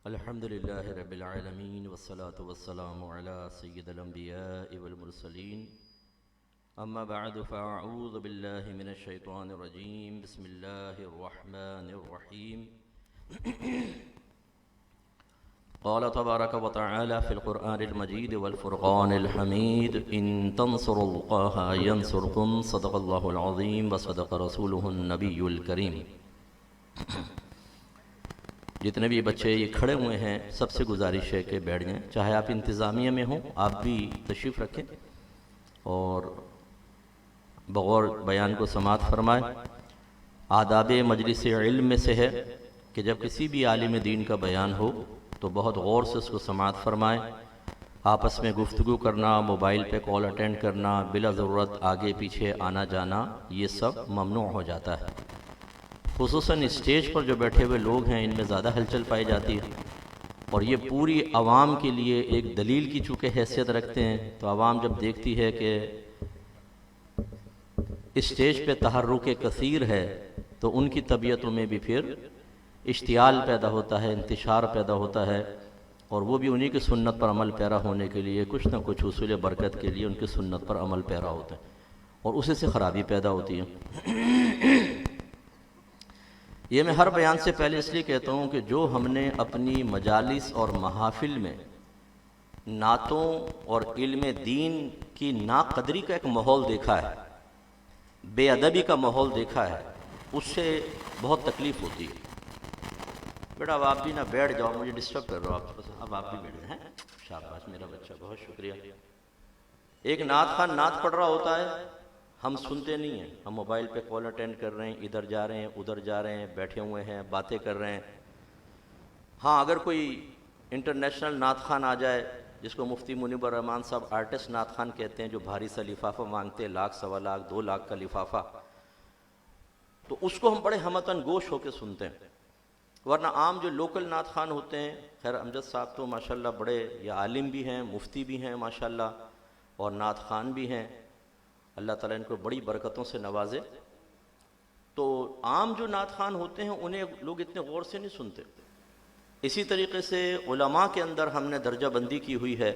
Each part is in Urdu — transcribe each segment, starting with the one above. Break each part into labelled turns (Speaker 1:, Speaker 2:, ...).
Speaker 1: الحمد لله رب العالمين والصلاة والسلام على سيد الأنبياء والمرسلين أما بعد فأعوذ بالله من الشيطان الرجيم بسم الله الرحمن الرحيم قال تبارك وتعالى في القرآن المجيد والفرقان الحميد إن تنصروا الله ينصركم صدق الله العظيم وصدق رسوله النبي الكريم۔ جتنے بھی بچے یہ کھڑے ہوئے ہیں سب سے گزارش ہے کہ بیٹھ جائیں، چاہے آپ انتظامیہ میں ہوں آپ بھی تشریف رکھیں اور بغور بیان کو سماعت فرمائیں۔ آداب مجلس علم میں سے ہے کہ جب کسی بھی عالم دین کا بیان ہو تو بہت غور سے اس کو سماعت فرمائیں۔ آپس میں گفتگو کرنا، موبائل پہ کال اٹینڈ کرنا، بلا ضرورت آگے پیچھے آنا جانا یہ سب ممنوع ہو جاتا ہے۔ خصوصاً اسٹیج پر جو بیٹھے ہوئے لوگ ہیں ان میں زیادہ ہلچل پائی جاتی ہے، اور یہ پوری عوام کے لیے ایک دلیل کی چونکہ حیثیت رکھتے ہیں، تو عوام جب دیکھتی ہے کہ اسٹیج پہ تحرک کثیر ہے تو ان کی طبیعتوں میں بھی پھر اشتعال پیدا ہوتا ہے، انتشار پیدا ہوتا ہے، اور وہ بھی انہی کی سنت پر عمل پیرا ہونے کے لیے کچھ نہ کچھ حصول برکت کے لیے ان کی سنت پر عمل پیرا ہوتا ہے، اور اسی سے خرابی پیدا ہوتی ہے۔ یہ میں ہر بیان سے پہلے اس لیے کہتا ہوں کہ جو ہم نے اپنی مجالس اور محافل میں نعتوں اور علم دین کی ناقدری کا ایک ماحول دیکھا ہے، بے ادبی کا ماحول دیکھا ہے، اس سے بہت تکلیف ہوتی ہے۔ بیٹا اب آپ بھی نہ بیٹھ جاؤ، مجھے ڈسٹرب کر رہا ہو، اب آپ بھی بیٹھ جائیں۔ شاباش میرا بچہ، بہت شکریہ۔ ایک نعت خان نعت پڑھ رہا ہوتا ہے، ہم سنتے نہیں ہیں، ہم موبائل پہ کال اٹینڈ کر رہے ہیں، ادھر جا رہے ہیں ادھر جا رہے ہیں، بیٹھے ہوئے ہیں باتیں کر رہے ہیں۔ ہاں اگر کوئی انٹرنیشنل نعت خان آ جائے جس کو مفتی منیب الرحمان صاحب آرٹسٹ نعت خان کہتے ہیں، جو بھاری سا لفافہ مانگتے ہیں، 1,00,000 سوا لاکھ 2 لاکھ کا لفافہ، تو اس کو ہم بڑے ہمتن گوش ہو کے سنتے ہیں۔ ورنہ عام جو لوکل نعت خان ہوتے ہیں، خیر امجد صاحب تو ماشاءاللہ بڑے یہ عالم بھی ہیں، مفتی بھی ہیں ماشاءاللہ، اور نعت خان بھی ہیں، اللہ تعالیٰ ان کو بڑی برکتوں سے نوازے۔ تو عام جو نعت خان ہوتے ہیں انہیں لوگ اتنے غور سے نہیں سنتے۔ اسی طریقے سے علماء کے اندر ہم نے درجہ بندی کی ہوئی ہے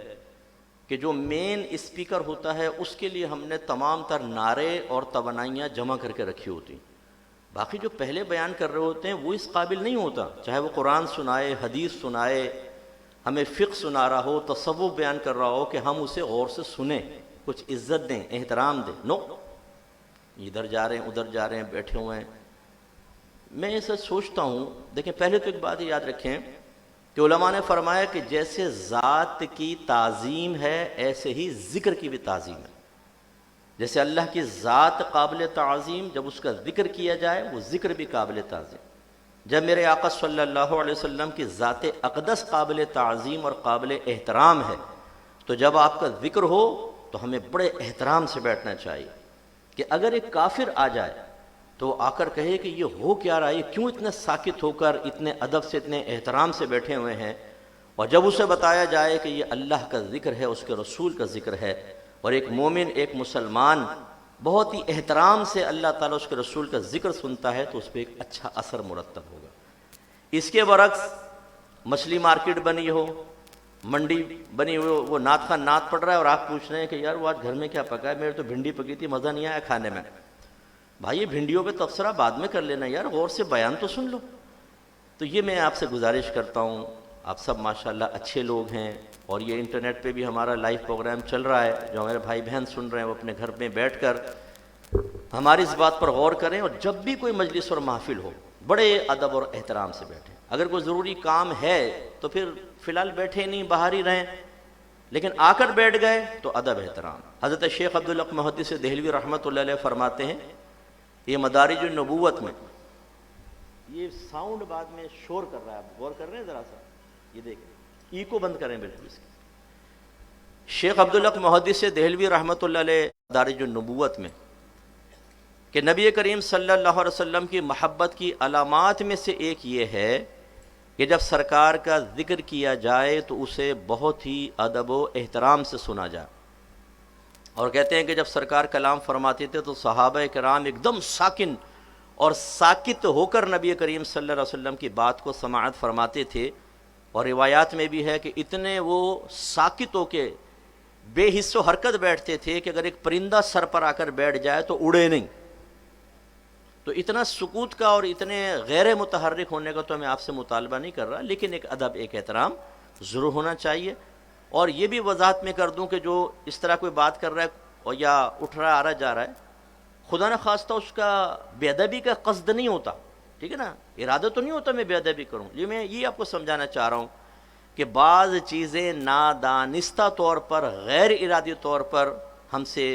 Speaker 1: کہ جو مین اسپیکر ہوتا ہے اس کے لیے ہم نے تمام تر نعرے اور توانائیاں جمع کر کے رکھی ہوتی ہیں۔ باقی جو پہلے بیان کر رہے ہوتے ہیں وہ اس قابل نہیں ہوتا، چاہے وہ قرآن سنائے، حدیث سنائے، ہمیں فقہ سنا رہا ہو، تصوف بیان کر رہا ہو، کہ ہم اسے غور سے سنیں، کچھ عزت دیں، احترام دیں۔ نو، ادھر جا رہے ہیں ادھر جا رہے ہیں، بیٹھے ہوئے ہیں۔ میں ایسا سوچتا ہوں، دیکھیں پہلے تو ایک بات یاد رکھیں کہ علماء نے فرمایا کہ جیسے ذات کی تعظیم ہے ایسے ہی ذکر کی بھی تعظیم ہے۔ جیسے اللہ کی ذات قابل تعظیم، جب اس کا ذکر کیا جائے وہ ذکر بھی قابل تعظیم۔ جب میرے آقا صلی اللہ علیہ وسلم کی ذات اقدس قابل تعظیم اور قابل احترام ہے، تو جب آپ کا ذکر ہو تو ہمیں بڑے احترام سے بیٹھنا چاہیے، کہ اگر ایک کافر آ جائے تو آ کر کہے کہ یہ ہو کیا رہا ہے، یہ کیوں اتنے ساکت ہو کر اتنے ادب سے اتنے احترام سے بیٹھے ہوئے ہیں، اور جب اسے بتایا جائے کہ یہ اللہ کا ذکر ہے، اس کے رسول کا ذکر ہے، اور ایک مومن ایک مسلمان بہت ہی احترام سے اللہ تعالیٰ اس کے رسول کا ذکر سنتا ہے تو اس پہ ایک اچھا اثر مرتب ہوگا۔ اس کے برعکس مچھلی مارکیٹ بنی ہو، منڈی بنی ہوئی، وہ نعت خان نعت پڑھ رہا ہے اور آپ پوچھ رہے ہیں کہ یار وہ آج گھر میں کیا پکا ہے، میرے تو بھنڈی پکی تھی، مزہ نہیں آیا کھانے میں۔ بھائی یہ بھنڈیوں پہ تبصرہ بعد میں کر لینا یار، غور سے بیان تو سن لو۔ تو یہ میں آپ سے گزارش کرتا ہوں، آپ سب ماشاءاللہ اچھے لوگ ہیں، اور یہ انٹرنیٹ پہ بھی ہمارا لائیو پروگرام چل رہا ہے، جو ہمارے بھائی بہن سن رہے ہیں وہ اپنے گھر میں بیٹھ کر ہماری اس بات پر غور کریں، اور جب بھی کوئی مجلس اور محفل ہو بڑے ادب اور احترام سے بیٹھیں۔ اگر کوئی ضروری کام ہے تو پھر فی الحال بیٹھے نہیں، باہر ہی رہیں، لیکن آ کر بیٹھ گئے تو ادب احترام۔ حضرت شیخ عبدالحق محدث دہلوی رحمۃ اللہ علیہ فرماتے ہیں، یہ مدارج النبوت میں، یہ ساؤنڈ بعد میں شور کر رہا ہے، آپ غور کر رہے ہیں ذرا سا، یہ دیکھیں، ای کو بند کریں بالکل اس کی۔ شیخ عبدالحق محدث دہلوی رحمۃ اللہ علیہ مدارج النبوت میں کہ نبی کریم صلی اللہ علیہ وسلم کی محبت کی علامات میں سے ایک یہ ہے کہ جب سرکار کا ذکر کیا جائے تو اسے بہت ہی ادب و احترام سے سنا جائے، اور کہتے ہیں کہ جب سرکار کلام فرماتے تھے تو صحابہ کرام ایک دم ساکن اور ساکت ہو کر نبی کریم صلی اللہ علیہ وسلم کی بات کو سماعت فرماتے تھے، اور روایات میں بھی ہے کہ اتنے وہ ساکت ہو کے بے حس و حرکت بیٹھتے تھے کہ اگر ایک پرندہ سر پر آ کر بیٹھ جائے تو اڑے نہیں. تو اتنا سکوت کا اور اتنے غیر متحرک ہونے کا تو میں آپ سے مطالبہ نہیں کر رہا، لیکن ایک ادب، ایک احترام ضرور ہونا چاہیے. اور یہ بھی وضاحت میں کر دوں کہ جو اس طرح کوئی بات کر رہا ہے اور یا اٹھ رہا آ رہا جا رہا ہے، خدا نہ خواستہ اس کا بے ادبی کا قصد نہیں ہوتا، ٹھیک ہے نا، ارادہ تو نہیں ہوتا میں بے ادبی کروں. یہ میں یہ آپ کو سمجھانا چاہ رہا ہوں کہ بعض چیزیں نادانستہ طور پر، غیر ارادی طور پر ہم سے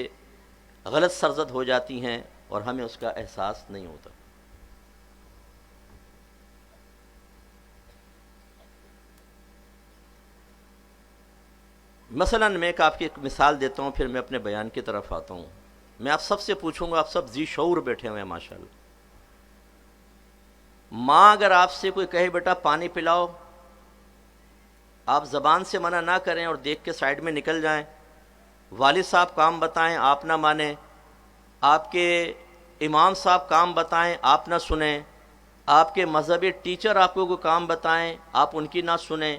Speaker 1: غلط سرزد ہو جاتی ہیں اور ہمیں اس کا احساس نہیں ہوتا. مثلا میں ایک آپ کی ایک مثال دیتا ہوں، پھر میں اپنے بیان کی طرف آتا ہوں. میں آپ سب سے پوچھوں گا، آپ سب ذی شعور بیٹھے ہوئے ہیں ماشاءاللہ. ماں اگر آپ سے کوئی کہے بیٹا پانی پلاؤ، آپ زبان سے منع نہ کریں اور دیکھ کے سائیڈ میں نکل جائیں. والد صاحب کام بتائیں، آپ نہ مانیں. آپ کے امام صاحب کام بتائیں، آپ نہ سنیں. آپ کے مذہبی ٹیچر آپ کو کوئی کام بتائیں، آپ ان کی نہ سنیں.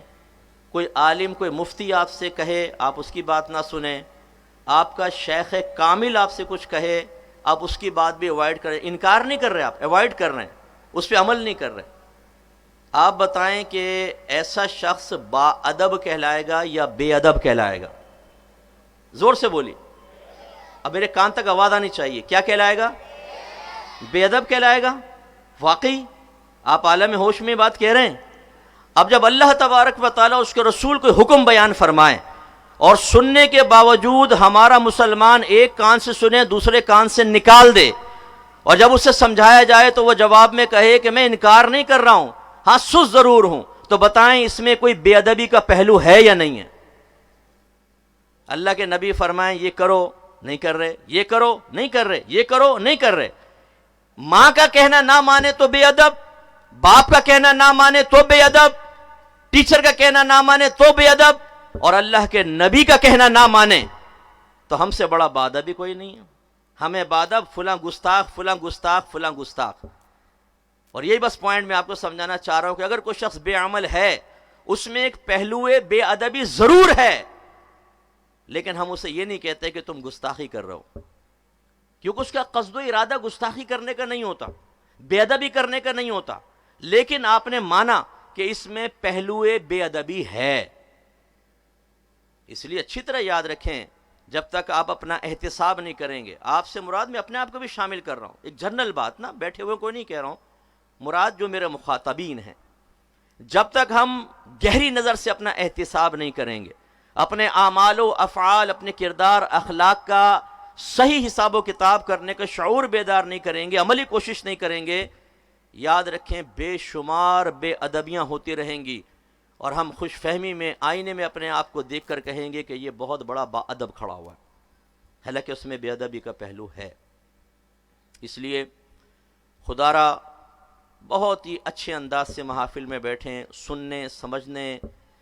Speaker 1: کوئی عالم، کوئی مفتی آپ سے کہے، آپ اس کی بات نہ سنیں. آپ کا شیخ کامل آپ سے کچھ کہے، آپ اس کی بات بھی اوائڈ کریں. انکار نہیں کر رہے، آپ اوائڈ کر رہے ہیں، اس پہ عمل نہیں کر رہے. آپ بتائیں کہ ایسا شخص با ادب کہلائے گا یا بے ادب کہلائے گا؟ زور سے بولی، اب میرے کان تک آواز آنی چاہیے. کیا کہلائے گا؟ بے ادب کہلائے گا. واقعی آپ عالم ہوش میں بات کہہ رہے ہیں. اب جب اللہ تبارک و تعالیٰ اس کے رسول کو حکم بیان فرمائیں اور سننے کے باوجود ہمارا مسلمان ایک کان سے سنے دوسرے کان سے نکال دے، اور جب اسے سمجھایا جائے تو وہ جواب میں کہے کہ میں انکار نہیں کر رہا ہوں، ہاں سست ضرور ہوں، تو بتائیں اس میں کوئی بے ادبی کا پہلو ہے یا نہیں ہے؟ اللہ کے نبی فرمائیں یہ کرو، نہیں کر رہے، یہ کرو، نہیں کر رہے، یہ کرو، نہیں کر رہے. ماں کا کہنا نہ مانے تو بے ادب، باپ کا کہنا نہ مانے تو بے ادب، ٹیچر کا کہنا نہ مانے تو بے ادب، اور اللہ کے نبی کا کہنا نہ مانے تو ہم سے بڑا بے ادب بھی کوئی نہیں ہے. ہمیں بے ادب فلاں گستاخ، فلاں گستاخ، فلاں گستاخ. اور یہی بس پوائنٹ میں آپ کو سمجھانا چاہ رہا ہوں کہ اگر کوئی شخص بے عمل ہے، اس میں ایک پہلو بے ادبی ضرور ہے، لیکن ہم اسے یہ نہیں کہتے کہ تم گستاخی کر رہے ہو، کیونکہ اس کا قصد و ارادہ گستاخی کرنے کا نہیں ہوتا، بے ادبی کرنے کا نہیں ہوتا، لیکن آپ نے مانا کہ اس میں پہلو بے ادبی ہے. اس لیے اچھی طرح یاد رکھیں، جب تک آپ اپنا احتساب نہیں کریں گے، آپ سے مراد میں اپنے آپ کو بھی شامل کر رہا ہوں، ایک جنرل بات نا، بیٹھے ہوئے کوئی نہیں کہہ رہا ہوں، مراد جو میرے مخاطبین ہیں، جب تک ہم گہری نظر سے اپنا احتساب نہیں کریں گے، اپنے اعمال و افعال، اپنے کردار اخلاق کا صحیح حساب و کتاب کرنے کا شعور بیدار نہیں کریں گے، عملی کوشش نہیں کریں گے، یاد رکھیں بے شمار بے ادبیاں ہوتی رہیں گی، اور ہم خوش فہمی میں آئینے میں اپنے آپ کو دیکھ کر کہیں گے کہ یہ بہت بڑا با ادب کھڑا ہوا ہے، حالانکہ اس میں بے ادبی کا پہلو ہے. اس لیے خدا را بہت ہی اچھے انداز سے محافل میں بیٹھیں، سننے، سمجھنے،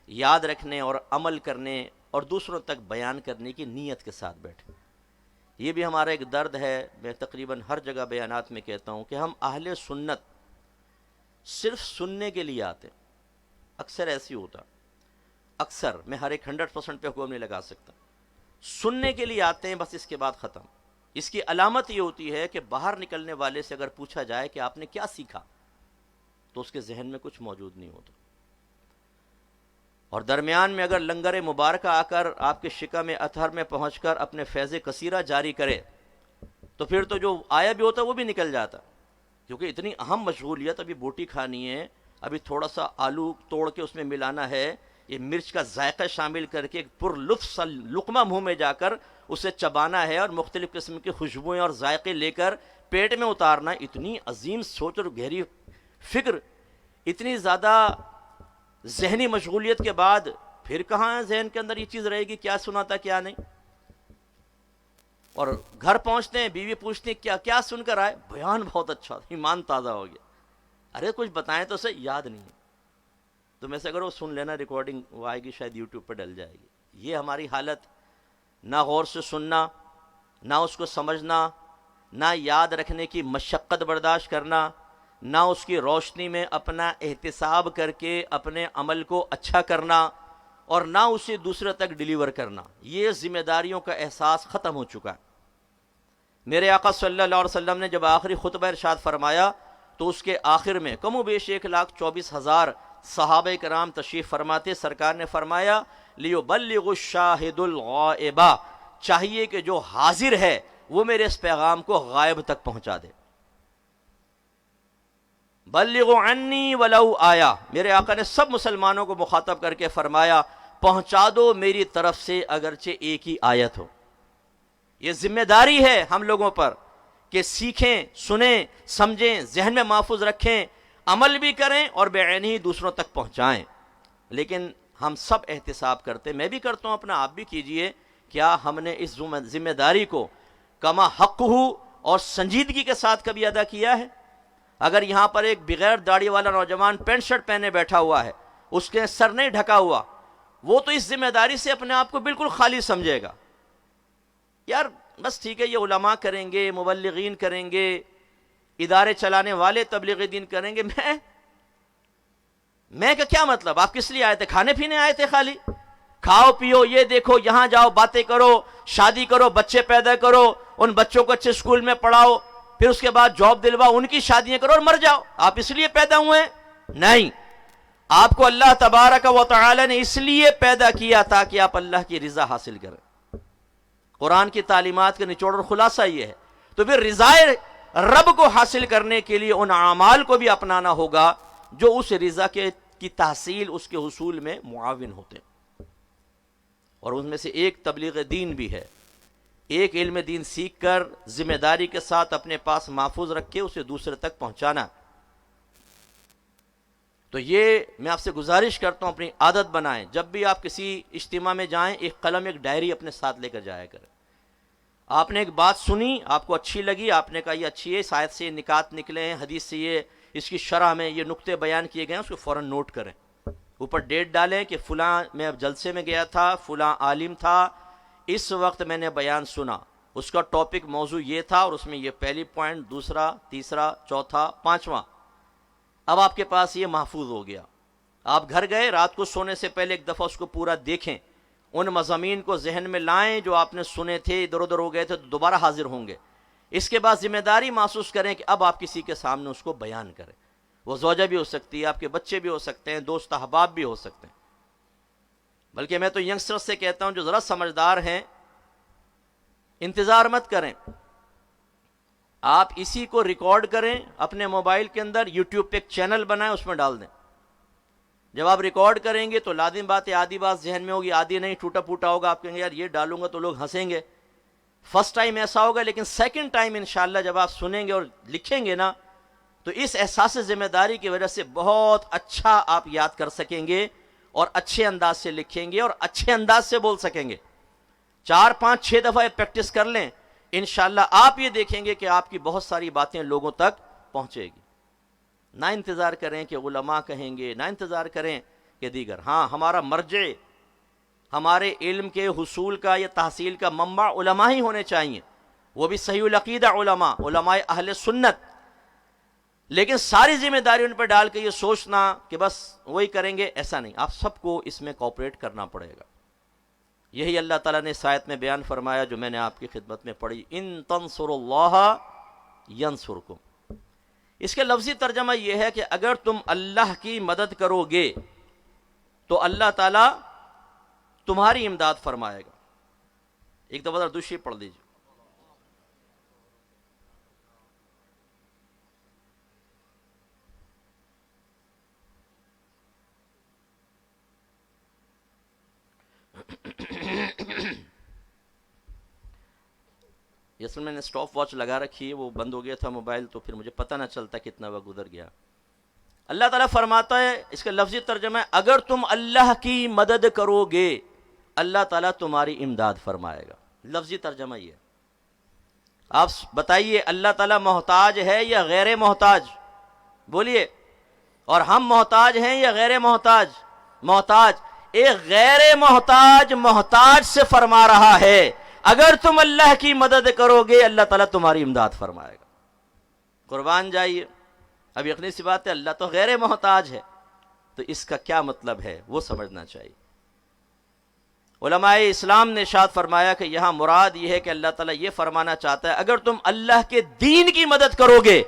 Speaker 1: یاد رکھنے اور عمل کرنے اور دوسروں تک بیان کرنے کی نیت کے ساتھ بیٹھیں. یہ بھی ہمارا ایک درد ہے، میں تقریباً ہر جگہ بیانات میں کہتا ہوں کہ ہم اہل سنت صرف سننے کے لیے آتے ہیں. اکثر ایسی ہوتا، اکثر، میں ہر ایک 100% پہ حکم نہیں لگا سکتا، سننے کے لیے آتے ہیں بس، اس کے بعد ختم. اس کی علامت یہ ہوتی ہے کہ باہر نکلنے والے سے اگر پوچھا جائے کہ آپ نے کیا سیکھا تو اس کے ذہن میں کچھ موجود نہیں ہوتا، اور درمیان میں اگر لنگر مبارکہ آ کر آپ کے شکم اطہر میں پہنچ کر اپنے فیض کثیرہ جاری کرے تو پھر تو جو آیا بھی ہوتا وہ بھی نکل جاتا، کیونکہ اتنی اہم مشغولیت، ابھی بوٹی کھانی ہے، ابھی تھوڑا سا آلو توڑ کے اس میں ملانا ہے، یہ مرچ کا ذائقہ شامل کر کے ایک پر لطف سا لقمہ منہ میں جا کر اسے چبانا ہے، اور مختلف قسم کی خوشبوئیں اور ذائقے لے کر پیٹ میں اتارنا. اتنی عظیم سوچ اور گہری فکر، اتنی زیادہ ذہنی مشغولیت کے بعد پھر کہاں ذہن کے اندر یہ چیز رہے گی کیا سنا تھا کیا نہیں. اور گھر پہنچتے ہیں، بیوی پوچھتے ہیں کیا سن کر آئے؟ بیان بہت اچھا تھا، ایمان تازہ ہو گیا. ارے کچھ بتائیں تو اسے یاد نہیں ہے، تو میں سے اگر وہ سن لینا، ریکارڈنگ وہ آئے گی، شاید یوٹیوب پہ ڈل جائے گی. یہ ہماری حالت، نہ غور سے سننا، نہ اس کو سمجھنا، نہ یاد رکھنے کی مشقت برداشت کرنا، نہ اس کی روشنی میں اپنا احتساب کر کے اپنے عمل کو اچھا کرنا اور نہ اسے دوسرے تک ڈیلیور کرنا. یہ ذمہ داریوں کا احساس ختم ہو چکا ہے. میرے آقا صلی اللہ علیہ وسلم نے جب آخری خطبہ ارشاد فرمایا تو اس کے آخر میں کم و بیش 1,24,000 صحابہ کرام تشریف فرماتے. سرکار نے فرمایا لِيُبَلِّغُ الشَّاهِدُ الْغَائِبَ، چاہیے کہ جو حاضر ہے وہ میرے اس پیغام کو غائب تک پہنچا دے. بلغوا عنی ولو آیا، میرے آقا نے سب مسلمانوں کو مخاطب کر کے فرمایا پہنچا دو میری طرف سے اگرچہ ایک ہی آیت ہو. یہ ذمہ داری ہے ہم لوگوں پر کہ سیکھیں، سنیں، سمجھیں، ذہن میں محفوظ رکھیں، عمل بھی کریں اور بعینہ ہی دوسروں تک پہنچائیں. لیکن ہم سب احتساب کرتے، میں بھی کرتا ہوں، اپنا آپ بھی کیجئے، کیا ہم نے اس ذمہ داری کو کما حق ہو اور سنجیدگی کے ساتھ کبھی ادا کیا ہے؟ اگر یہاں پر ایک بغیر داڑھی والا نوجوان پینٹ شرٹ پہنے بیٹھا ہوا ہے، اس کے سر نہیں ڈھکا ہوا، وہ تو اس ذمہ داری سے اپنے آپ کو بالکل خالی سمجھے گا. یار بس ٹھیک ہے، یہ علماء کریں گے، مبلغین کریں گے، ادارے چلانے والے تبلیغ دین کریں گے، میں کا کیا مطلب؟ آپ کس لیے آئے تھے؟ کھانے پینے آئے تھے؟ خالی کھاؤ پیو، یہ دیکھو، یہاں جاؤ، باتیں کرو، شادی کرو، بچے پیدا کرو، ان بچوں کو اچھے اسکول میں پڑھاؤ، پھر اس کے بعد جاب دلواؤ، ان کی شادیاں کرو اور مر جاؤ. آپ اس لیے پیدا ہوئے ہیں؟ نہیں، آپ کو اللہ تبارک و تعالی نے اس لیے پیدا کیا تاکہ آپ اللہ کی رضا حاصل کریں. قرآن کی تعلیمات کا نچوڑ اور خلاصہ یہ ہے. تو پھر رضائے رب کو حاصل کرنے کے لیے ان اعمال کو بھی اپنانا ہوگا جو اس رضا کی تحصیل، اس کے حصول میں معاون ہوتے ہیں. اور ان میں سے ایک تبلیغ دین بھی ہے. ایک علم دین سیکھ کر ذمہ داری کے ساتھ اپنے پاس محفوظ رکھ کے اسے دوسرے تک پہنچانا. تو یہ میں آپ سے گزارش کرتا ہوں، اپنی عادت بنائیں، جب بھی آپ کسی اجتماع میں جائیں ایک قلم، ایک ڈائری اپنے ساتھ لے کر جایا کریں. آپ نے ایک بات سنی، آپ کو اچھی لگی، آپ نے کہا یہ اچھی ہے، اس آیت سے یہ نکات نکلے ہیں، حدیث سے یہ، اس کی شرح میں یہ نقطے بیان کیے گئے ہیں، اس کو فوراً نوٹ کریں. اوپر ڈیٹ ڈالیں کہ فلاں میں اب جلسے میں گیا تھا، فلاں عالم تھا، اس وقت میں نے بیان سنا، اس کا ٹاپک موضوع یہ تھا اور اس میں یہ پہلی پوائنٹ، دوسرا، تیسرا، چوتھا، پانچواں. اب آپ کے پاس یہ محفوظ ہو گیا. آپ گھر گئے، رات کو سونے سے پہلے ایک دفعہ اس کو پورا دیکھیں، ان مضامین کو ذہن میں لائیں جو آپ نے سنے تھے، ادھر ادھر ہو گئے تھے تو دوبارہ حاضر ہوں گے. اس کے بعد ذمہ داری محسوس کریں کہ اب آپ کسی کے سامنے اس کو بیان کریں. وہ زوجہ بھی ہو سکتی ہے، آپ کے بچے بھی ہو سکتے ہیں، دوست احباب بھی ہو سکتے ہیں. بلکہ میں تو ینگسٹر سے کہتا ہوں جو ذرا سمجھدار ہیں، انتظار مت کریں، آپ اسی کو ریکارڈ کریں اپنے موبائل کے اندر، یوٹیوب پہ ایک چینل بنائیں، اس میں ڈال دیں. جب آپ ریکارڈ کریں گے تو لازم بات ہے آدھی بات ذہن میں ہوگی، آدھی نہیں، ٹوٹا پھوٹا ہوگا. آپ کہیں گے یار یہ ڈالوں گا تو لوگ ہنسیں گے. فرسٹ ٹائم ایسا ہوگا، لیکن سیکنڈ ٹائم انشاءاللہ جب آپ سنیں گے اور لکھیں گے نا تو اس احساس ذمہ داری کی وجہ سے بہت اچھا آپ یاد کر سکیں گے اور اچھے انداز سے لکھیں گے اور اچھے انداز سے بول سکیں گے. 4 5 6 دفعہ پریکٹس کر لیں، انشاءاللہ آپ یہ دیکھیں گے کہ آپ کی بہت ساری باتیں لوگوں تک پہنچے گی. نہ انتظار کریں کہ علماء کہیں گے، نہ انتظار کریں کہ دیگر. ہاں، ہمارا مرجع، ہمارے علم کے حصول کا یا تحصیل کا منبع علماء ہی ہونے چاہیے، وہ بھی صحیح العقیدہ علماء، علماء اہل سنت. لیکن ساری ذمہ داری ان پر ڈال کے یہ سوچنا کہ بس وہی کریں گے، ایسا نہیں. آپ سب کو اس میں کوآپریٹ کرنا پڑے گا. یہی اللہ تعالیٰ نے اس آیت میں بیان فرمایا جو میں نے آپ کی خدمت میں پڑھی، ان تنصروا اللہ ینصرکم. اس کے لفظی ترجمہ یہ ہے کہ اگر تم اللہ کی مدد کرو گے تو اللہ تعالیٰ تمہاری امداد فرمائے گا. ایک دفعہ دوسری پڑھ دیجیے. اصل میں نے سٹاپ واچ لگا رکھی ہے، وہ بند ہو گیا تھا موبائل، تو پھر مجھے پتہ نہ چلتا کتنا وقت گزر گیا. اللہ تعالیٰ فرماتا ہے، اس کا لفظی ترجمہ ہے اگر تم اللہ کی مدد کرو گے اللہ تعالیٰ تمہاری امداد فرمائے گا. لفظی ترجمہ یہ ہے. آپ بتائیے اللہ تعالیٰ محتاج ہے یا غیر محتاج؟ بولیے. اور ہم محتاج ہیں یا غیر محتاج؟ محتاج. ایک غیر محتاج محتاج سے فرما رہا ہے اگر تم اللہ کی مدد کرو گے اللہ تعالیٰ تمہاری امداد فرمائے گا. قربان جائیے. اب یقینی سی بات ہے اللہ تو غیر محتاج ہے، تو اس کا کیا مطلب ہے وہ سمجھنا چاہیے۔ علماء اسلام نے ارشاد فرمایا کہ یہاں مراد یہ ہے کہ اللہ تعالیٰ یہ فرمانا چاہتا ہے اگر تم اللہ کے دین کی مدد کرو گے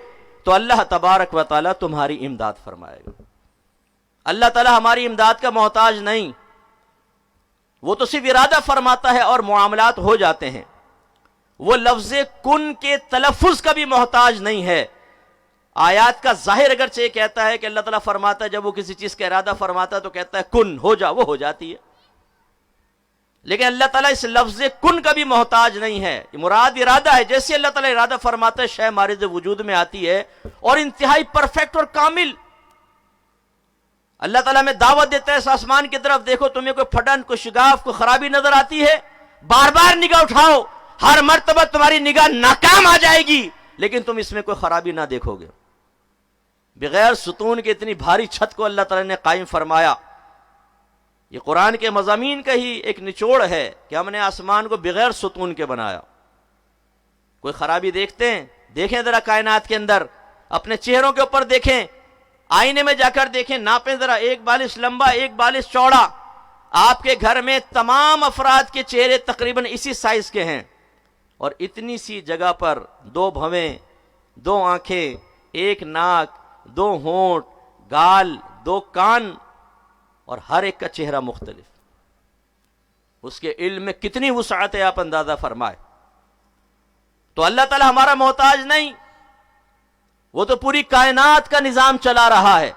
Speaker 1: تو اللہ تبارک و تعالیٰ تمہاری امداد فرمائے گا۔ اللہ تعالیٰ ہماری امداد کا محتاج نہیں، وہ تو صرف ارادہ فرماتا ہے اور معاملات ہو جاتے ہیں۔ وہ لفظ کن کے تلفظ کا بھی محتاج نہیں ہے۔ آیات کا ظاہر اگرچہ یہ کہتا ہے کہ اللہ تعالیٰ فرماتا ہے جب وہ کسی چیز کا ارادہ فرماتا ہے تو کہتا ہے کن ہو جا، وہ ہو جاتی ہے، لیکن اللہ تعالیٰ اس لفظ کن کا بھی محتاج نہیں ہے۔ مراد ارادہ ہے، جیسے اللہ تعالیٰ ارادہ فرماتا ہے شے مارد وجود میں آتی ہے اور انتہائی پرفیکٹ اور کامل۔ اللہ تعالیٰ میں دعوت دیتا ہے اس آسمان کی طرف، دیکھو تمہیں کوئی پھٹن، کوئی شگاف، کوئی خرابی نظر آتی ہے، بار بار نگاہ اٹھاؤ، ہر مرتبہ تمہاری نگاہ ناکام آ جائے گی لیکن تم اس میں کوئی خرابی نہ دیکھو گے۔ بغیر ستون کے اتنی بھاری چھت کو اللہ تعالیٰ نے قائم فرمایا۔ یہ قرآن کے مضامین کا ہی ایک نچوڑ ہے کہ ہم نے آسمان کو بغیر ستون کے بنایا۔ کوئی خرابی دیکھتے ہیں؟ دیکھیں ذرا کائنات کے اندر، اپنے چہروں کے اوپر دیکھیں، آئینے میں جا کر دیکھیں، ناپیں ذرا، ایک بالش لمبا ایک بالش چوڑا۔ آپ کے گھر میں تمام افراد کے چہرے تقریباً اسی سائز کے ہیں، اور اتنی سی جگہ پر دو بھویں، دو آنکھیں، ایک ناک، دو ہونٹ، گال، دو کان، اور ہر ایک کا چہرہ مختلف۔ اس کے علم میں کتنی وسعت ہے آپ اندازہ فرمائے۔ تو اللہ تعالی ہمارا محتاج نہیں، وہ تو پوری کائنات کا نظام چلا رہا ہے۔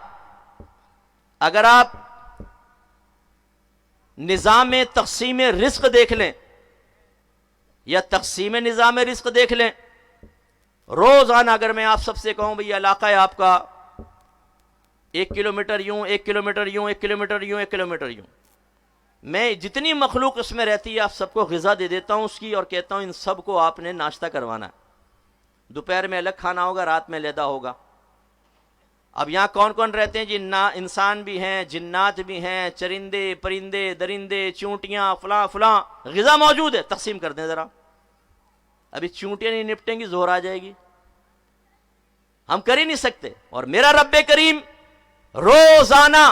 Speaker 1: اگر آپ نظام تقسیم رزق دیکھ لیں یا تقسیم نظام رزق دیکھ لیں، روزانہ اگر میں آپ سب سے کہوں بھئی علاقہ ہے آپ کا 1 کلومیٹر یوں، 1 کلومیٹر یوں، 1 کلومیٹر یوں، 1 کلومیٹر یوں، میں جتنی مخلوق اس میں رہتی ہے آپ سب کو غذا دے دیتا ہوں اس کی، اور کہتا ہوں ان سب کو آپ نے ناشتہ کروانا ہے، دوپہر میں الگ کھانا ہوگا، رات میں علیحدہ ہوگا۔ اب یہاں کون کون رہتے ہیں؟ انسان بھی ہیں، جنات بھی ہیں، چرندے، پرندے، درندے، چونٹیاں، فلاں فلاں، غذا موجود ہے، تقسیم کر دیں ذرا۔ ابھی چونٹیاں نہیں نپٹیں گی، زہر آ جائے گی، ہم کر ہی نہیں سکتے۔ اور میرا رب کریم روزانہ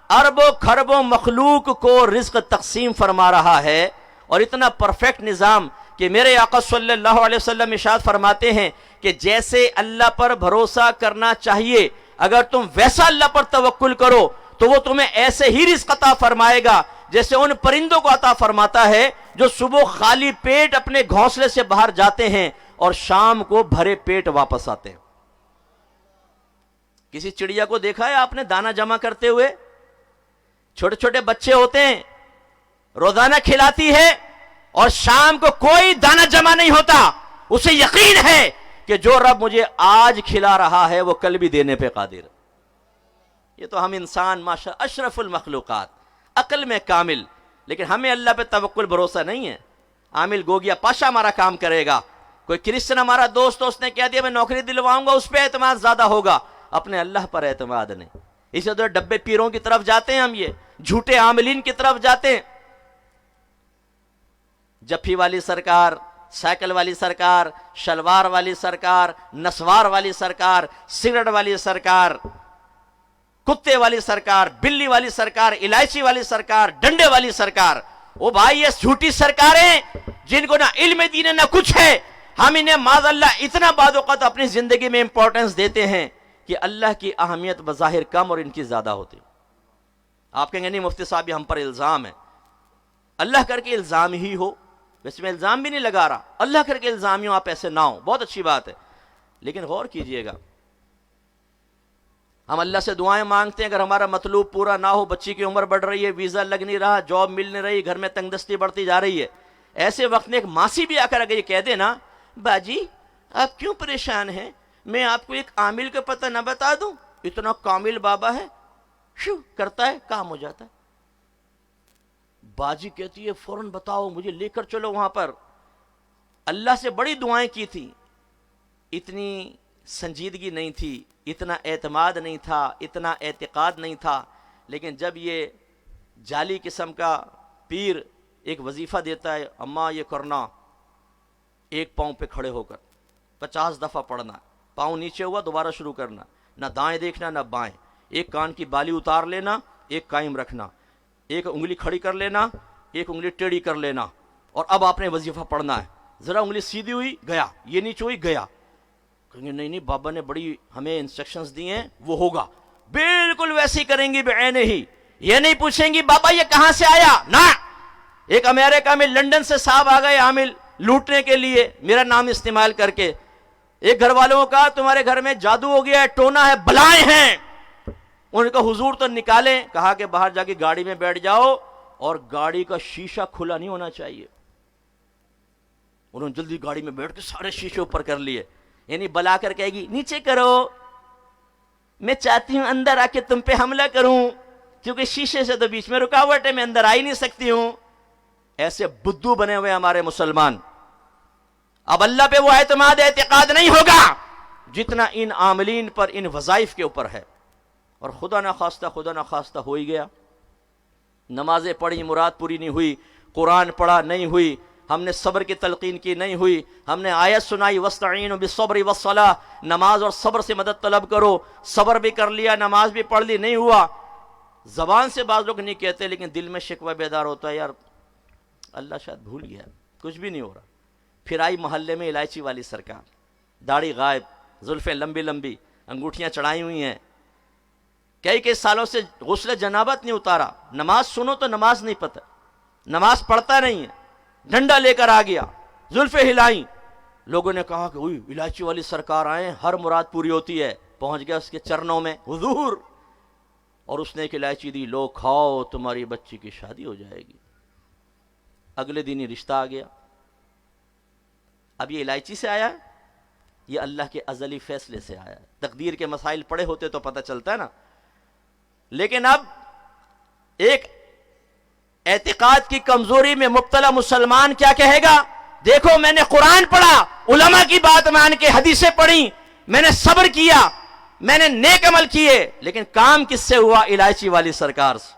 Speaker 1: اربوں کھربوں مخلوق کو رزق تقسیم فرما رہا ہے، اور اتنا پرفیکٹ نظام کہ میرے آقا صلی اللہ علیہ وسلم ارشاد فرماتے ہیں کہ جیسے اللہ پر بھروسہ کرنا چاہیے، اگر تم ویسا اللہ پر توکل کرو تو وہ تمہیں ایسے ہی رزق عطا فرمائے گا جیسے ان پرندوں کو عطا فرماتا ہے جو صبح خالی پیٹ اپنے گھونسلے سے باہر جاتے ہیں اور شام کو بھرے پیٹ واپس آتے ہیں۔ کسی چڑیا کو دیکھا ہے آپ نے دانہ جمع کرتے ہوئے؟ چھوٹے چھوٹے بچے ہوتے ہیں، روزانہ کھلاتی ہے اور شام کو کوئی دانہ جمع نہیں ہوتا، اسے یقین ہے کہ جو رب مجھے آج کھلا رہا ہے وہ کل بھی دینے پہ قادر ہے۔ یہ تو ہم انسان ماشاء اشرف المخلوقات، عقل میں کامل، لیکن ہمیں اللہ پہ توکل بھروسہ نہیں ہے۔ عامل گوگیا پاشا ہمارا کام کرے گا، کوئی کرسچن ہمارا دوست اس نے کہہ دیا میں نوکری دلواؤں گا، اس پہ اعتماد زیادہ ہوگا، اپنے اللہ پر اعتماد نہیں۔ اسے تو ڈبے پیروں کی طرف جاتے ہیں ہم، یہ جھوٹے عاملین کی طرف جاتے ہیں۔ جفی والی سرکار، سائیکل والی سرکار، شلوار والی سرکار، نسوار والی سرکار، سگریٹ والی سرکار، کتے والی سرکار، بلی والی سرکار، الائچی والی سرکار، ڈنڈے والی سرکار، وہ بھائی یہ جھوٹی سرکاریں جن کو نہ علم دین نہ کچھ ہے، ہم انہیں معاذ اللہ اتنا بعض اوقات اپنی زندگی میں امپورٹنس دیتے ہیں کہ اللہ کی اہمیت بظاہر کم اور ان کی زیادہ ہوتی۔ آپ کہیں گے نہیں مفتی صاحب یہ ہم پر الزام ہے، اللہ کر کے الزام ہی ہو، ویسے میں الزام بھی نہیں لگا رہا، اللہ کر کے الزامی ہو، آپ ایسے نہ ہو، بہت اچھی بات ہے، لیکن غور کیجئے گا، ہم اللہ سے دعائیں مانگتے ہیں، اگر ہمارا مطلوب پورا نہ ہو، بچی کی عمر بڑھ رہی ہے، ویزا لگ نہیں رہا، جاب مل نہیں رہی، گھر میں تنگ دستی بڑھتی جا رہی ہے، ایسے وقت میں ایک ماسی بھی آ کر اگر یہ کہہ دے نا باجی آپ کیوں پریشان ہیں، میں آپ کو ایک عامل کا پتہ نہ بتا دوں، اتنا کامل بابا ہے، شو کرتا ہے، کام ہو جاتا ہے۔ باجی کہتی ہے فوراً بتاؤ مجھے لے کر چلو وہاں پر۔ اللہ سے بڑی دعائیں کی تھی، اتنی سنجیدگی نہیں تھی، اتنا اعتماد نہیں تھا، اتنا اعتقاد نہیں تھا، لیکن جب یہ جعلی قسم کا پیر ایک وظیفہ دیتا ہے، اماں یہ کرنا، ایک پاؤں پہ کھڑے ہو کر 50 دفعہ پڑھنا، پاؤں نیچے ہوا دوبارہ شروع کرنا، نہ دائیں دیکھنا نہ بائیں، ایک کان کی بالی اتار لینا، ایک قائم رکھنا، ایک انگلی کھڑی کر لینا، ایک انگلی ٹیڑھی کر لینا، اور اب آپ نے وظیفہ پڑھنا ہے۔ ذرا انگلی سیدھی ہوئی گیا، یہ نیچے ہوئی گیا، کہیں گے نہیں بابا نے بڑی ہمیں انسٹرکشنز دی ہیں، وہ ہوگا بالکل ویسے ہی کریں گی بعینہ ہی، یہ نہیں پوچھیں گی بابا یہ کہاں سے آیا، نہ۔ ایک امریکہ میں لنڈن سے صاحب آ گئے عامل لوٹنے کے لیے میرا نام استعمال کر کے، ایک گھر والوں کا تمہارے گھر میں جادو ہو گیا ہے، ٹونا ہے، بلائیں ہیں، ان کا حضور تو نکالیں، کہا کہ باہر جا کے گاڑی میں بیٹھ جاؤ اور گاڑی کا شیشہ کھلا نہیں ہونا چاہیے۔ انہوں نے جلدی گاڑی میں بیٹھ کے سارے شیشے اوپر کر لیے، یعنی بلا کر کہے گی نیچے کرو، میں چاہتی ہوں اندر آ کے تم پہ حملہ کروں، کیونکہ شیشے سے تو بیچ میں رکاوٹ ہے، میں اندر آ ہی نہیں سکتی ہوں۔ ایسے بدو بنے ہوئے ہمارے مسلمان۔ اب اللہ پہ وہ اعتماد اعتقاد نہیں ہوگا جتنا ان عاملین پر، ان وظائف کے اوپر ہے، اور خدا نہ خواستہ ہو ہی گیا۔ نمازیں پڑھی مراد پوری نہیں ہوئی، قرآن پڑھا نہیں ہوئی، ہم نے صبر کی تلقین کی نہیں ہوئی، ہم نے آیت سنائی وَاسْتَعِینُوا بِالصَّبْرِ وَالصَّلَاةِ، نماز اور صبر سے مدد طلب کرو، صبر بھی کر لیا، نماز بھی پڑھ لی، نہیں ہوا۔ زبان سے بعض لوگ نہیں کہتے لیکن دل میں شکوہ بیدار ہوتا ہے، یار اللہ شاید بھول گیا، کچھ بھی نہیں ہو رہا۔ پھر آئی محلے میں الائچی والی سرکار، داڑھی غائب، زلفیں لمبی لمبی، انگوٹھیاں چڑھائی ہوئی ہیں، کئی سالوں سے غسل جنابت نہیں اتارا، نماز سنو تو نماز نہیں پتہ، نماز پڑھتا نہیں ہے، ڈنڈا لے کر آ گیا، زلفیں ہلائیں، لوگوں نے کہا کہ اوئی الائچی والی سرکار آئے، ہر مراد پوری ہوتی ہے، پہنچ گیا اس کے چرنوں میں حضور، اور اس نے ایک الائچی دی، لو کھاؤ تمہاری بچی کی شادی ہو جائے گی۔ اگلے دن ہی رشتہ آ گیا۔ اب یہ الائچی سے آیا ہے، یہ اللہ کے ازلی فیصلے سے آیا ہے۔ تقدیر کے مسائل پڑے ہوتے تو پتہ چلتا ہے نا، لیکن اب ایک اعتقاد کی کمزوری میں مبتلا مسلمان کیا کہے گا؟ دیکھو میں نے قرآن پڑھا، علماء کی بات مان کے حدیثیں پڑھی، میں نے صبر کیا، میں نے نیک عمل کیے، لیکن کام کس سے ہوا؟ الائچی والی سرکار سے،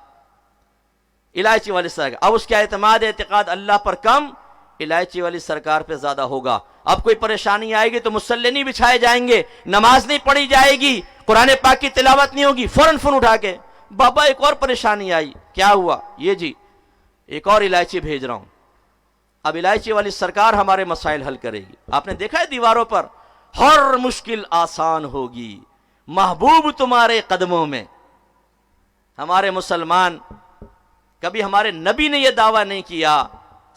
Speaker 1: الائچی والی سرکار۔ اب اس کا اعتماد اعتقاد اللہ پر کم، الائچی والی سرکار پہ زیادہ ہوگا۔ اب کوئی پریشانی آئے گی تو مصلی نہیں بچھائے جائیں گے، نماز نہیں پڑھی جائے گی، قرآن پاک کی تلاوت نہیں ہوگی، فوراً فون اٹھا کے بابا ایک اور پریشانی آئی، کیا ہوا؟ یہ جی ایک اور الائچی بھیج رہا ہوں۔ اب الائچی والی سرکار ہمارے مسائل حل کرے گی۔ آپ نے دیکھا ہے دیواروں پر، ہر مشکل آسان ہوگی، محبوب تمہارے قدموں میں۔ ہمارے مسلمان، کبھی ہمارے نبی نے یہ دعویٰ نہیں کیا،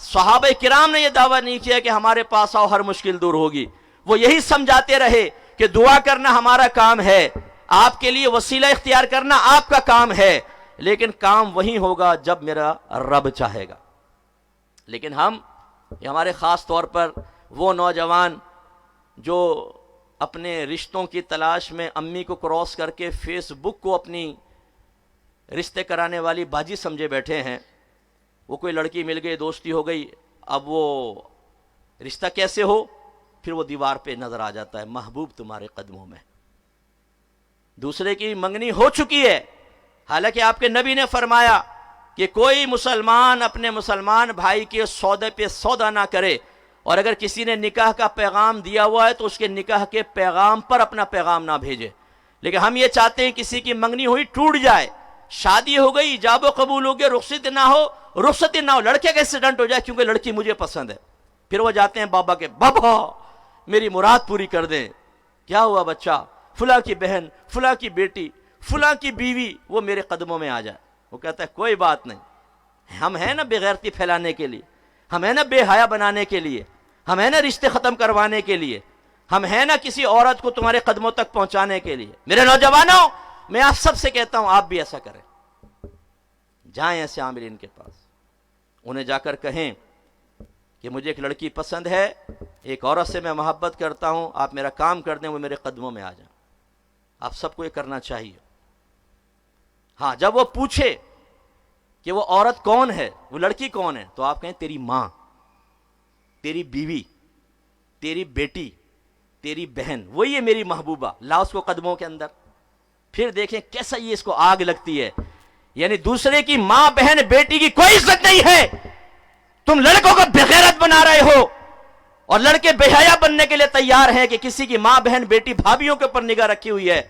Speaker 1: صحابہ کرام نے یہ دعویٰ نہیں کیا کہ ہمارے پاس آؤ ہر مشکل دور ہوگی۔ وہ یہی سمجھاتے رہے کہ دعا کرنا ہمارا کام ہے، آپ کے لیے وسیلہ اختیار کرنا آپ کا کام ہے، لیکن کام وہی ہوگا جب میرا رب چاہے گا۔ لیکن ہم، ہمارے خاص طور پر وہ نوجوان جو اپنے رشتوں کی تلاش میں امی کو کراس کر کے فیس بک کو اپنی رشتے کرانے والی باجی سمجھے بیٹھے ہیں، وہ کوئی لڑکی مل گئی، دوستی ہو گئی، اب وہ رشتہ کیسے ہو؟ پھر وہ دیوار پہ نظر آ جاتا ہے، محبوب تمہارے قدموں میں۔ دوسرے کی منگنی ہو چکی ہے، حالانکہ آپ کے نبی نے فرمایا کہ کوئی مسلمان اپنے مسلمان بھائی کے سودے پہ سودا نہ کرے، اور اگر کسی نے نکاح کا پیغام دیا ہوا ہے تو اس کے نکاح کے پیغام پر اپنا پیغام نہ بھیجے۔ لیکن ہم یہ چاہتے ہیں کسی کی منگنی ہوئی ٹوٹ جائے، شادی ہو گئی، ایجاب و قبول ہو گیا، رخصت نہ ہو، لڑکے کا ایکسیڈنٹ ہو جائے کیونکہ لڑکی مجھے پسند ہے، پھر وہ جاتے ہیں بابا کے، بابا میری مراد پوری کر دیں۔ کیا ہوا بچہ؟ فلاں کی بہن، فلاں کی بیٹی، فلاں کی بیوی، وہ میرے قدموں میں آ جائے۔ وہ کہتا ہے کوئی بات نہیں، ہم ہیں نا بے غیرتی پھیلانے کے لیے، ہم ہیں نا بے حیا بنانے کے لیے، ہم ہیں نا رشتے ختم کروانے کے لیے، ہم ہیں نا کسی عورت کو تمہارے قدموں تک پہنچانے کے لیے۔ میرے نوجوانوں، میں آپ سب سے کہتا ہوں آپ بھی ایسا کریں، جائیں ایسے عاملین کے پاس، انہیں جا کر کہیں کہ مجھے ایک لڑکی پسند ہے، ایک عورت سے میں محبت کرتا ہوں، آپ میرا کام کر دیں، وہ میرے قدموں میں آ جائیں۔ آپ سب کو یہ کرنا چاہیے۔ ہاں، جب وہ پوچھے کہ وہ عورت کون ہے، وہ لڑکی کون ہے، تو آپ کہیں تیری ماں، تیری بیوی، تیری بیٹی، تیری بہن، وہی ہے میری محبوبہ، لا اس کو قدموں کے اندر۔ پھر دیکھیں کیسا یہ اس کو آگ لگتی ہے، یعنی دوسرے کی ماں بہن بیٹی کی کوئی عزت نہیں ہے، تم لڑکوں کو بغیرت بنا رہے ہو، اور لڑکے بے حیا بننے کے لیے تیار ہیں کہ کسی کی ماں بہن بیٹی بھابھیوں کے اوپر نگاہ رکھی ہوئی ہے۔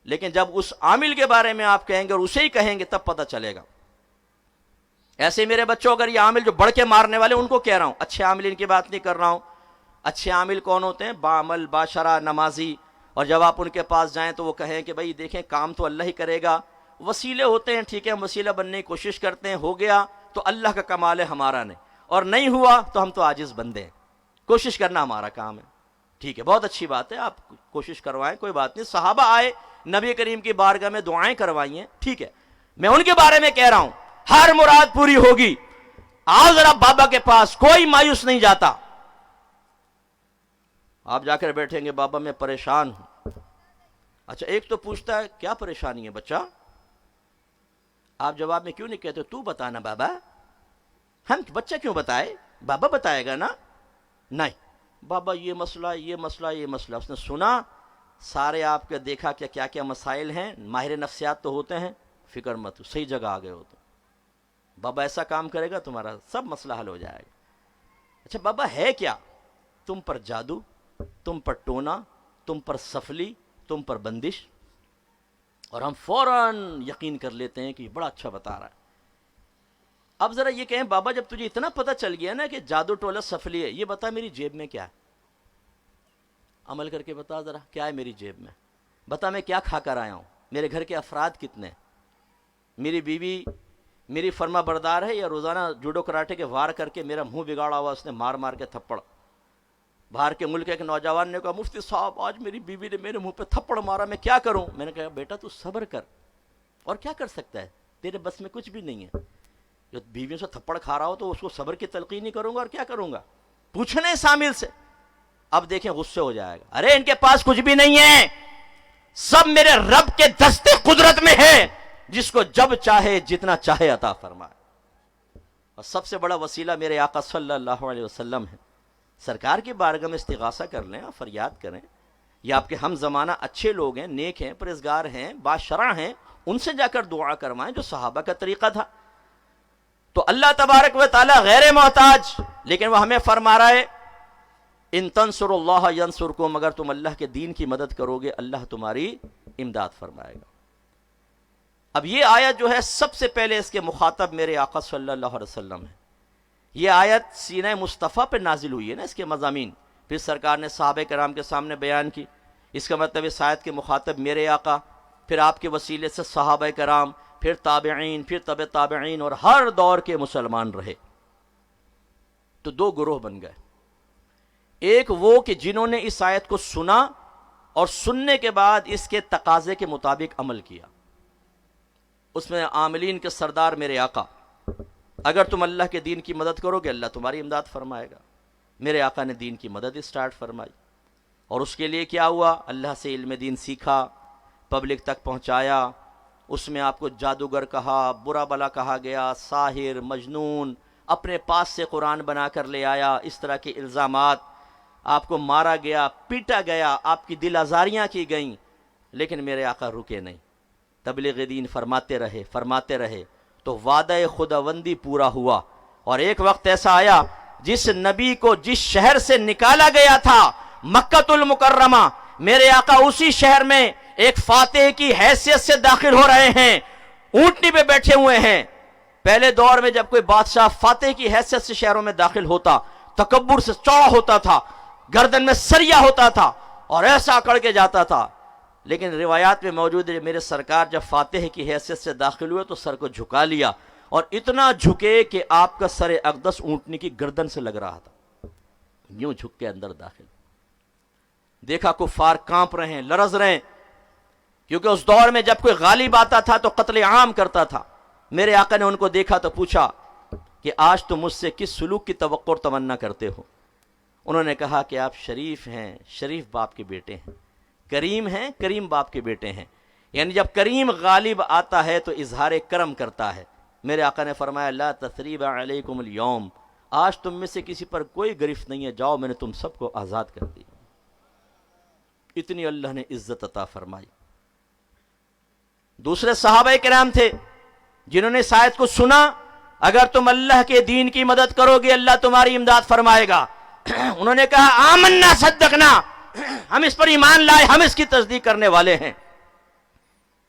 Speaker 1: لیکن جب اس عامل کے بارے میں آپ کہیں گے اور اسے ہی کہیں گے تب پتہ چلے گا. ایسے میرے بچوں، اگر یہ عامل جو بڑھ کے مارنے والے ان کو کہہ رہا ہوں، اچھے عامل کی بات نہیں کر رہا ہوں. اچھے عامل کون ہوتے ہیں؟ باعمل، باشرع، نمازی. اور جب آپ ان کے پاس جائیں تو وہ کہیں کہ بھائی دیکھیں کام تو اللہ ہی کرے گا، وسیلے ہوتے ہیں، ٹھیک ہے وسیلہ بننے کی کوشش کرتے ہیں، ہو گیا تو اللہ کا کمال ہے، ہمارا نہیں، اور نہیں ہوا تو ہم تو عاجز بندے ہیں، کوشش کرنا ہمارا کام ہے. ٹھیک ہے، بہت اچھی بات ہے، آپ کوشش کروائیں، کوئی بات نہیں. صحابہ آئے نبی کریم کی بارگاہ میں دعائیں کروائی ہیں، ٹھیک ہے. میں ان کے بارے میں کہہ رہا ہوں ہر مراد پوری ہوگی. آؤ ذرا بابا کے پاس، کوئی مایوس نہیں جاتا. آپ جا کر بیٹھیں گے، بابا میں پریشان ہوں. اچھا، ایک تو پوچھتا ہے کیا پریشانی ہے بچہ؟ آپ جواب میں کیوں نہیں کہتے تو بتانا بابا؟ ہم بچہ کیوں بتائے؟ بابا بتائے گا نا. نہیں بابا، یہ مسئلہ، یہ مسئلہ، یہ مسئلہ. اس نے سنا سارے، آپ کے دیکھا کہ کیا کیا مسائل ہیں. ماہر نفسیات تو ہوتے ہیں، فکر مت، صحیح جگہ آ گئے ہو تو. بابا ایسا کام کرے گا تمہارا سب مسئلہ حل ہو جائے گا. اچھا بابا ہے کیا؟ تم پر جادو، تم پر ٹونا، تم پر سفلی، تم پر بندش. اور ہم فوراً یقین کر لیتے ہیں کہ یہ بڑا اچھا بتا رہا ہے. اب ذرا یہ کہیں بابا جب تجھے اتنا پتہ چل گیا نا کہ جادو ٹولا سفلی ہے، یہ بتا میری جیب میں کیا ہے؟ عمل کر کے بتا ذرا کیا ہے میری جیب میں. بتا میں کیا کھا کر آیا ہوں، میرے گھر کے افراد کتنے، میری بیوی میری فرما بردار ہے یا روزانہ جوڈو کراٹے کے وار کر کے میرا منہ بگاڑا ہوا اس نے مار مار کے تھپڑ. باہر کے ملک ایک نوجوان نے کہا مفتی صاحب آج میری بیوی نے میرے منہ پہ تھپڑ مارا، میں کیا کروں؟ میں نے کہا بیٹا تو صبر کر، اور کیا کر سکتا ہے، تیرے بس میں کچھ بھی نہیں ہے. جو بیویوں سے تھپڑ کھا رہا ہو تو اس کو صبر کی تلقین نہیں کروں گا، اور کیا کروں گا؟ پوچھنے شامل سے. اب دیکھیں غصے ہو جائے گا، ارے ان کے پاس کچھ بھی نہیں ہے، سب میرے رب کے دستے قدرت میں ہے، جس کو جب چاہے جتنا چاہے عطا فرمائے. اور سب سے بڑا وسیلہ میرے آقا صلی اللہ علیہ وسلم ہے. سرکار کی بارگاہ میں استغاثہ کر لیں، فریاد کریں. یہ آپ کے ہم زمانہ اچھے لوگ ہیں، نیک ہیں، پرہیزگار ہیں، باشرع ہیں، ان سے جا کر دعا کروائیں جو صحابہ کا طریقہ تھا. تو اللہ تبارک و تعالی غیر محتاج، لیکن وہ ہمیں فرما رہا ہے ان تنصروا اللہ ینصرکم، اگر تم اللہ کے دین کی مدد کرو گے اللہ تمہاری امداد فرمائے گا. اب یہ آیت جو ہے سب سے پہلے اس کے مخاطب میرے آقا صلی اللہ علیہ وسلم ہے. یہ آیت سینہ مصطفیٰ پہ نازل ہوئی ہے نا، اس کے مضامین پھر سرکار نے صحابہ کرام کے سامنے بیان کی. اس کا مطلب اس آیت کے مخاطب میرے آقا، پھر آپ کے وسیلے سے صحابہ کرام، پھر تابعین، پھر تبع تابعین، اور ہر دور کے مسلمان رہے. تو دو گروہ بن گئے. ایک وہ کہ جنہوں نے اس آیت کو سنا اور سننے کے بعد اس کے تقاضے کے مطابق عمل کیا. اس میں عاملین کے سردار میرے آقا، اگر تم اللہ کے دین کی مدد کرو گے اللہ تمہاری امداد فرمائے گا. میرے آقا نے دین کی مدد اسٹارٹ فرمائی، اور اس کے لیے کیا ہوا؟ اللہ سے علم دین سیکھا، پبلک تک پہنچایا. اس میں آپ کو جادوگر کہا، برا بلا کہا گیا، ساحر، مجنون، اپنے پاس سے قرآن بنا کر لے آیا، اس طرح کے الزامات. آپ کو مارا گیا، پیٹا گیا، آپ کی دل آزاریاں کی گئیں، لیکن میرے آقا رکے نہیں، تبلیغ دین فرماتے رہے تو وعدہ خداوندی پورا ہوا. اور ایک وقت ایسا آیا جس نبی کو جس شہر سے نکالا گیا تھا مکہ المکرمہ، میرے آقا اسی شہر میں ایک فاتح کی حیثیت سے داخل ہو رہے ہیں، اونٹنی پہ بیٹھے ہوئے ہیں. پہلے دور میں جب کوئی بادشاہ فاتح کی حیثیت سے شہروں میں داخل ہوتا، تکبر سے چوڑا ہوتا تھا، گردن میں سریا ہوتا تھا اور ایسا اکڑ کے جاتا تھا. لیکن روایات میں موجود ہے میرے سرکار جب فاتح کی حیثیت سے داخل ہوئے تو سر کو جھکا لیا، اور اتنا جھکے کہ آپ کا سر اقدس اونٹنی کی گردن سے لگ رہا تھا. یوں جھک کے اندر داخل دیکھا کفار کانپ رہے ہیں، لرز رہے ہیں، کیونکہ اس دور میں جب کوئی غالب آتا تھا تو قتل عام کرتا تھا. میرے آقا نے ان کو دیکھا تو پوچھا کہ آج تم مجھ سے کس سلوک کی توقع اور تمنا کرتے ہو؟ انہوں نے کہا کہ آپ شریف ہیں، شریف باپ کے بیٹے ہیں، کریم ہیں، کریم باپ کے بیٹے ہیں. یعنی جب کریم غالب آتا ہے تو اظہار کرم کرتا ہے. میرے آقا نے فرمایا لا تثریب علیکم اليوم، آج تم میں سے کسی پر کوئی گرفت نہیں ہے، جاؤ میں نے تم سب کو آزاد کر دیا. اتنی اللہ نے عزت عطا فرمائی. دوسرے صحابہ کرام تھے جنہوں نے اس آیت کو سنا، اگر تم اللہ کے دین کی مدد کرو گے اللہ تمہاری امداد فرمائے گا. انہوں نے کہا آمنا صدقنا، ہم اس پر ایمان لائے، ہم اس کی تصدیق کرنے والے ہیں.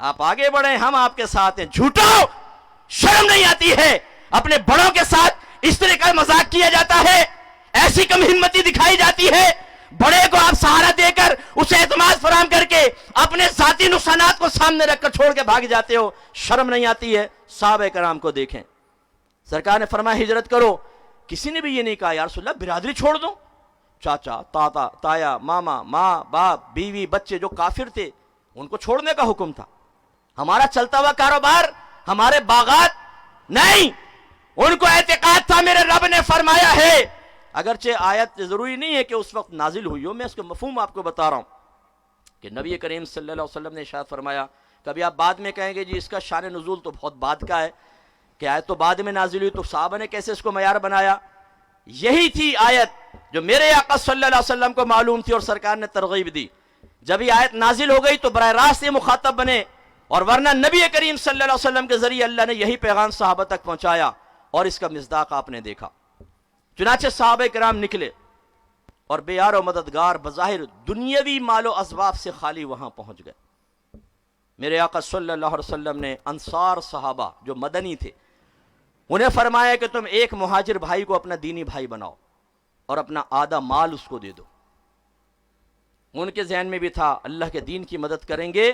Speaker 1: آپ آگے بڑھیں، ہم آپ کے ساتھ ہیں. جھوٹو، شرم نہیں آتی ہے؟ اپنے بڑوں کے ساتھ اس طرح کا مذاق کیا جاتا ہے، ایسی کم ہمتی دکھائی جاتی ہے. بڑے کو آپ سہارا دے کر اسے اعتماد فراہم کر کے اپنے ذاتی نقصانات کو سامنے رکھ کر چھوڑ کے بھاگ جاتے ہو. شرم نہیں آتی ہے؟ صحابہ کرام کو دیکھیں. سرکار نے فرمایا ہجرت کرو. کسی نے بھی یہ نہیں کہا یا رسول اللہ برادری چھوڑ دو. چاچا، تاتا، تایا، ماما، ماں، باپ، بیوی، بچے جو کافر تھے ان کو چھوڑنے کا حکم تھا. ہمارا چلتا ہوا کاروبار، ہمارے باغات، نہیں. ان کو اعتقاد تھا میرے رب نے فرمایا ہے. اگرچہ آیت ضروری نہیں ہے کہ اس وقت نازل ہوئی ہو، میں اس کا مفہوم آپ کو بتا رہا ہوں کہ نبی کریم صلی اللہ علیہ وسلم نے ارشاد فرمایا. کبھی آپ بعد میں کہیں گے جی اس کا شان نزول تو بہت بعد کا ہے، کہ آیت تو بعد میں نازل ہوئی، تو صحابہ نے کیسے اس کو معیار بنایا؟ یہی تھی آیت جو میرے آقا صلی اللہ علیہ وسلم کو معلوم تھی اور سرکار نے ترغیب دی. جب یہ آیت نازل ہو گئی تو براہ راست یہ مخاطب بنے، اور ورنہ نبی کریم صلی اللہ علیہ وسلم کے ذریعے اللہ نے یہی پیغام صحابہ تک پہنچایا، اور اس کا مصداق آپ نے دیکھا. چنانچہ صحابہ کرام نکلے اور بے یار و مددگار، بظاہر دنیاوی مال و اسباب سے خالی وہاں پہنچ گئے. میرے آقا صلی اللہ علیہ وسلم نے انصار صحابہ جو مدنی تھے انہیں فرمایا کہ تم ایک مہاجر بھائی کو اپنا دینی بھائی بناؤ اور اپنا آدھا مال اس کو دے دو. ان کے ذہن میں بھی تھا اللہ کے دین کی مدد کریں گے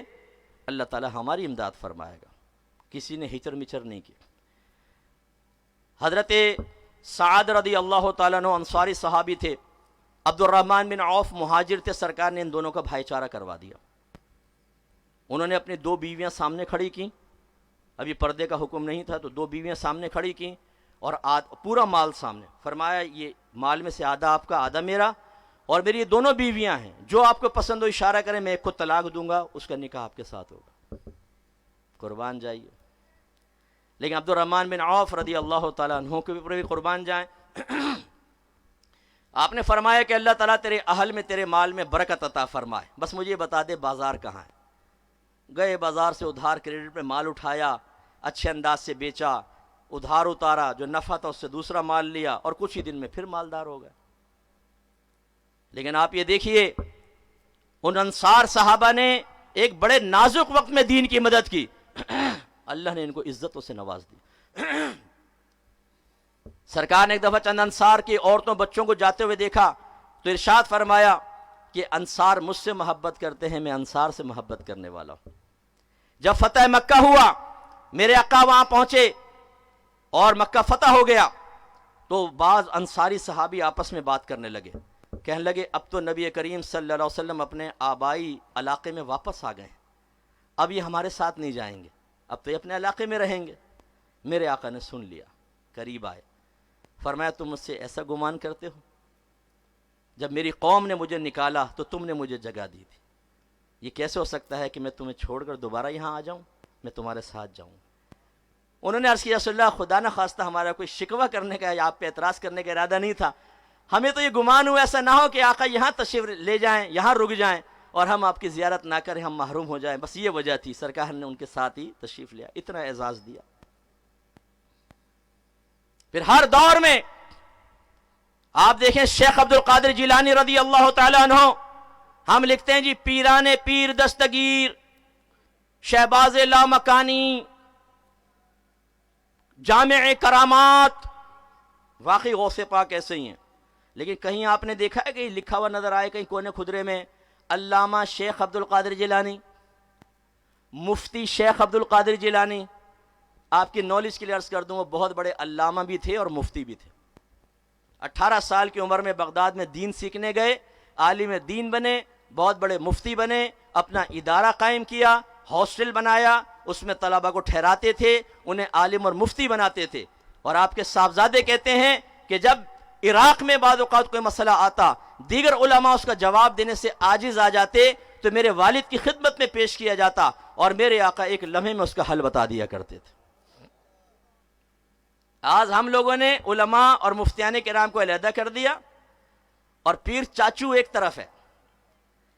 Speaker 1: اللہ تعالی ہماری امداد فرمائے گا. کسی نے ہچر مچر نہیں کی. حضرت سعد رضی اللہ تعالیٰ عنہ انصاری صحابی تھے، عبد الرحمن بن عوف مہاجر تھے. سرکار نے ان دونوں کا بھائی چارہ کروا دیا. انہوں نے اپنی 2 بیویاں سامنے کھڑی کی، ابھی پردے کا حکم نہیں تھا، تو 2 بیویاں سامنے کھڑی کی اور پورا مال سامنے. فرمایا یہ مال میں سے آدھا آپ کا آدھا میرا، اور میری یہ دونوں بیویاں ہیں، جو آپ کو پسند ہو اشارہ کریں، میں ایک کو طلاق دوں گا، اس کا نکاح آپ کے ساتھ ہوگا. قربان جائیے. لیکن عبد الرحمن بن عوف رضی اللہ تعالیٰ عنہ کے اوپر بھی قربان جائیں. آپ نے فرمایا کہ اللہ تعالیٰ تیرے اہل میں، تیرے مال میں برکت عطا فرمائے، بس مجھے بتا دے بازار کہاں ہے. گئے بازار سے ادھار کریڈٹ پہ مال اٹھایا، اچھے انداز سے بیچا، ادھار اتارا، جو نفع تھا اس سے دوسرا مال لیا، اور کچھ ہی دن میں پھر مالدار ہو گئے. لیکن آپ یہ دیکھیے ان انصار صحابہ نے ایک بڑے نازک وقت میں دین کی مدد کی. اللہ نے ان کو عزتوں سے نواز دی. سرکار نے ایک دفعہ چند انصار کی عورتوں بچوں کو جاتے ہوئے دیکھا تو ارشاد فرمایا کہ انصار مجھ سے محبت کرتے ہیں، میں انصار سے محبت کرنے والا ہوں. جب فتح مکہ ہوا، میرے آقا وہاں پہنچے اور مکہ فتح ہو گیا، تو بعض انصاری صحابی آپس میں بات کرنے لگے. کہنے لگے اب تو نبی کریم صلی اللہ علیہ وسلم اپنے آبائی علاقے میں واپس آ گئے ہیں، اب یہ ہمارے ساتھ نہیں جائیں گے، اب تو یہ اپنے علاقے میں رہیں گے. میرے آقا نے سن لیا، قریب آئے، فرمایا تم مجھ سے ایسا گمان کرتے ہو؟ جب میری قوم نے مجھے نکالا تو تم نے مجھے جگہ دی تھی. یہ کیسے ہو سکتا ہے کہ میں تمہیں چھوڑ کر دوبارہ یہاں آ جاؤں، میں تمہارے ساتھ جاؤں؟ انہوں نے عرض کیا رسول اللہ خدا نہ خواستہ ہمارا کوئی شکوہ کرنے کا یا آپ پہ اعتراض کرنے کا ارادہ نہیں تھا، ہمیں تو یہ گمان ہوا ایسا نہ ہو کہ آقا یہاں تشریف لے جائیں، یہاں رک جائیں اور ہم آپ کی زیارت نہ کریں، ہم محروم ہو جائیں. بس یہ وجہ تھی. سرکار نے ان کے ساتھ ہی تشریف لیا، اتنا اعزاز دیا. پھر ہر دور میں آپ دیکھیں شیخ عبد القادر جیلانی رضی اللہ تعالیٰ عنہ، ہم لکھتے ہیں جی پیران پیر دستگیر، شہباز لامکانی، جامع کرامات، واقعی غوث پاک ایسے ہی ہیں. لیکن کہیں آپ نے دیکھا ہے کہ لکھا ہوا نظر آئے کہیں کونے خدرے میں علامہ شیخ عبد القادر جیلانی، مفتی شیخ عبد القادر جیلانی؟ آپ کی نالج کے لیے عرض کر دوں وہ بہت بڑے علامہ بھی تھے اور مفتی بھی تھے. 18 سال کی عمر میں بغداد میں دین سیکھنے گئے، عالم دین بنے، بہت بڑے مفتی بنے، اپنا ادارہ قائم کیا، ہاسٹل بنایا، اس میں طلبہ کو ٹھہراتے تھے، انہیں عالم اور مفتی بناتے تھے. اور آپ کے صاحبزادے کہتے ہیں کہ جب عراق میں بعض اوقات کوئی مسئلہ آتا، دیگر علماء اس کا جواب دینے سے عاجز آ جاتے تو میرے والد کی خدمت میں پیش کیا جاتا اور میرے آقا ایک لمحے میں اس کا حل بتا دیا کرتے تھے. آج ہم لوگوں نے علماء اور مفتیان کرام کو علیحدہ کر دیا اور پیر چاچو ایک طرف ہے.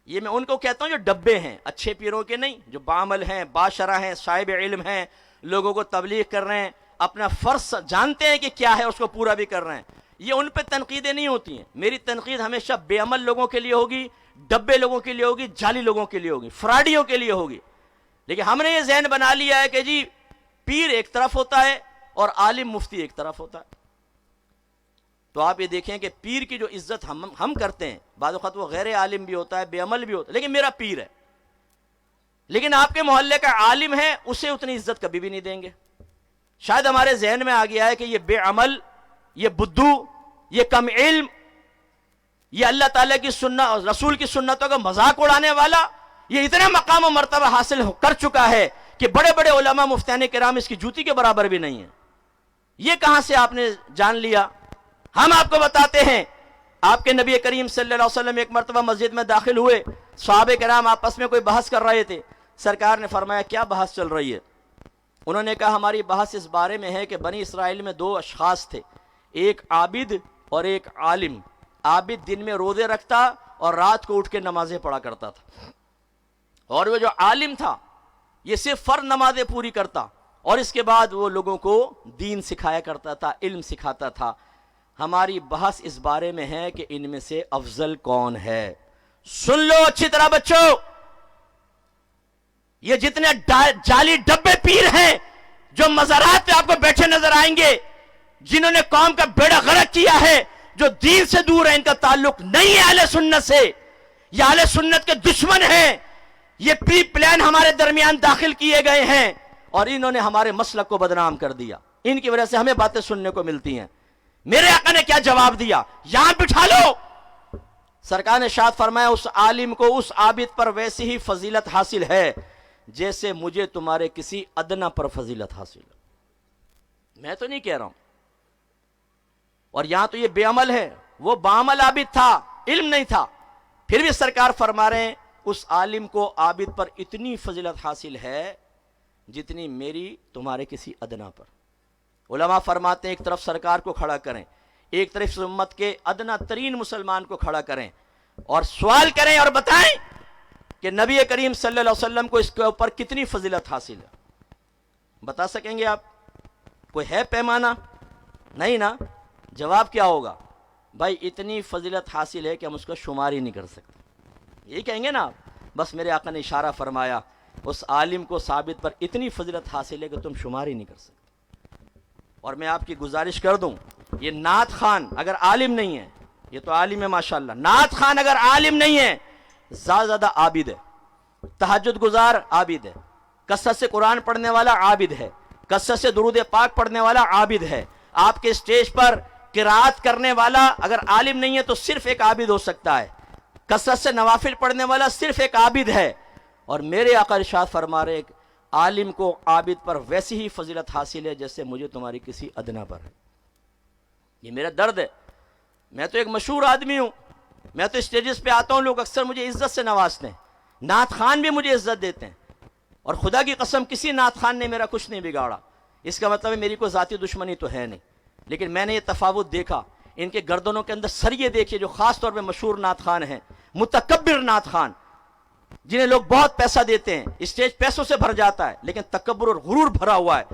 Speaker 1: یہ میں ان کو کہتا ہوں جو ڈبے ہیں، اچھے پیروں کے نہیں، جو بعمل ہیں، باشرہ ہیں، صاحب علم ہیں، لوگوں کو تبلیغ کر رہے ہیں، اپنا فرض جانتے ہیں کہ کیا ہے اس کو پورا بھی کر رہے ہیں. یہ ان پہ تنقیدیں نہیں ہوتی ہیں. میری تنقید ہمیشہ بے عمل لوگوں کے لیے ہوگی، ڈبے لوگوں کے لیے ہوگی، جعلی لوگوں کے لیے ہوگی، فراڈیوں کے لیے ہوگی. لیکن ہم نے یہ ذہن بنا لیا ہے کہ جی پیر ایک طرف ہوتا ہے اور عالم مفتی ایک طرف ہوتا ہے. تو آپ یہ دیکھیں کہ پیر کی جو عزت ہم کرتے ہیں، بعض اوقات وہ غیر عالم بھی ہوتا ہے، بے عمل بھی ہوتا ہے، لیکن میرا پیر ہے. لیکن آپ کے محلے کا عالم ہے، اسے اتنی عزت کبھی بھی نہیں دیں گے. شاید ہمارے ذہن میں آ گیا ہے کہ یہ بے عمل، یہ بدو، یہ کم علم، یہ اللہ تعالیٰ کی سنت اور رسول کی سنتوں کا مذاق اڑانے والا، یہ اتنا مقام و مرتبہ حاصل کر چکا ہے کہ بڑے بڑے علماء مفتیان کرام اس کی جوتی کے برابر بھی نہیں ہیں. یہ کہاں سے آپ نے جان لیا؟ ہم آپ کو بتاتے ہیں. آپ کے نبی کریم صلی اللہ علیہ وسلم ایک مرتبہ مسجد میں داخل ہوئے، صحابہ کرام آپس میں کوئی بحث کر رہے تھے. سرکار نے فرمایا کیا بحث چل رہی ہے؟ انہوں نے کہا ہماری بحث اس بارے میں ہے کہ بنی اسرائیل میں دو اشخاص تھے، ایک عابد اور ایک عالم. عابد دن میں روزے رکھتا اور رات کو اٹھ کے نمازیں پڑھا کرتا تھا، اور وہ جو عالم تھا یہ صرف فرض نمازیں پوری کرتا اور اس کے بعد وہ لوگوں کو دین سکھایا کرتا تھا، علم سکھاتا تھا. ہماری بحث اس بارے میں ہے کہ ان میں سے افضل کون ہے. سن لو اچھی طرح بچوں، یہ جتنے جعلی ڈبے پیر ہیں جو مزارات پہ آپ کو بیٹھے نظر آئیں گے، جنہوں نے قوم کا بیڑا غرق کیا ہے، جو دین سے دور ہے، ان کا تعلق نہیں ہے اہل سنت سے، یہ اہل سنت کے دشمن ہیں. یہ پری پلان ہمارے درمیان داخل کیے گئے ہیں اور انہوں نے ہمارے مسلک کو بدنام کر دیا. ان کی وجہ سے ہمیں باتیں سننے کو ملتی ہیں. میرے آقا نے کیا جواب دیا؟ یہاں بٹھا لو. سرکار نے ارشاد فرمایا اس عالم کو، اس عابد پر ویسی ہی فضیلت حاصل ہے جیسے مجھے تمہارے کسی ادنا پر فضیلت حاصل ہے. میں تو نہیں کہہ رہا ہوں. اور یہاں تو یہ بے عمل ہے، وہ بعمل عابد تھا، علم نہیں تھا، پھر بھی سرکار فرما رہے ہیں اس عالم کو عابد پر اتنی فضیلت حاصل ہے جتنی میری تمہارے کسی ادنا پر. علماء فرماتے ہیں ایک طرف سرکار کو کھڑا کریں، ایک طرف اس امت کے ادنا ترین مسلمان کو کھڑا کریں اور سوال کریں اور بتائیں کہ نبی کریم صلی اللہ علیہ وسلم کو اس کے اوپر کتنی فضیلت حاصل ہے. بتا سکیں گے آپ؟ کوئی ہے پیمانہ؟ نہیں نا. جواب کیا ہوگا؟ بھائی اتنی فضیلت حاصل ہے کہ ہم اس کا شمار ہی نہیں کر سکتے. یہی کہیں گے نا آپ. بس میرے آقا نے اشارہ فرمایا اس عالم کو ثابت پر اتنی فضیلت حاصل ہے کہ تم شمار ہی نہیں کر سکتے. اور میں آپ کی گزارش کر دوں، یہ نعت خان اگر عالم نہیں ہے، یہ تو عالم ہے ماشاءاللہ، نعت خان اگر عالم نہیں ہے، زیادہ عابد ہے، تہجد گزار عابد ہے، کثرت سے قرآن پڑھنے والا عابد ہے، کثرت سے درود پاک پڑھنے والا عابد ہے. آپ کے اسٹیج پر قرات کرنے والا اگر عالم نہیں ہے تو صرف ایک عابد ہو سکتا ہے. کثرت سے نوافل پڑھنے والا صرف ایک عابد ہے. اور میرے آقا ارشاد فرما رہے ایک عالم کو عابد پر ویسی ہی فضیلت حاصل ہے جیسے مجھے تمہاری کسی ادنا پر ہے. یہ میرا درد ہے. میں تو ایک مشہور آدمی ہوں، میں تو اسٹیجز پہ آتا ہوں، لوگ اکثر مجھے عزت سے نوازتے ہیں، نعت خان بھی مجھے عزت دیتے ہیں، اور خدا کی قسم کسی نعت خان نے میرا کچھ نہیں بگاڑا. اس کا مطلب ہے میری کوئی ذاتی دشمنی تو ہے نہیں، لیکن میں نے یہ تفاوت دیکھا. ان کے گردنوں کے اندر سریے دیکھیے جو خاص طور پہ مشہور نعت خان ہیں، متکبر نعت خان، جنہیں لوگ بہت پیسہ دیتے ہیں، اسٹیج پیسوں سے بھر جاتا ہے لیکن تکبر اور غرور بھرا ہوا ہے.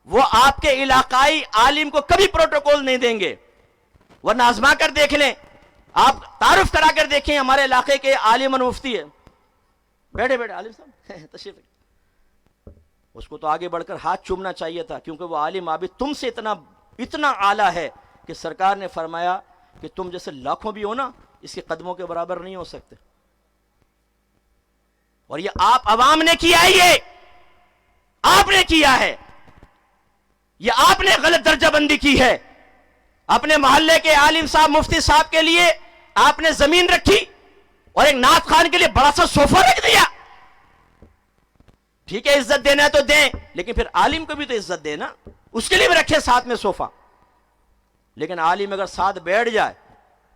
Speaker 1: وہ آپ کے علاقائی عالم کو کبھی پروٹوکول نہیں دیں گے، ورنہ آزما کر دیکھ لیں. آپ تعارف کرا کر دیکھیں ہمارے علاقے کے عالم اور مفتی ہے، بیٹھے بیٹھے عالم صاحب تشریف. اس کو تو آگے بڑھ کر ہاتھ چومنا چاہیے تھا، کیونکہ وہ عالم عابد تم سے اتنا اعلیٰ ہے کہ سرکار نے فرمایا کہ تم جیسے لاکھوں بھی ہو نا، اس کے قدموں کے برابر نہیں ہو سکتے. اور یہ آپ عوام نے کیا ہے، یہ آپ نے کیا ہے، یہ آپ نے غلط درجہ بندی کی ہے. اپنے محلے کے عالم صاحب مفتی صاحب کے لیے آپ نے زمین رکھی اور ایک نعت خان کے لیے بڑا سا صوفہ رکھ دیا. ٹھیک ہے عزت دینا ہے تو دیں، لیکن پھر عالم کو بھی تو عزت دے نا، اس کے لیے بھی رکھے ساتھ میں صوفہ. لیکن عالم اگر ساتھ بیٹھ جائے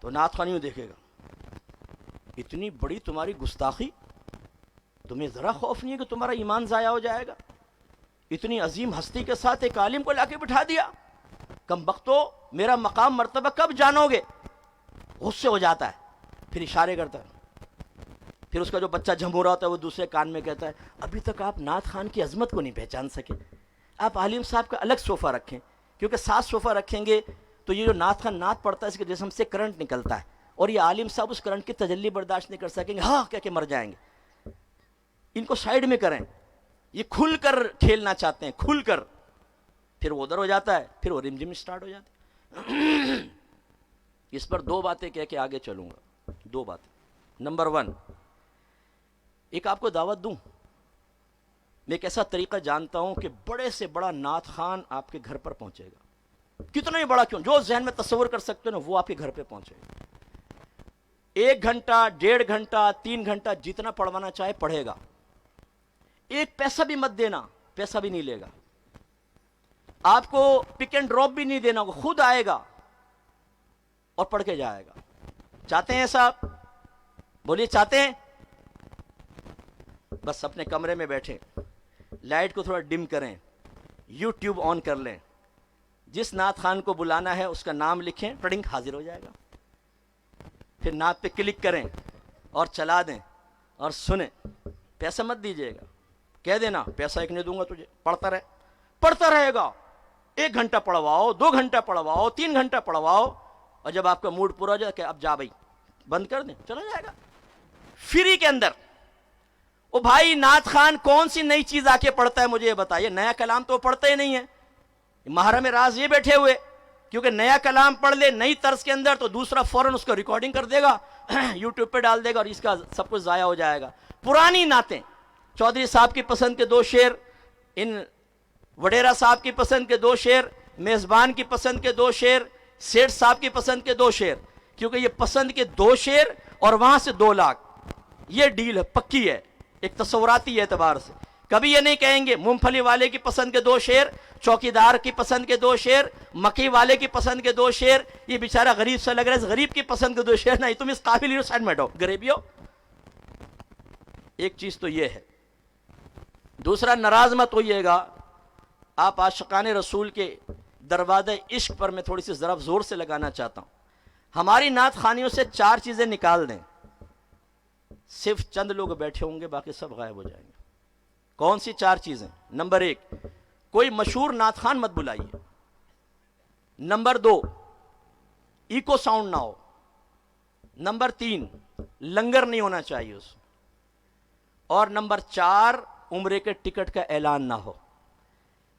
Speaker 1: تو نعت خان یوں دیکھے گا، اتنی بڑی تمہاری گستاخی، تمہیں ذرا خوف نہیں ہے کہ تمہارا ایمان ضائع ہو جائے گا؟ اتنی عظیم ہستی کے ساتھ ایک عالم کو لا کے بٹھا دیا. کم بختو، میرا مقام مرتبہ کب جانو گے؟ غصے ہو جاتا ہے، پھر اشارے کرتا ہے. پھر اس کا جو بچہ جھمورا ہوتا ہے وہ دوسرے کان میں کہتا ہے ابھی تک آپ نعت خان کی عظمت کو نہیں پہچان سکے، آپ عالم صاحب کا الگ صوفہ رکھیں، کیونکہ 7 صوفہ رکھیں گے تو یہ جو نعت خان نعت پڑھتا ہے اس کے جسم سے کرنٹ نکلتا ہے، اور یہ عالم صاحب اس کرنٹ کی تجلی برداشت نہیں کر سکیں گے، ہاں کہہ کے مر جائیں گے. ان کو سائیڈ میں کریں. یہ کھل کر کھیلنا چاہتے ہیں، کھل کر، پھر وہ ادھر ہو جاتا ہے، پھر وہ رمجم اسٹارٹ ہو جاتی ہے۔ اس پر دو باتیں کہہ کے آگے چلوں گا، دو باتیں۔ نمبر 1، ایک آپ کو دعوت دوں، میں ایک ایسا طریقہ جانتا ہوں کہ بڑے سے بڑا نعت خوان آپ کے گھر پر پہنچے گا، کتنا ہی بڑا کیوں، جو ذہن میں تصور کر سکتے ہو نا وہ آپ کے گھر پہ پہنچے گا۔ 1 گھنٹہ، 1.5 گھنٹہ، 3 گھنٹہ جتنا پڑھوانا چاہے پڑھے گا، ایک پیسہ بھی مت دینا، پیسہ بھی نہیں لے گا، آپ کو پک اینڈ ڈراپ بھی نہیں دینا، وہ خود آئے گا اور پڑھ کے جائے گا۔ چاہتے ہیں صاحب؟ بولیے چاہتے ہیں؟ بس اپنے کمرے میں بیٹھیں، لائٹ کو تھوڑا ڈم کریں، یوٹیوب آن کر لیں، جس نعت خان کو بلانا ہے اس کا نام لکھیں، ٹڑنگ حاضر ہو جائے گا، پھر نعت پہ کلک کریں اور چلا دیں اور سنیں۔ پیسہ مت دیجیے گا، کہہ دینا پیسہ ایک نہیں دوں گا تجھے، پڑھتا رہے گا، 1 گھنٹہ پڑھواؤ، 2 گھنٹہ پڑھواؤ، 3 گھنٹہ پڑھواؤ، اور جب آپ کا موڈ پورا ہو جائے کہ اب جا بھائی بند کر دیں، چلا جائے گا فری کے اندر۔ او بھائی نعت خان کون سی نئی چیز آ کے پڑھتا ہے مجھے یہ بتائیے، نیا کلام تو پڑھتا ہی نہیں ہے۔ محرم راز یہ بیٹھے ہوئے، کیونکہ نیا کلام پڑھ لے نئی طرز کے اندر تو دوسرا فوراً اس کو ریکارڈنگ کر دے گا، یوٹیوب پہ ڈال دے گا اور اس کا سب کچھ ضائع ہو جائے گا۔ پرانی نعتیں، چودھری صاحب کی پسند کے 2 شعر، ان وڈیرا صاحب کی پسند کے 2 شعر، میزبان کی پسند کے 2 شعر، سیٹھ صاحب کی پسند کے 2 شعر، کیونکہ یہ پسند کے 2 شعر اور وہاں سے 2 لاکھ، یہ ڈیل ہے، پکی ہے ایک تصوراتی اعتبار سے۔ کبھی یہ نہیں کہیں گے مونگ پھلی والے کی پسند کے 2 شعر، چوکیدار کی پسند کے 2 شعر، مکی والے کی پسند کے 2 شعر، یہ بیچارہ غریب سے لگ رہا ہے، غریب کی پسند کے 2 شعر، نہیں تم اس قابل سائڈ میں ہٹو غریبیو۔ ایک چیز تو یہ ہے۔ دوسرا، ناراض مت ہوئیے گا، آپ عاشقان رسول کے دروازہ عشق پر میں تھوڑی سی ضرب زور سے لگانا چاہتا ہوں۔ ہماری نعت خانیوں سے 4 چیزیں نکال دیں، صرف چند لوگ بیٹھے ہوں گے، باقی سب غائب ہو جائیں گے۔ کون سی 4 چیزیں؟ نمبر 1، کوئی مشہور نعت خان مت بلائیے۔ نمبر 2، ایکو ساؤنڈ نہ ہو۔ نمبر 3، لنگر نہیں ہونا چاہیے اس میں۔ اور نمبر 4، عمرے کے ٹکٹ کا اعلان نہ ہو۔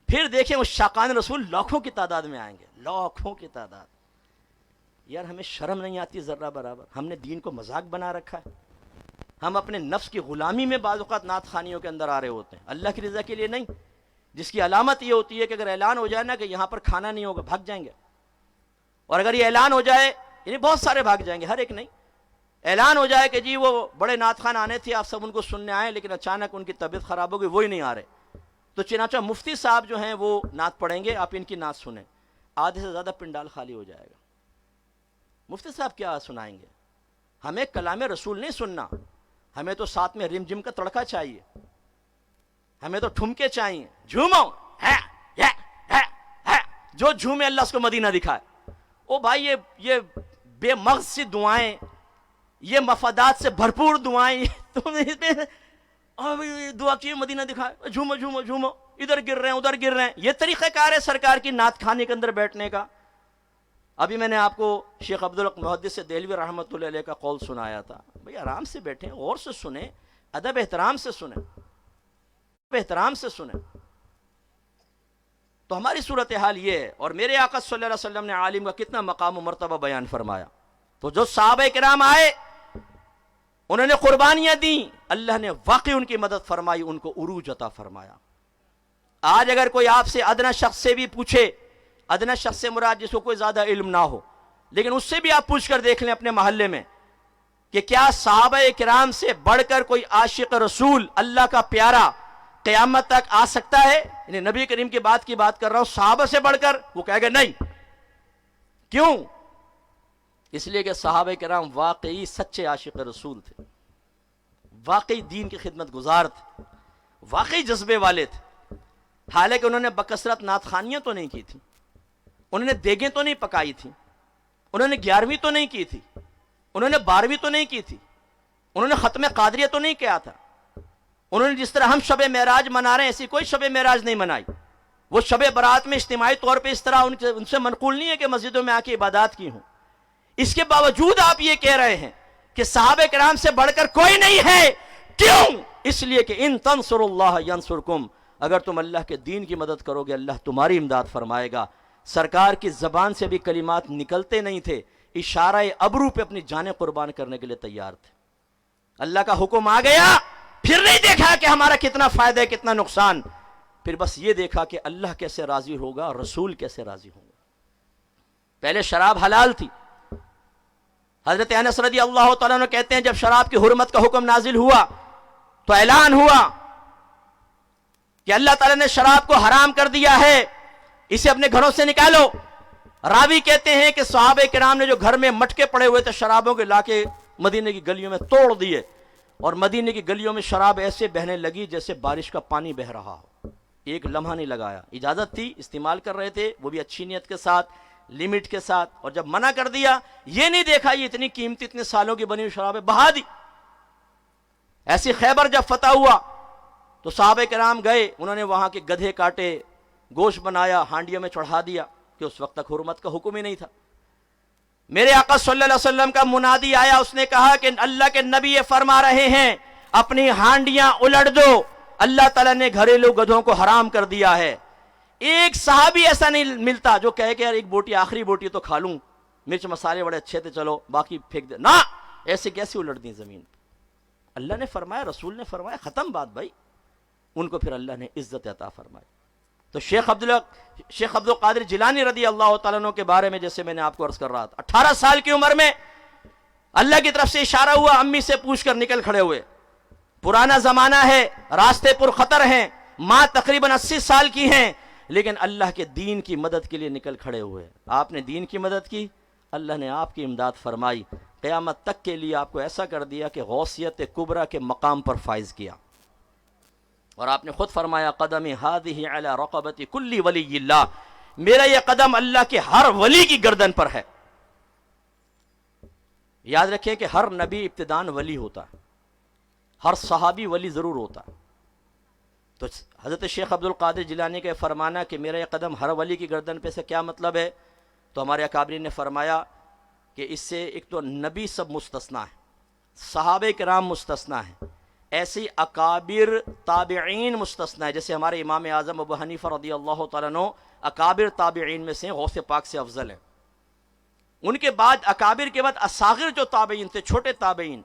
Speaker 1: پھر دیکھیں وہ عاشقان رسول لاکھوں کی تعداد میں آئیں گے، لاکھوں کی تعداد۔ یار ہمیں شرم نہیں آتی ذرہ برابر؟ ہم نے دین کو مذاق بنا رکھا ہے، ہم اپنے نفس کی غلامی میں بعض اوقات نعت خانیوں کے اندر آ رہے ہوتے ہیں، اللہ کی رضا کے لیے نہیں، جس کی علامت یہ ہوتی ہے کہ اگر اعلان ہو جائے نا کہ یہاں پر کھانا نہیں ہوگا، بھاگ جائیں گے۔ اور اگر یہ اعلان ہو جائے، یعنی بہت سارے بھاگ جائیں گے، ہر ایک نہیں، اعلان ہو جائے کہ جی وہ بڑے نعت خان آنے تھے، آپ سب ان کو سننے آئے، لیکن اچانک ان کی طبیعت خراب ہو گئی، وہی نہیں آ رہے، تو چنانچہ مفتی صاحب جو ہیں وہ نعت پڑھیں گے، آپ ان کی نعت سنیں، آدھے سے زیادہ پنڈال خالی ہو جائے گا۔ مفتی صاحب کیا سنائیں گے؟ ہمیں کلام رسول نہیں سننا، ہمیں تو ساتھ میں رم جم کا تڑکا چاہیے، ہمیں تو ٹھمکے چاہیے، جھومو جو جھومے اللہ اس کو مدینہ دکھائے۔ او بھائی یہ بے مغز سی دعائیں، یہ مفادات سے بھرپور دعائیں، تم دعا کیے مدینہ دکھائے، جھومو جھومو جھومو، ادھر گر رہے ہیں ادھر گر رہے ہیں، یہ طریقہ کار ہے سرکار کی نعت خانے کے اندر بیٹھنے کا؟ ابھی میں نے آپ کو شیخ عبدالحق محدث دہلوی رحمۃ اللہ علیہ کا قول سنایا تھا، بھئی آرام سے بیٹھیں، غور سے سنیں، ادب احترام سے سنیں، احترام سے سنیں۔ تو ہماری صورتحال یہ ہے، اور میرے آقا صلی اللہ علیہ وسلم نے عالم کا کتنا مقام و مرتبہ بیان فرمایا۔ تو جو صحابہ کرام آئے، انہوں نے قربانیاں دیں، اللہ نے واقعی ان کی مدد فرمائی، ان کو عروج عطا فرمایا۔ آج اگر کوئی آپ سے ادنا شخص سے بھی پوچھے، ادنا شخص سے مراد جس کو کوئی زیادہ علم نہ ہو، لیکن اس سے بھی آپ پوچھ کر دیکھ لیں اپنے محلے میں کہ کیا صحابہ کرام سے بڑھ کر کوئی عاشق رسول اللہ کا پیارا قیامت تک آ سکتا ہے؟ یعنی نبی کریم کی بات کر رہا ہوں، صحابہ سے بڑھ کر؟ وہ کہے گا نہیں۔ کیوں؟ اس لیے کہ صحابہ کرام واقعی سچے عاشق رسول تھے، واقعی دین کی خدمت گزار تھے، واقعی جذبے والے تھے۔ حالانکہ انہوں نے بکثرت نعت خوانیاں تو نہیں کی تھی، انہوں نے دیگیں تو نہیں پکائی تھی، انہوں نے 11ویں تو نہیں کی تھی، انہوں نے 12ویں تو نہیں کی تھی، انہوں نے ختم قادریہ تو نہیں کیا تھا، انہوں نے جس طرح ہم شب معراج منا رہے ہیں ایسی کوئی شب معراج نہیں منائی۔ وہ شب برات میں اجتماعی طور پہ اس طرح ان سے منقول نہیں ہے کہ مسجدوں میں آ کے عبادات کی ہوں۔ اس کے باوجود آپ یہ کہہ رہے ہیں کہ صحابہ کرام سے بڑھ کر کوئی نہیں ہے، کیوں؟ اس لیے کہ ان تنصر اللہ ینصرکم، اگر تم اللہ کے دین کی مدد کرو گے اللہ تمہاری امداد فرمائے گا۔ سرکار کی زبان سے بھی کلمات نکلتے نہیں تھے، اشارہ ابرو پہ اپنی جانیں قربان کرنے کے لیے تیار تھے۔ اللہ کا حکم آ گیا، پھر نہیں دیکھا کہ ہمارا کتنا فائدہ ہے کتنا نقصان، پھر بس یہ دیکھا کہ اللہ کیسے راضی ہوگا، رسول کیسے راضی ہوں گے۔ پہلے شراب حلال تھی، حضرت انس رضی اللہ تعالیٰ عنہ کہتے ہیں جب شراب کی حرمت کا حکم نازل ہوا تو اعلان ہوا کہ اللہ تعالیٰ نے شراب کو حرام کر دیا ہے، اسے اپنے گھروں سے نکالو۔ راوی کہتے ہیں کہ صحابہ کرام نے جو گھر میں مٹکے پڑے ہوئے تھے شرابوں کے لا کے مدینے کی گلیوں میں توڑ دیے، اور مدینے کی گلیوں میں شراب ایسے بہنے لگی جیسے بارش کا پانی بہ رہا ہو، ایک لمحہ نہیں لگایا۔ اجازت تھی، استعمال کر رہے تھے، وہ بھی اچھی نیت کے ساتھ، لمٹ کے ساتھ، اور جب منع کر دیا یہ نہیں دیکھا یہ اتنی قیمتی اتنے سالوں کی بنی ہوئی شرابیں بہا دی۔ ایسی خیبر جب فتح ہوا تو صحابہ کرام گئے، انہوں نے وہاں کے گدھے کاٹے، گوشت بنایا، ہانڈیوں میں چڑھا دیا، کہ اس وقت تک حرمت کا حکم ہی نہیں تھا۔ میرے آقا صلی اللہ علیہ وسلم کا منادی آیا، اس نے کہا کہ اللہ کے نبی یہ فرما رہے ہیں اپنی ہانڈیاں الٹ دو، اللہ تعالیٰ نے گھریلو گدھوں کو حرام کر دیا ہے۔ ایک صحابی ایسا نہیں ملتا جو کہے کہ یار ایک بوٹی آخری بوٹی تو کھا لوں، مرچ مسالے بڑے اچھے تھے چلو باقی پھینک دے، نہ، ایسے کیسے الٹ دی زمین۔ اللہ نے فرمایا، رسول نے فرمایا، ختم بات بھائی۔ ان کو پھر اللہ نے عزت عطا فرمائی۔ تو شیخ عبد القادر جیلانی رضی اللہ تعالیٰ عنہ کے بارے میں جیسے میں نے آپ کو عرض کر رہا تھا، 18 سال کی عمر میں اللہ کی طرف سے اشارہ ہوا، امی سے پوچھ کر نکل کھڑے ہوئے۔ پرانا زمانہ ہے، راستے پر خطر ہیں، ماں تقریباً 80 سال کی ہیں، لیکن اللہ کے دین کی مدد کے لیے نکل کھڑے ہوئے۔ آپ نے دین کی مدد کی، اللہ نے آپ کی امداد فرمائی، قیامت تک کے لیے آپ کو ایسا کر دیا کہ غوثیت کبریٰ کے مقام پر فائز کیا۔ اور آپ نے خود فرمایا قدمی ہادی علی رقبت کل ولی اللہ، میرا یہ قدم اللہ کے ہر ولی کی گردن پر ہے۔ یاد رکھیں کہ ہر نبی ابتداً ولی ہوتا ہے، ہر صحابی ولی ضرور ہوتا ہے۔ تو حضرت شیخ عبد القادر جیلانی کا فرمانا کہ میرا یہ قدم ہر ولی کی گردن پہ سے کیا مطلب ہے؟ تو ہمارے اکابرین نے فرمایا کہ اس سے ایک تو نبی سب مستثنا ہے، صحابہ کرام مستثنا ہیں، ایسی اکابر تابعین مستثنا ہے، جیسے ہمارے امام اعظم ابو حنیفہ رضی اللہ تعالیٰ عنہ اکابر تابعین میں سے غوث پاک سے افضل ہیں۔ ان کے بعد اکابر کے بعد اصاغر جو تابعین تھے، چھوٹے تابعین،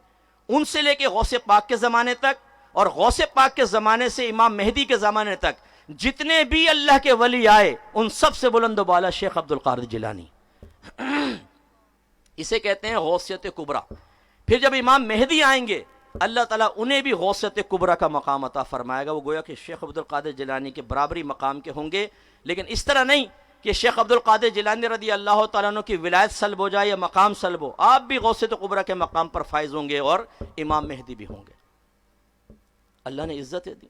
Speaker 1: ان سے لے کے غوث پاک کے زمانے تک اور غوث پاک کے زمانے سے امام مہدی کے زمانے تک جتنے بھی اللہ کے ولی آئے ان سب سے بلند و بالا شیخ عبد القادر جیلانی، اسے کہتے ہیں غوثیت کبریٰ۔ پھر جب امام مہدی آئیں گے اللہ تعالیٰ انہیں بھی غوثیت کبریٰ کا مقام عطا فرمائے گا، وہ گویا کہ شیخ عبد القادر جیلانی کے برابری مقام کے ہوں گے، لیکن اس طرح نہیں کہ شیخ عبد القادر جیلانی رضی اللہ تعالیٰ عنہ کی ولایت سلب ہو جائے یا مقام سلب ہو، آپ بھی غوثیت کبریٰ کے مقام پر فائز ہوں گے اور امام مہدی بھی ہوں گے۔ اللہ نے عزت دی۔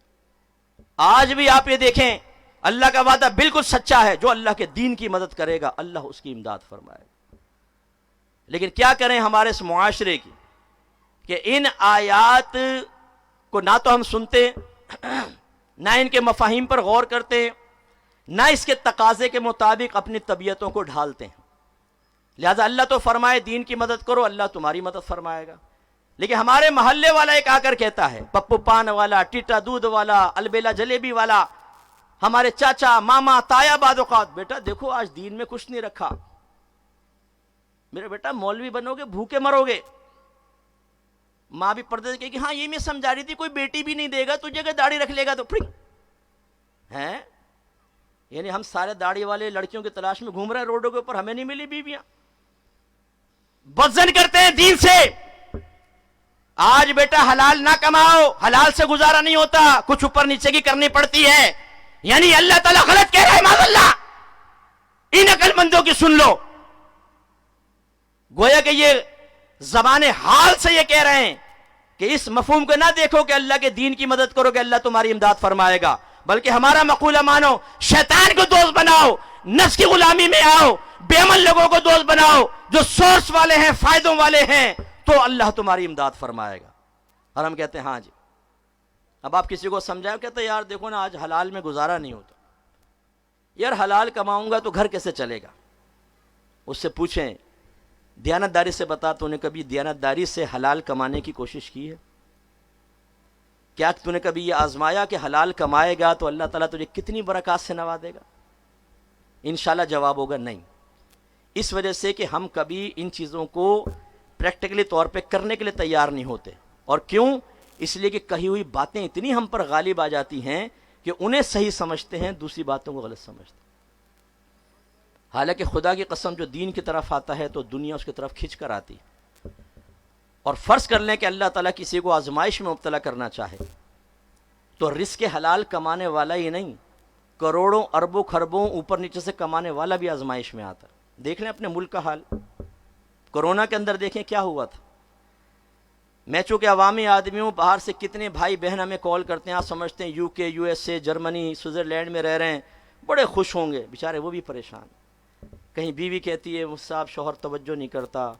Speaker 1: آج بھی آپ یہ دیکھیں اللہ کا وعدہ بالکل سچا ہے، جو اللہ کے دین کی مدد کرے گا اللہ اس کی امداد فرمائے گا۔ لیکن کیا کریں ہمارے اس معاشرے کی کہ ان آیات کو نہ تو ہم سنتے، نہ ان کے مفاہیم پر غور کرتے، نہ اس کے تقاضے کے مطابق اپنی طبیعتوں کو ڈھالتے ہیں۔ لہذا اللہ تو فرمائے دین کی مدد کرو، اللہ تمہاری مدد فرمائے گا، لیکن ہمارے محلے والا ایک آ کر کہتا ہے، پپو پان والا، ٹیٹا دودھ والا، البیلا جلیبی والا، ہمارے چاچا ماما تایا بعض اوقات، بیٹا دیکھو آج دین میں کچھ نہیں رکھا، میرے بیٹا مولوی بنو گے بھوکے مرو گے۔ ماں بھی پردے سے کہے کہ ہاں یہ میں سمجھا رہی تھی کوئی بیٹی بھی نہیں دے گا تجھے، کہ داڑھی رکھ لے گا تو پھر ہیں، یعنی ہم سارے داڑھی والے لڑکیوں کی تلاش میں گھوم رہے ہیں روڈوں کے اوپر، ہمیں نہیں ملی بیویاں۔ بدزن کرتے ہیں دین سے۔ آج بیٹا حلال نہ کماؤ، حلال سے گزارا نہیں ہوتا، کچھ اوپر نیچے کی کرنی پڑتی ہے، یعنی اللہ تعالیٰ غلط کہہ رہا ہے، معاذ اللہ۔ ان عقل مندوں کی سن لو، گویا کہ یہ زبان حال سے یہ کہہ رہے ہیں کہ اس مفہوم کو نہ دیکھو کہ اللہ کے دین کی مدد کرو کہ اللہ تمہاری امداد فرمائے گا، بلکہ ہمارا مقولہ مانو، شیطان کو دوست بناؤ، نفس کی غلامی میں آؤ، بے عمل لوگوں کو دوست بناؤ، جو سورس والے ہیں، فائدوں والے ہیں، تو اللہ تمہاری امداد فرمائے گا۔ اور ہم کہتے ہیں ہاں جی۔ اب آپ کسی کو سمجھائیں، کہتے ہیں یار دیکھو نا آج حلال میں گزارا نہیں ہوتا، یار حلال کماؤں گا تو گھر کیسے چلے گا؟ اس سے پوچھیں دیانت داری سے بتا، تو نے کبھی دیانت داری سے حلال کمانے کی کوشش کی ہے؟ کیا تو نے کبھی یہ آزمایا کہ حلال کمائے گا تو اللہ تعالیٰ تجھے کتنی برکات سے نوازے گا؟ انشاءاللہ جواب ہوگا نہیں۔ اس وجہ سے کہ ہم کبھی ان چیزوں کو پریکٹیکلی طور پہ کرنے کے لیے تیار نہیں ہوتے۔ اور کیوں؟ اس لیے کہ کہی ہوئی باتیں اتنی ہم پر غالب آ جاتی ہیں کہ انہیں صحیح سمجھتے ہیں، دوسری باتوں کو غلط سمجھتے ہیں۔ حالانکہ خدا کی قسم جو دین کی طرف آتا ہے تو دنیا اس کی طرف کھنچ کر آتی ہے۔ اور فرض کر لیں کہ اللہ تعالیٰ کسی کو آزمائش میں مبتلا کرنا چاہے تو رزق حلال کمانے والا ہی نہیں، کروڑوں اربوں خربوں اوپر نیچے سے کمانے والا بھی آزمائش میں آتا ہے۔ دیکھ لیں اپنے ملک کا حال، کورونا کے اندر دیکھیں کیا ہوا تھا۔ میں چونکہ عوامی آدمی ہوں، باہر سے کتنے بھائی بہن ہمیں کال کرتے ہیں، آپ سمجھتے ہیں یو کے، U S A, Germany, Switzerland میں رہ رہے ہیں، بڑے خوش ہوں گے، بیچارے وہ بھی پریشان۔ کہیں بیوی کہتی ہے مجھ سے آپ شوہر توجہ نہیں کرتا،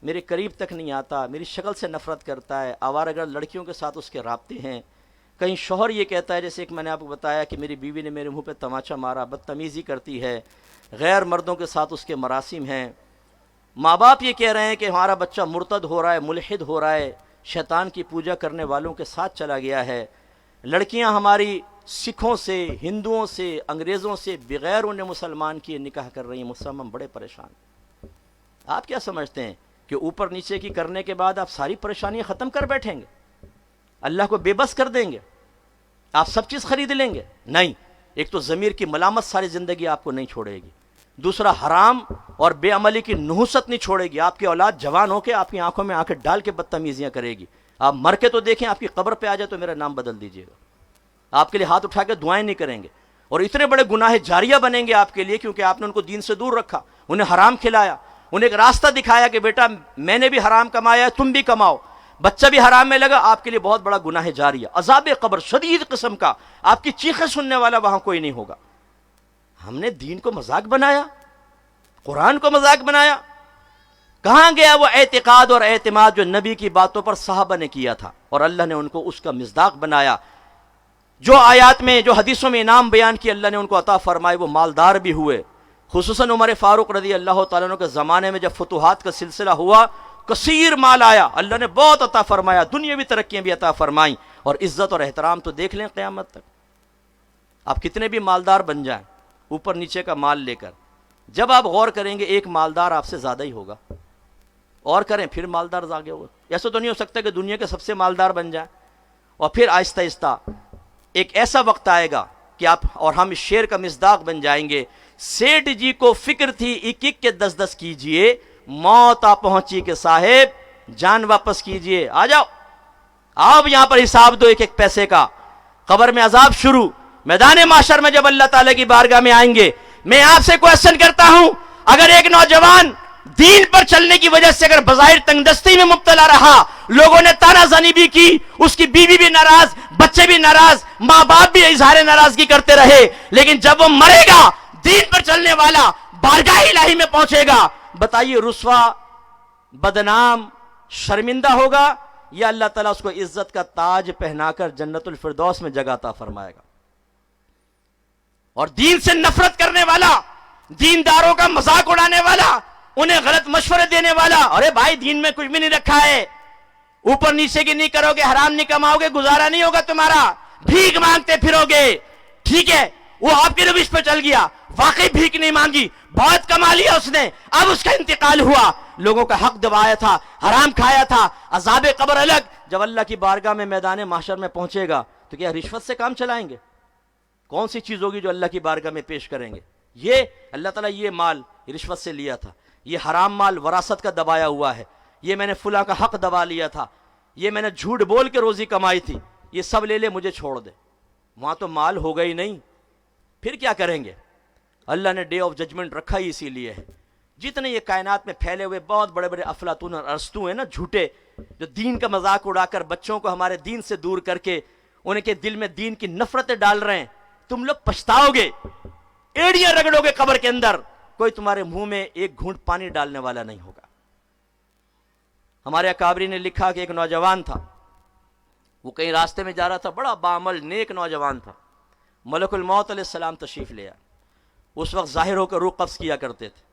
Speaker 1: میرے قریب تک نہیں آتا، میری شکل سے نفرت کرتا ہے، آوارہ گرد لڑکیوں کے ساتھ اس کے رابطے ہیں۔ کہیں شوہر یہ کہتا ہے، جیسے ایک میں نے آپ کو بتایا کہ میری بیوی نے میرے منہ پہ تماچا مارا، بدتمیزی کرتی ہے، غیر مردوں کے ساتھ اس کے مراسم ہیں۔ ماں باپ یہ کہہ رہے ہیں کہ ہمارا بچہ مرتد ہو رہا ہے، ملحد ہو رہا ہے، شیطان کی پوجا کرنے والوں کے ساتھ چلا گیا ہے۔ لڑکیاں ہماری سکھوں سے، ہندوؤں سے، انگریزوں سے بغیر انہیں مسلمان کیے نکاح کر رہی ہیں۔ مسلمان بڑے پریشان۔ آپ کیا سمجھتے ہیں کہ اوپر نیچے کی کرنے کے بعد آپ ساری پریشانیاں ختم کر بیٹھیں گے، اللہ کو بے بس کر دیں گے، آپ سب چیز خرید لیں گے؟ نہیں۔ ایک تو ضمیر کی ملامت ساری زندگی آپ کو نہیں چھوڑے گی، دوسرا حرام اور بے عملی کی نحوست نہیں چھوڑے گی۔ آپ کی اولاد جوان ہو کے آپ کی آنکھوں میں آنکھیں ڈال کے بدتمیزیاں کرے گی، آپ مر کے تو دیکھیں، آپ کی قبر پہ آ جائے تو میرا نام بدل دیجیے گا، آپ کے لیے ہاتھ اٹھا کے دعائیں نہیں کریں گے، اور اتنے بڑے گناہ جاریہ بنیں گے آپ کے لیے، کیونکہ آپ نے ان کو دین سے دور رکھا، انہیں حرام کھلایا، انہیں ایک راستہ دکھایا کہ بیٹا میں نے بھی حرام کمایا ہے، تم بھی کماؤ، بچہ بھی حرام میں لگا، آپ کے لیے بہت بڑا گناہ جاریہ، عذاب قبر شدید قسم کا، آپ کی چیخیں سننے والا وہاں کوئی نہیں ہوگا۔ ہم نے دین کو مذاق بنایا، قرآن کو مذاق بنایا۔ کہاں گیا وہ اعتقاد اور اعتماد جو نبی کی باتوں پر صحابہ نے کیا تھا اور اللہ نے ان کو اس کا مصداق بنایا؟ جو آیات میں، جو حدیثوں میں انعام بیان کی اللہ نے ان کو عطا فرمائے، وہ مالدار بھی ہوئے۔ خصوصاً عمر فاروق رضی اللہ تعالیٰ عنہ کے زمانے میں جب فتوحات کا سلسلہ ہوا، کثیر مال آیا، اللہ نے بہت عطا فرمایا، دنیاوی ترقیاں بھی عطا فرمائیں، اور عزت اور احترام تو دیکھ لیں قیامت تک۔ آپ کتنے بھی مالدار بن جائیں اوپر نیچے کا مال لے کر، جب آپ غور کریں گے ایک مالدار آپ سے زیادہ ہی ہوگا، اور کریں پھر مالدار آگے ہوگا۔ ایسا تو نہیں ہو سکتا کہ دنیا کے سب سے مالدار بن جائیں، اور پھر آہستہ آہستہ ایک ایسا وقت آئے گا کہ آپ اور ہم اس شعر کا مصداق بن جائیں گے۔ سیٹھ جی کو فکر تھی ایک ایک کے 10-10 کیجئے، موت آ پہنچی کہ صاحب جان واپس کیجئے، آ جاؤ آپ یہاں پر حساب دو ایک ایک پیسے کا۔ قبر میں عذاب شروع، میدان محشر میں جب اللہ تعالیٰ کی بارگاہ میں آئیں گے، میں آپ سے کویسچن کرتا ہوں، اگر ایک نوجوان دین پر چلنے کی وجہ سے اگر بظاہر تنگ دستی میں مبتلا رہا، لوگوں نے تانا زنی بھی کی، اس کی بیوی بھی ناراض، بچے بھی ناراض، ماں باپ بھی اظہار ناراضگی کرتے رہے، لیکن جب وہ مرے گا دین پر چلنے والا بارگاہ الہی میں پہنچے گا، بتائیے رسوا، بدنام، شرمندہ ہوگا یا اللہ تعالیٰ اس کو عزت کا تاج پہنا کر جنت الفردوس میں جگہ عطا فرمائے گا؟ اور دین سے نفرت کرنے والا، دینداروں کا مذاق اڑانے والا، انہیں غلط مشورے دینے والا، ارے بھائی دین میں کچھ بھی نہیں رکھا ہے، اوپر نیچے کی نہیں کرو گے، حرام نہیں کماؤ گے، گزارا نہیں ہوگا تمہارا، بھیک مانگتے پھرو گے، ٹھیک ہے وہ آپ کے روش پہ چل گیا، واقعی بھیک نہیں مانگی، بہت کما لیا اس نے، اب اس کا انتقال ہوا، لوگوں کا حق دبایا تھا، حرام کھایا تھا، عذاب قبر الگ، جب اللہ کی بارگاہ میں میدان محشر میں پہنچے گا تو کیا رشوت سے کام چلائیں گے؟ کون سی چیز ہوگی جو اللہ کی بارگاہ میں پیش کریں گے؟ یہ اللہ تعالیٰ یہ مال رشوت سے لیا تھا، یہ حرام مال وراثت کا دبایا ہوا ہے، یہ میں نے فلاں کا حق دبا لیا تھا، یہ میں نے جھوٹ بول کے روزی کمائی تھی، یہ سب لے لے مجھے چھوڑ دے۔ وہاں تو مال ہوگا ہی نہیں، پھر کیا کریں گے؟ اللہ نے ڈے آف ججمنٹ رکھا ہی اسی لیے ہے۔ جتنے یہ کائنات میں پھیلے ہوئے بہت بڑے بڑے افلاطون اور ارسطو ہیں نا، جھوٹے، جو دین کا مذاق اڑا کر بچوں کو ہمارے دین سے دور کر کے ان کے دل میں دین کی نفرتیں ڈال رہے ہیں، تم لوگ پچھتاؤ گے، ایڑیاں رگڑو گے قبر کے اندر، کوئی تمہارے منہ میں ایک گھونٹ پانی ڈالنے والا نہیں ہوگا۔ ہمارے اکابری نے لکھا کہ ایک نوجوان تھا، وہ کہیں راستے میں جا رہا تھا، بڑا باعمل نیک نوجوان تھا، ملک الموت علیہ السلام تشریف لے آئے، اس وقت ظاہر ہو کر روح قبض کیا کرتے تھے،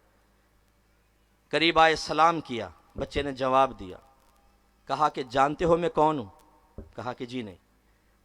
Speaker 1: قریب آئے، سلام کیا، بچے نے جواب دیا، کہا کہ جانتے ہو میں کون ہوں؟ کہا کہ جی نہیں۔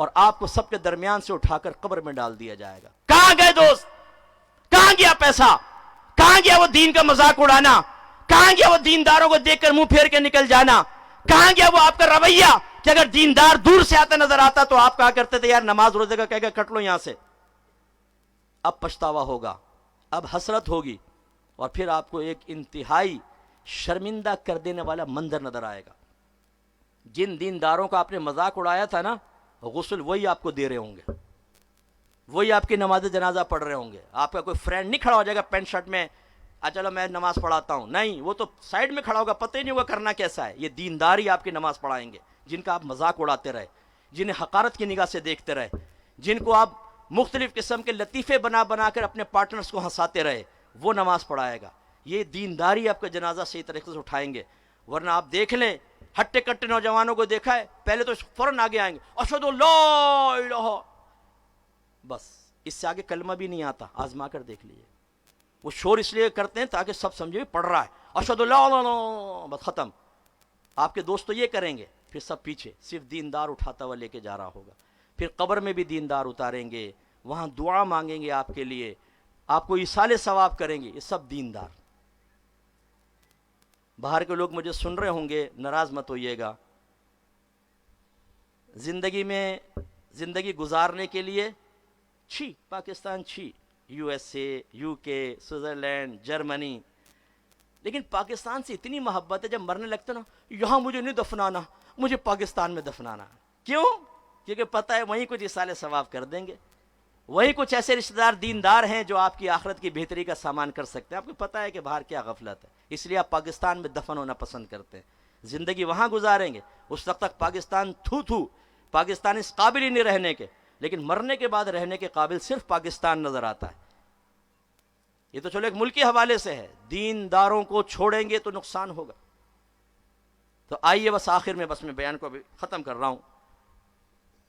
Speaker 1: اور آپ کو سب کے درمیان سے اٹھا کر قبر میں ڈال دیا جائے گا۔ کہاں گئے دوست؟ کہاں گیا پیسہ؟ کہاں گیا وہ دین کا مذاق اڑانا؟ کہاں گیا وہ دینداروں کو دیکھ کر منہ پھیر کے نکل جانا؟ کہاں گیا وہ آپ کا رویہ کہ اگر دیندار دور سے آتا نظر آتا تو آپ کہا کرتے تھے یار نماز روزے کا کہہ کے کٹ لو یہاں سے؟ اب پچھتاوا ہوگا، اب حسرت ہوگی، اور پھر آپ کو ایک انتہائی شرمندہ کر دینے والا منظر نظر آئے گا۔ جن دینداروں کا آپ نے مذاق اڑایا تھا نا، غسل وہی آپ کو دے رہے ہوں گے، وہی آپ کی نماز جنازہ پڑھ رہے ہوں گے۔ آپ کا کوئی فرینڈ نہیں کھڑا ہو جائے گا پینٹ شرٹ میں، چلو میں نماز پڑھاتا ہوں، نہیں، وہ تو سائڈ میں کھڑا ہوگا، پتہ ہی نہیں ہوگا کرنا کیسا ہے۔ یہ دیندار ہی آپ کی نماز پڑھائیں گے، جن کا آپ مذاق اڑاتے رہے، جنہیں حقارت کی نگاہ سے دیکھتے رہے، جن کو آپ مختلف قسم کے لطیفے بنا بنا کر اپنے پارٹنرز کو ہنساتے رہے، وہ نماز پڑھائے گا۔ یہ دینداری آپ کا جنازہ صحیح طریقے سے اٹھائیں گے۔ ورنہ آپ دیکھ لیں ہٹے کٹے نوجوانوں کو دیکھا ہے، پہلے تو فوراً آگے آئیں گے، اشہد ان لا الہ، بس اس سے آگے کلمہ بھی نہیں آتا، آزما کر دیکھ لیجیے۔ وہ شور اس لیے کرتے ہیں تاکہ سب سمجھے پڑھ رہا ہے، اشہد ان لا الہ، بس ختم۔ آپ کے دوست تو یہ کریں گے، پھر سب پیچھے صرف دیندار اٹھاتا ہوا لے کے جا رہا ہوگا۔ پھر قبر میں بھی دیندار اتاریں گے، وہاں دعا مانگیں گے آپ کے لیے، آپ کو ایصال ثواب کریں گے، یہ سب دیندار۔ باہر کے لوگ مجھے سن رہے ہوں گے، ناراض مت ہوئیے گا۔ زندگی میں زندگی گزارنے کے لیے چھی پاکستان، چھی یو ایس اے، یو کے، سوئٹزرلینڈ، جرمنی، لیکن پاکستان سے اتنی محبت ہے، جب مرنے لگتے نا، یہاں مجھے نہیں دفنانا، مجھے پاکستان میں دفنانا۔ کیوں؟ کیونکہ پتہ ہے وہیں کچھ ایصال ثواب کر دیں گے، وہیں کچھ ایسے رشتہ دار دیندار ہیں جو آپ کی آخرت کی بہتری کا سامان کر سکتے ہیں۔ آپ کو پتہ ہے کہ باہر کیا غفلت ہے، اس لیے آپ پاکستان میں دفن ہونا پسند کرتے ہیں، زندگی وہاں گزاریں گے۔ اس وقت تک پاکستان تھو پاکستان اس قابل ہی نہیں رہنے کے، لیکن مرنے کے بعد رہنے کے قابل صرف پاکستان نظر آتا ہے۔ یہ تو چلو ایک ملکی حوالے سے ہے، دینداروں کو چھوڑیں گے تو نقصان ہوگا۔ تو آئیے بس آخر میں بس میں بیان کو ابھی ختم کر رہا ہوں۔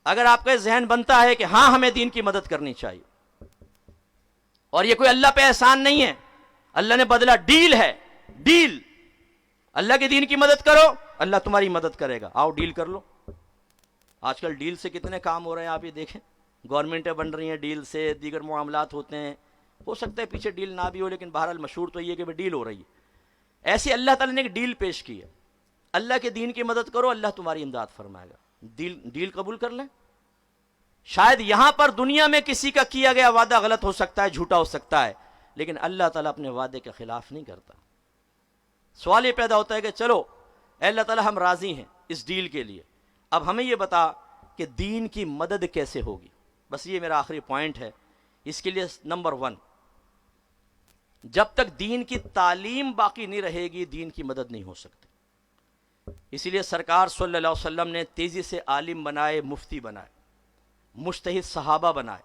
Speaker 1: اگر آپ کا ذہن بنتا ہے کہ ہاں ہمیں دین کی مدد کرنی چاہیے، اور یہ کوئی اللہ پہ احسان نہیں ہے، اللہ نے بدلا ڈیل ہے، ڈیل، اللہ کے دین کی مدد کرو اللہ تمہاری مدد کرے گا، آؤ ڈیل کر لو۔ آج کل ڈیل سے کتنے کام ہو رہے ہیں آپ یہ دیکھیں، گورنمنٹیں بن رہی ہیں ڈیل سے، دیگر معاملات ہوتے ہیں، ہو سکتا ہے پیچھے ڈیل نہ بھی ہو، لیکن بہرحال مشہور تو یہ کہ ڈیل ہو رہی ہے۔ ایسے اللہ تعالیٰ نے ایک ڈیل پیش کی ہے، اللہ کے دین کی مدد کرو اللہ تمہاری امداد فرمائے گا۔ ڈیل قبول کر لیں۔ شاید یہاں پر دنیا میں کسی کا کیا گیا وعدہ غلط ہو سکتا ہے، جھوٹا ہو سکتا ہے، لیکن اللہ تعالیٰ اپنے وعدے کے خلاف نہیں کرتا۔ سوال یہ پیدا ہوتا ہے کہ چلو اے اللہ تعالیٰ ہم راضی ہیں اس ڈیل کے لیے، اب ہمیں یہ بتا کہ دین کی مدد کیسے ہوگی۔ بس یہ میرا آخری پوائنٹ ہے اس کے لیے۔ نمبر 1، جب تک دین کی تعلیم باقی نہیں رہے گی دین کی مدد نہیں ہو سکتی۔ اسی لیے سرکار صلی اللہ علیہ وسلم نے تیزی سے عالم بنائے، مفتی بنائے، مجتہد صحابہ بنائے،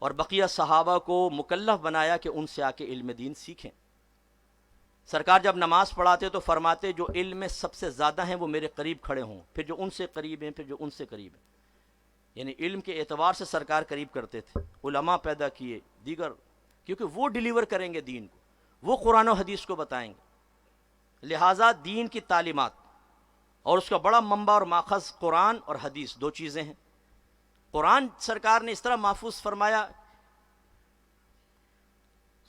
Speaker 1: اور بقیہ صحابہ کو مکلف بنایا کہ ان سے آ کے علم دین سیکھیں۔ سرکار جب نماز پڑھاتے تو فرماتے جو علم میں سب سے زیادہ ہیں وہ میرے قریب کھڑے ہوں، پھر جو ان سے قریب ہیں، پھر جو ان سے قریب ہیں، یعنی علم کے اعتبار سے سرکار قریب کرتے تھے۔ علماء پیدا کیے دیگر، کیونکہ وہ ڈیلیور کریں گے دین کو، وہ قرآن و حدیث کو بتائیں گے۔ لہٰذا دین کی تعلیمات اور اس کا بڑا منبع اور ماخذ قرآن اور حدیث، دو چیزیں ہیں۔ قرآن سرکار نے اس طرح محفوظ فرمایا،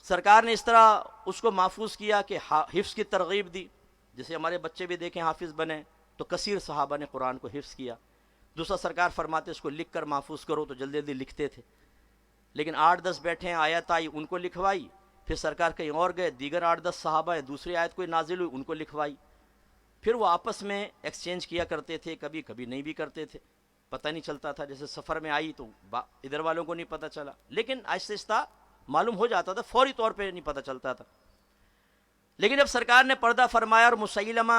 Speaker 1: سرکار نے اس طرح اس کو محفوظ کیا کہ حفظ کی ترغیب دی، جیسے ہمارے بچے بھی دیکھیں حافظ بنے، تو کثیر صحابہ نے قرآن کو حفظ کیا۔ دوسرا سرکار فرماتے اس کو لکھ کر محفوظ کرو، تو جلدی جلدی لکھتے تھے، لیکن 8-10 بیٹھے ہیں، آیت آئی ان کو لکھوائی، پھر سرکار کہیں اور گئے، دیگر 8-10 صحابہ ہیں، دوسری آیت کوئی نازل ہوئی ان کو لکھوائی، پھر وہ آپس میں ایکسچینج کیا کرتے تھے، کبھی کبھی نہیں بھی کرتے تھے، پتہ نہیں چلتا تھا، جیسے سفر میں آئی تو ادھر والوں کو نہیں پتہ چلا، لیکن آہستہ آہستہ معلوم ہو جاتا تھا، فوری طور پہ نہیں پتہ چلتا تھا۔ لیکن جب سرکار نے پردہ فرمایا اور مسیلمہ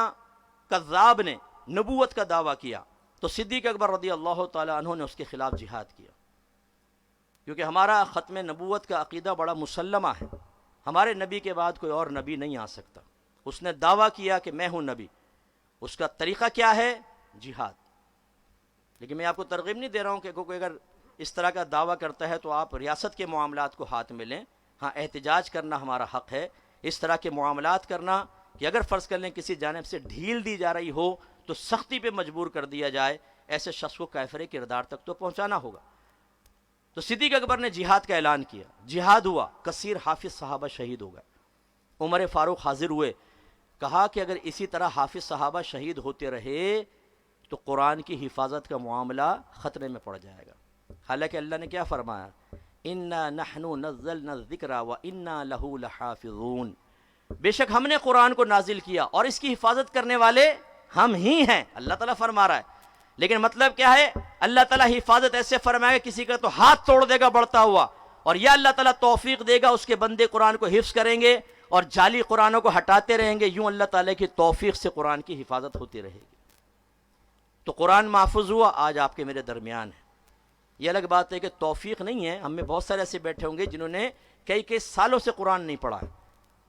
Speaker 1: کذاب نے نبوت کا دعویٰ کیا تو صدیق اکبر رضی اللہ تعالیٰ عنہ نے اس کے خلاف جہاد کیا، کیونکہ ہمارا ختم نبوت کا عقیدہ بڑا مسلمہ ہے، ہمارے نبی کے بعد کوئی اور نبی نہیں آ سکتا۔ اس نے دعویٰ کیا کہ میں ہوں نبی، اس کا طریقہ کیا ہے؟ جہاد۔ لیکن میں آپ کو ترغیب نہیں دے رہا ہوں کہ کوئی اگر اس طرح کا دعویٰ کرتا ہے تو آپ ریاست کے معاملات کو ہاتھ میں لیں، ہاں احتجاج کرنا ہمارا حق ہے، اس طرح کے معاملات کرنا کہ اگر فرض کر لیں کسی جانب سے ڈھیل دی جا رہی ہو تو سختی پہ مجبور کر دیا جائے ایسے شخص کو کیفر کردار تک تو پہنچانا ہوگا۔ تو صدیق اکبر نے جہاد کا اعلان کیا، جہاد ہوا، کثیر حافظ صحابہ شہید ہو گئے۔ عمر فاروق حاضر ہوئے، کہا کہ اگر اسی طرح حافظ صحابہ شہید ہوتے رہے تو قرآن کی حفاظت کا معاملہ خطرے میں پڑ جائے گا۔ حالانکہ اللہ نے کیا فرمایا؟ اِنَّا نَحْنُ نَزَّلْنَا الذِّكْرَ وَإِنَّا لَهُ لَحَافِظُونَ، بے شک ہم نے قرآن کو نازل کیا اور اس کی حفاظت کرنے والے ہم ہی ہیں، اللہ تعالیٰ فرما رہا ہے۔ لیکن مطلب کیا ہے؟ اللہ تعالیٰ حفاظت ایسے فرمائے گا کسی کا تو ہاتھ توڑ دے گا بڑھتا ہوا، اور یا اللہ تعالیٰ توفیق دے گا اس کے بندے قرآن کو حفظ کریں گے اور جعلی قرآنوں کو ہٹاتے رہیں گے، یوں اللہ تعالیٰ کی توفیق سے قرآن کی حفاظت ہوتی رہے گی۔ تو قرآن محفوظ ہوا، آج آپ کے میرے درمیان ہے۔ یہ الگ بات ہے کہ توفیق نہیں ہے، ہم میں بہت سارے ایسے بیٹھے ہوں گے جنہوں نے کئی سالوں سے قرآن نہیں پڑھا،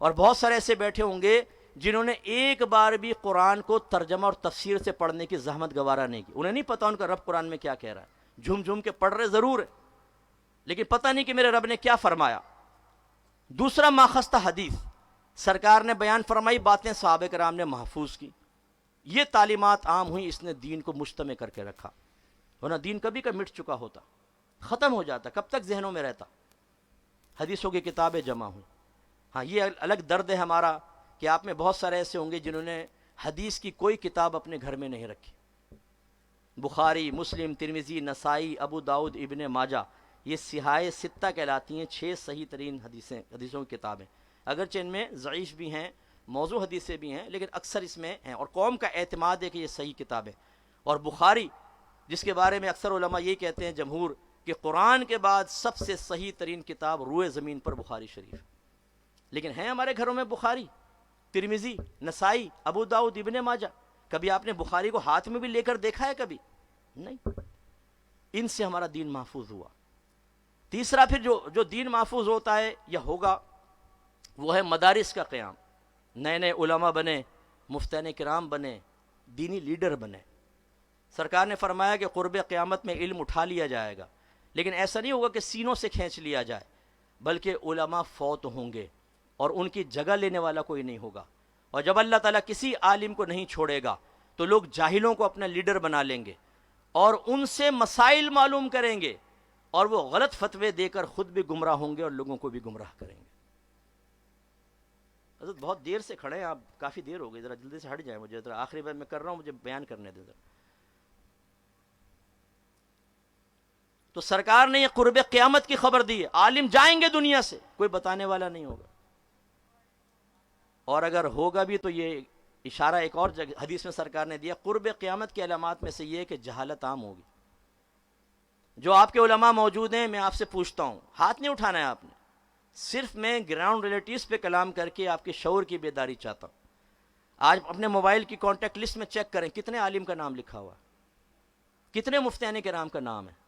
Speaker 1: اور بہت سارے ایسے بیٹھے ہوں گے جنہوں نے ایک بار بھی قرآن کو ترجمہ اور تفسیر سے پڑھنے کی زحمت گوارا نہیں کی۔ انہیں نہیں پتا ان کا رب قرآن میں کیا کہہ رہا ہے، جھوم جھوم کے پڑھ رہے ضرور ہے، لیکن پتہ نہیں کہ میرے رب نے کیا فرمایا۔ دوسرا ماخستہ حدیث، سرکار نے بیان فرمائی، باتیں صحابہ کرام نے محفوظ کی، یہ تعلیمات عام ہوئی، اس نے دین کو مجتمع کر کے رکھا، ورنہ دین کبھی کا مٹ چکا ہوتا، ختم ہو جاتا، کب تک ذہنوں میں رہتا۔ حدیثوں کی کتابیں جمع ہوئیں۔ ہاں یہ الگ درد ہے ہمارا کہ آپ میں بہت سارے ایسے ہوں گے جنہوں نے حدیث کی کوئی کتاب اپنے گھر میں نہیں رکھی۔ بخاری، مسلم، ترمذی، نسائی، ابو داؤد، ابن ماجہ، یہ سیاہ ستہ کہلاتی ہیں، 6 صحیح ترین حدیثوں کی کتابیں، اگرچہ ان میں ضعیف بھی ہیں، موضوع حدیثیں بھی ہیں، لیکن اکثر اس میں ہیں، اور قوم کا اعتماد ہے کہ یہ صحیح کتابیں۔ اور بخاری، جس کے بارے میں اکثر علماء یہ کہتے ہیں جمہور کہ قرآن کے بعد سب سے صحیح ترین کتاب روئے زمین پر بخاری شریف، لیکن ہیں ہمارے گھروں میں بخاری، ترمذی، نسائی، ابو داؤد، ابن ماجہ، کبھی آپ نے بخاری کو ہاتھ میں بھی لے کر دیکھا ہے؟ کبھی نہیں۔ ان سے ہمارا دین محفوظ ہوا۔ تیسرا پھر جو دین محفوظ ہوتا ہے یا ہوگا وہ ہے مدارس کا قیام، نئے نئے علماء بنے، مفتین کرام بنے، دینی لیڈر بنے۔ سرکار نے فرمایا کہ قرب قیامت میں علم اٹھا لیا جائے گا، لیکن ایسا نہیں ہوگا کہ سینوں سے کھینچ لیا جائے، بلکہ علماء فوت ہوں گے اور ان کی جگہ لینے والا کوئی نہیں ہوگا۔ اور جب اللہ تعالیٰ کسی عالم کو نہیں چھوڑے گا تو لوگ جاہلوں کو اپنا لیڈر بنا لیں گے اور ان سے مسائل معلوم کریں گے، اور وہ غلط فتوے دے کر خود بھی گمراہ ہوں گے اور لوگوں کو بھی گمراہ کریں گے۔ حضرت بہت دیر سے کھڑے ہیں آپ، کافی دیر ہو گئی، ذرا جلدی سے ہٹ جائیں، مجھے ذرا آخری بار میں کر رہا ہوں، مجھے بیان کرنے دیں ذرا۔ تو سرکار نے یہ قرب قیامت کی خبر دی ہے، عالم جائیں گے دنیا سے، کوئی بتانے والا نہیں ہوگا، اور اگر ہوگا بھی تو یہ اشارہ ایک اور جگہ حدیث میں سرکار نے دیا، قرب قیامت کی علامات میں سے یہ ہے کہ جہالت عام ہوگی۔ جو آپ کے علماء موجود ہیں، میں آپ سے پوچھتا ہوں، ہاتھ نہیں اٹھانا ہے آپ نے، صرف میں گراؤنڈ ریلیٹیوز پہ کلام کر کے آپ کے شعور کی بیداری چاہتا ہوں۔ آج اپنے موبائل کی کانٹیکٹ لسٹ میں چیک کریں کتنے عالم کا نام لکھا ہوا، کتنے مفتیان کرام کا نام ہے،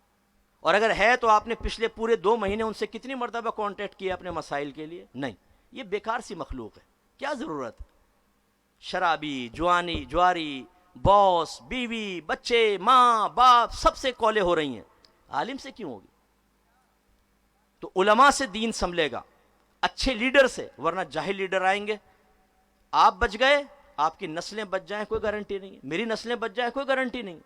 Speaker 1: اور اگر ہے تو آپ نے پچھلے پورے 2 مہینے ان سے کتنی مرتبہ کانٹیکٹ کیا اپنے مسائل کے لیے؟ نہیں۔ یہ بیکار سی مخلوق ہے، کیا ضرورت ہے؟ شرابی، جواری، باس، بیوی، بچے، ماں باپ، سب سے کالیں ہو رہی ہیں، عالم سے کیوں ہوگی؟ تو علماء سے دین سنبھلے گا، اچھے لیڈر سے، ورنہ جاہل لیڈر آئیں گے، آپ بچ گئے، آپ کی نسلیں بچ جائیں کوئی گارنٹی نہیں، میری نسلیں بچ جائیں کوئی گارنٹی نہیں۔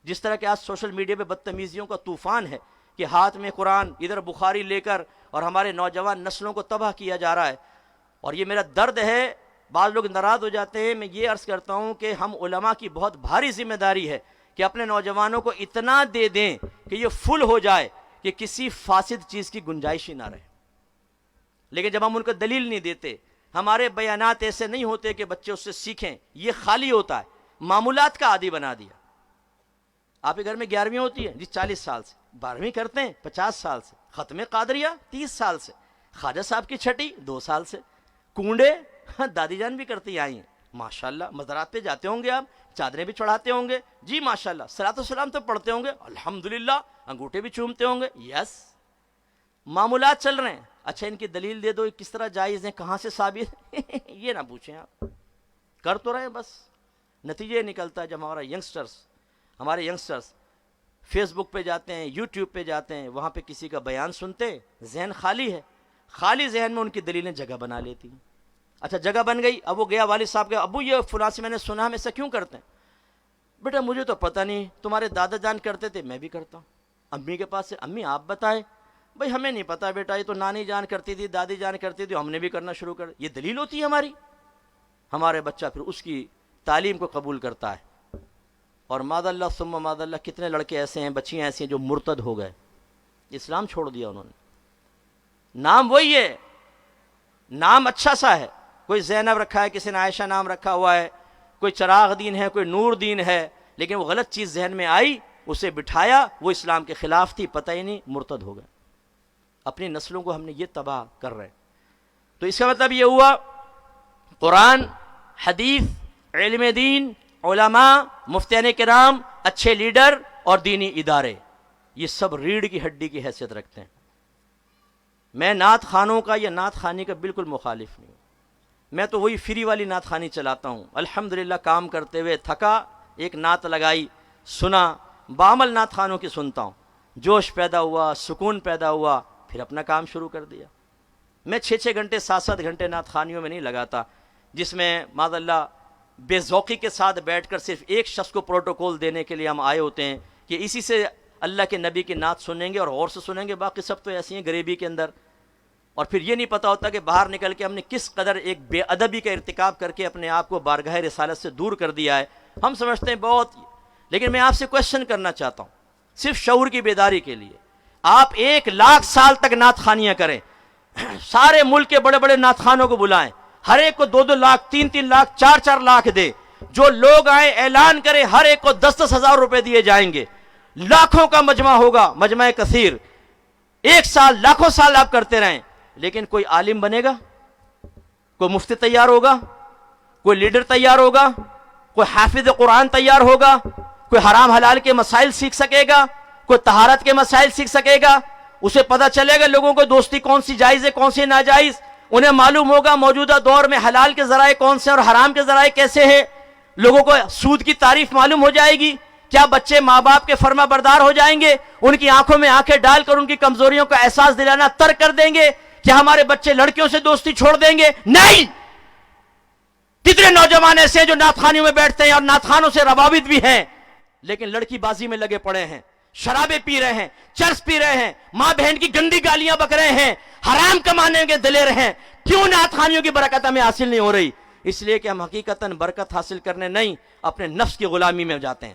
Speaker 1: جس طرح کہ آج سوشل میڈیا پہ بدتمیزیوں کا طوفان ہے کہ ہاتھ میں قرآن، ادھر بخاری لے کر، اور ہمارے نوجوان نسلوں کو تباہ کیا جا رہا ہے، اور یہ میرا درد ہے۔ بعض لوگ ناراض ہو جاتے ہیں، میں یہ عرض کرتا ہوں کہ ہم علماء کی بہت بھاری ذمہ داری ہے کہ اپنے نوجوانوں کو اتنا دے دیں کہ یہ فل ہو جائے کہ کسی فاسد چیز کی گنجائش ہی نہ رہے۔ لیکن جب ہم ان کو دلیل نہیں دیتے، ہمارے بیانات ایسے نہیں ہوتے کہ بچے اس سے سیکھیں، یہ خالی ہوتا ہے، معمولات کا عادی بنا دیا۔ آپ کے گھر میں 11ویں ہوتی ہے جی 40 سال سے، 12ویں کرتے ہیں 50 سال سے، ختم قادریہ 30 سال سے، خواجہ صاحب کی چھٹی 2 سال سے، کنڈے دادی جان بھی کرتی آئی ہیں، ماشاءاللہ۔ مزارات پہ جاتے ہوں گے آپ، چادریں بھی چڑھاتے ہوں گے جی ماشاءاللہ، صلاۃ و سلام تو پڑھتے ہوں گے الحمدللہ، انگوٹھے بھی چومتے ہوں گے، یس، معمولات چل رہے ہیں۔ اچھا ان کی دلیل دے دو، کس طرح جائز ہیں، کہاں سے ثابت یہ نہ پوچھیں آپ، کر تو رہے بس۔ نتیجہ نکلتا ہے جب ہمارے ینگسٹرز فیس بک پہ جاتے ہیں، یوٹیوب پہ جاتے ہیں، وہاں پہ کسی کا بیان سنتے، ذہن خالی ہے، خالی ذہن میں ان کی دلیلیں جگہ بنا لیتی ہیں۔ اچھا جگہ بن گئی، اب وہ گیا والد صاحب کے، ابو یہ فلاں سے میں نے سنا، ہم ایسا کیوں کرتے ہیں؟ بیٹا مجھے تو پتہ نہیں، تمہارے دادا جان کرتے تھے میں بھی کرتا ہوں۔ امی کے پاس سے، امی آپ بتائیں، بھائی ہمیں نہیں پتا بیٹا، یہ تو نانی جان کرتی تھی، دادی جان کرتی تھی، ہم نے بھی کرنا شروع کر، یہ دلیل ہوتی ہے ہماری؟ ہمارے بچہ پھر اس کی تعلیم کو قبول کرتا ہے۔ اور ماذ اللہ ثم ماذ اللہ، کتنے لڑکے ایسے ہیں، بچیاں ایسی ہیں جو مرتد ہو گئے، اسلام چھوڑ دیا انہوں نے۔ نام وہی ہے، نام اچھا سا ہے، کوئی زینب رکھا ہے، کسی نے عائشہ نام رکھا ہوا ہے، کوئی چراغ دین ہے، کوئی نور دین ہے، لیکن وہ غلط چیز ذہن میں آئی، اسے بٹھایا، وہ اسلام کے خلاف تھی، پتہ ہی نہیں، مرتد ہو گئے۔ اپنی نسلوں کو ہم نے یہ تباہ کر رہے۔ تو اس کا مطلب یہ ہوا، قرآن، حدیث، علم دین، علماء، مفتیان کرام، اچھے لیڈر اور دینی ادارے، یہ سب ریڑھ کی ہڈی کی حیثیت رکھتے ہیں۔ میں نعت خانوں کا یا نعت خانی کا بالکل مخالف نہیں ہوں، میں تو وہی فری والی نعت خانی چلاتا ہوں۔ الحمدللہ کام کرتے ہوئے تھکا، ایک نعت لگائی، سنا، بعمل نعت خانوں کی سنتا ہوں، جوش پیدا ہوا، سکون پیدا ہوا، پھر اپنا کام شروع کر دیا۔ میں 6 گھنٹے 7 گھنٹے نعت خانیوں میں نہیں لگاتا، جس میں معاذ اللہ بے ذوقی کے ساتھ بیٹھ کر صرف ایک شخص کو پروٹوکول دینے کے لیے ہم آئے ہوتے ہیں کہ اسی سے اللہ کے نبی کی نعت سنیں گے اور غور سے سنیں گے، باقی سب تو ایسی ہیں غریبی کے اندر، اور پھر یہ نہیں پتہ ہوتا کہ باہر نکل کے ہم نے کس قدر ایک بے ادبی کا ارتکاب کر کے اپنے آپ کو بارگاہ رسالت سے دور کر دیا ہے۔ ہم سمجھتے ہیں بہت، لیکن میں آپ سے کوشچن کرنا چاہتا ہوں صرف شعور کی بیداری کے لیے، آپ 1,00,000 سال تک نعت خانیاں کریں، سارے ملک کے بڑے بڑے نعت خانوں کو بلائیں، ہر ایک کو 2-2 لاکھ، 3-3 لاکھ، 4-4 لاکھ دے، جو لوگ آئیں اعلان کرے، ہر ایک کو 10-10 ہزار روپے دیے جائیں گے، لاکھوں کا مجمع ہوگا، مجمع کثیر، 1 سال، لاکھوں سال آپ کرتے رہیں، لیکن کوئی عالم بنے گا؟ کوئی مفتی تیار ہوگا؟ کوئی لیڈر تیار ہوگا؟ کوئی حافظ قرآن تیار ہوگا؟ کوئی حرام حلال کے مسائل سیکھ سکے گا؟ کوئی طہارت کے مسائل سیکھ سکے گا؟ اسے پتہ چلے گا لوگوں کو دوستی کون سی جائز ہے، کون سی ناجائز، انہیں معلوم ہوگا موجودہ دور میں حلال کے ذرائع کون سے اور حرام کے ذرائع کیسے ہیں، لوگوں کو سود کی تعریف معلوم ہو جائے گی۔ کیا بچے ماں باپ کے فرما بردار ہو جائیں گے؟ ان کی آنکھوں میں آنکھیں ڈال کر ان کی کمزوریوں کا احساس دلانا ترک کر دیں گے؟ کیا ہمارے بچے لڑکیوں سے دوستی چھوڑ دیں گے؟ نہیں۔ کتنے نوجوان ایسے ہیں جو نعت خانیوں میں بیٹھتے ہیں اور نعت خانوں سے روابط بھی ہیں، لیکن لڑکی بازی میں لگے پڑے ہیں، شرابیں پی رہے ہیں، چرس پی رہے ہیں، ماں بہن کی گندی گالیاں بک رہے ہیں، حرام کمانے کے دلیر ہیں۔ کیوں نعت خانیوں کی برکت ہمیں حاصل نہیں ہو رہی؟ اس لیے کہ ہم حقیقتاً برکت حاصل کرنے نہیں، اپنے نفس کی غلامی میں جاتے ہیں۔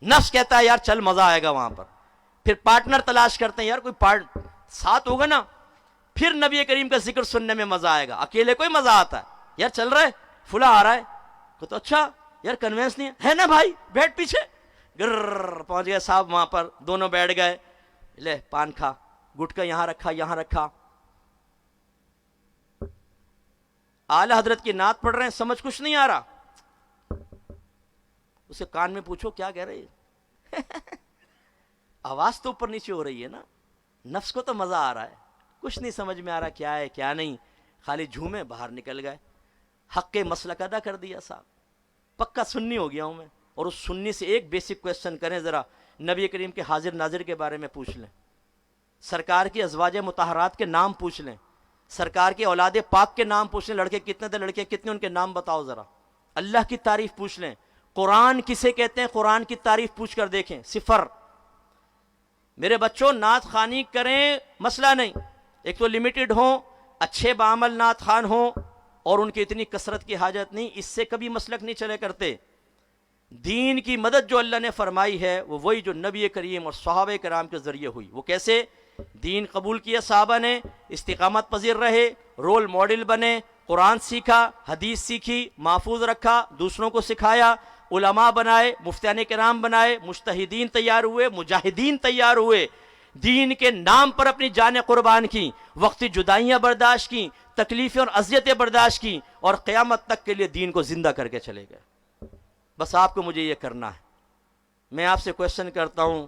Speaker 1: نفس کہتا ہے یار چل مزہ آئے گا وہاں پر، پھر پارٹنر تلاش کرتے ہیں، یار کوئی ساتھ ہوگا نا، پھر نبی کریم کا ذکر سننے میں مزہ آئے گا۔ اکیلے کوئی مزہ آتا ہے؟ یار چل رہا ہے، فلاں آ رہا ہے تو اچھا یار کنوینس نہیں ہے نا بھائی، بیٹھ پیچھے، گر پہنچ گئے صاحب وہاں پر، دونوں بیٹھ گئے، لے پان کھا، گٹکا یہاں رکھا، یہاں رکھا، اعلی حضرت کی نعت پڑھ رہے ہیں، سمجھ کچھ نہیں آ رہا، اسے کان میں پوچھو کیا کہہ رہے ہیں آواز تو اوپر نیچے ہو رہی ہے نا، نفس کو تو مزہ آ رہا ہے، کچھ نہیں سمجھ میں آ رہا کیا ہے کیا نہیں، خالی جھومے باہر نکل گئے، حق کے مسلک ادا کر دیا صاحب، پکا سنی ہو گیا ہوں میں۔ اور اس سنی سے ایک بیسک کویسچن کریں ذرا، نبی کریم کے حاضر ناظر کے بارے میں پوچھ لیں، سرکار کی ازواج مطہرات کے نام پوچھ لیں، سرکار کے اولاد پاک کے نام پوچھ لیں، لڑکے کتنے تھے لڑکے کتنے، ان کے نام بتاؤ ذرا، اللہ کی تعریف پوچھ لیں، قرآن کسے کہتے ہیں قرآن کی تعریف پوچھ کر دیکھیں، صفر۔ میرے بچوں نعت خوانی کریں مسئلہ نہیں، ایک تو لمیٹڈ ہوں، اچھے بعمل نعت خوان ہوں، اور ان کی اتنی کثرت کی حاجت نہیں، اس سے کبھی مسلک نہیں چلے کرتے۔ دین کی مدد جو اللہ نے فرمائی ہے وہ وہی جو نبی کریم اور صحابہ کرام کے ذریعے ہوئی۔ وہ کیسے؟ دین قبول کیا صحابہ نے، استقامت پذیر رہے، رول ماڈل بنے، قرآن سیکھا، حدیث سیکھی، محفوظ رکھا، دوسروں کو سکھایا، علماء بنائے، مفتیان کرام بنائے، مجتہدین تیار ہوئے، مجاہدین تیار ہوئے، دین کے نام پر اپنی جانیں قربان کی، وقتی جدائیاں برداشت کی، تکلیفیں اور اذیتیں برداشت کی، اور قیامت تک کے لیے دین کو زندہ کر کے چلے گئے۔ بس آپ کو مجھے یہ کرنا ہے۔ میں آپ سے کویسچن کرتا ہوں،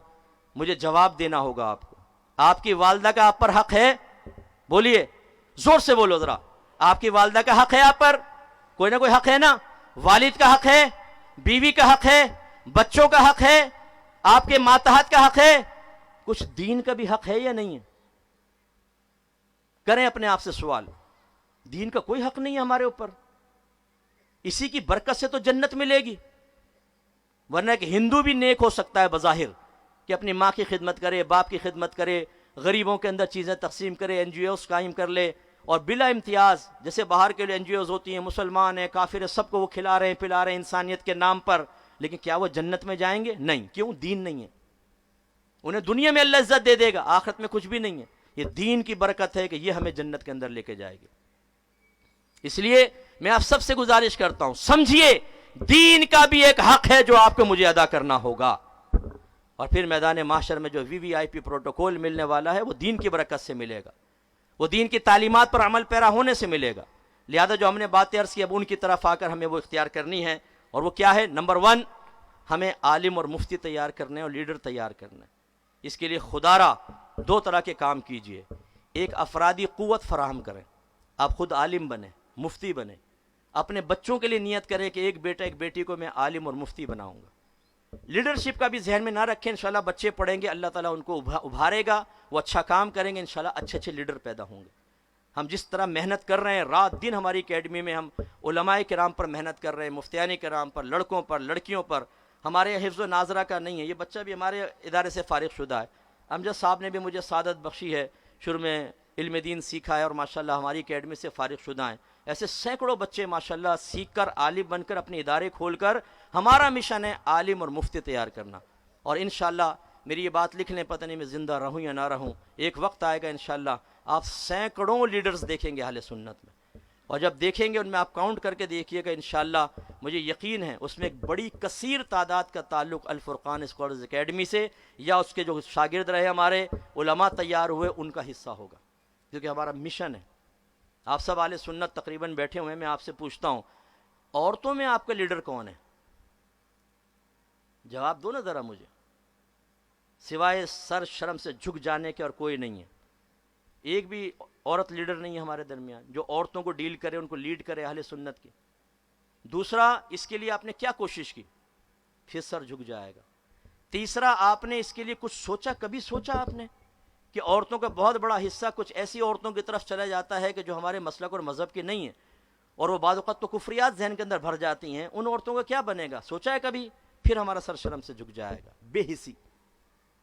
Speaker 1: مجھے جواب دینا ہوگا آپ کو۔ آپ کی والدہ کا آپ پر حق ہے؟ بولیے، زور سے بولو ذرا، آپ کی والدہ کا حق ہے آپ پر؟ کوئی نہ کوئی حق ہے نا؟ والد کا حق ہے، بیوی کا حق ہے، بچوں کا حق ہے، آپ کے ماتحت کا حق ہے، کچھ دین کا بھی حق ہے یا نہیں ہے؟ کریں اپنے آپ سے سوال۔ دین کا کوئی حق نہیں ہے ہمارے اوپر، اسی کی برکت سے تو جنت ملے گی۔ ورنہ کہ ہندو بھی نیک ہو سکتا ہے بظاہر کہ اپنی ماں کی خدمت کرے، باپ کی خدمت کرے، غریبوں کے اندر چیزیں تقسیم کرے، این جی اوز قائم کر لے، اور بلا امتیاز جیسے باہر کے این جی اوز ہوتی ہیں، مسلمان ہیں، کافر ہیں، سب کو وہ کھلا رہے ہیں پلا رہے ہیں انسانیت کے نام پر، لیکن کیا وہ جنت میں جائیں گے؟ نہیں. کیوں؟ دین نہیں ہے. انہیں دنیا میں اللہ عزت دے دے گا، آخرت میں کچھ بھی نہیں ہے. یہ دین کی برکت ہے کہ یہ ہمیں جنت کے اندر لے کے جائے گی. اس لیے میں آپ سب سے گزارش کرتا ہوں، سمجھیے دین کا بھی ایک حق ہے جو آپ کو مجھے ادا کرنا ہوگا، اور پھر میدان محشر میں جو وی وی آئی پی پروٹوکول ملنے والا ہے وہ دین کی برکت سے ملے گا، وہ دین کی تعلیمات پر عمل پیرا ہونے سے ملے گا. لہذا جو ہم نے باتیں عرض کی اب ان کی طرف آ کر ہمیں وہ اختیار کرنی ہے، اور وہ کیا ہے؟ نمبر 1 ہمیں عالم اور مفتی تیار کرنے اور لیڈر تیار کرنا ہے. اس کے لیے خدا را 2 طرح کے کام کیجئے. ایک افرادی قوت فراہم کریں، آپ خود عالم بنیں، مفتی بنیں. اپنے بچوں کے لیے نیت کریں کہ ایک بیٹا ایک بیٹی کو میں عالم اور مفتی بناؤں گا. لیڈرشپ کا بھی ذہن میں نہ رکھیں، انشاءاللہ بچے پڑھیں گے، اللہ تعالیٰ ان کو ابھارے گا، وہ اچھا کام کریں گے، انشاءاللہ اچھے اچھے لیڈر پیدا ہوں گے. ہم جس طرح محنت کر رہے ہیں، رات دن ہماری اکیڈمی میں ہم علماء کرام پر محنت کر رہے ہیں، مفتیان کرام پر، لڑکوں پر، لڑکیوں پر. ہمارے حفظ و ناظرہ کا نہیں ہے، یہ بچہ بھی ہمارے ادارے سے فارغ شدہ ہے. امجد صاحب نے بھی مجھے سعادت بخشی ہے، شروع میں علم دین سیکھا ہے اور ماشاءاللہ ہماری اکیڈمی سے فارغ شدہ ہیں. ایسے سینکڑوں بچے ماشاءاللہ سیکھ کر، عالم بن کر، اپنے ادارے کھول کر. ہمارا مشن ہے عالم اور مفتی تیار کرنا، اور انشاءاللہ میری یہ بات لکھ لیں، پتہ نہیں میں زندہ رہوں یا نہ رہوں، ایک وقت آئے گا انشاءاللہ آپ سینکڑوں لیڈرز دیکھیں گے اہل سنت میں، اور جب دیکھیں گے ان میں آپ کاؤنٹ کر کے دیکھیے گا انشاءاللہ. مجھے یقین ہے اس میں ایک بڑی کثیر تعداد کا تعلق الفرقان اسکالرز اکیڈمی سے یا اس کے جو شاگرد رہے، ہمارے علماء تیار ہوئے، ان کا حصہ ہوگا، کیونکہ ہمارا مشن ہے. آپ سب اہل سنت تقریباً بیٹھے ہوئے ہیں، میں آپ سے پوچھتا ہوں عورتوں میں آپ کا لیڈر کون ہے؟ جواب دو نا ذرا مجھے. سوائے سر شرم سے جھک جانے کے اور کوئی نہیں ہے. ایک بھی عورت لیڈر نہیں ہے ہمارے درمیان جو عورتوں کو ڈیل کرے، ان کو لیڈ کرے اہل سنت کی. دوسرا، اس کے لیے آپ نے کیا کوشش کی؟ پھر سر جھک جائے گا. تیسرا، آپ نے اس کے لیے کچھ سوچا؟ کبھی سوچا آپ نے کہ عورتوں کا بہت بڑا حصہ کچھ ایسی عورتوں کی طرف چلا جاتا ہے کہ جو ہمارے مسلک اور مذہب کی نہیں ہیں، اور وہ بعض اوقات تو کفریات ذہن کے اندر بھر جاتی ہیں، ان عورتوں کا کیا بنے گا؟ سوچا ہے کبھی؟ پھر ہمارا سر شرم سے جھک جائے گا. بے حسی،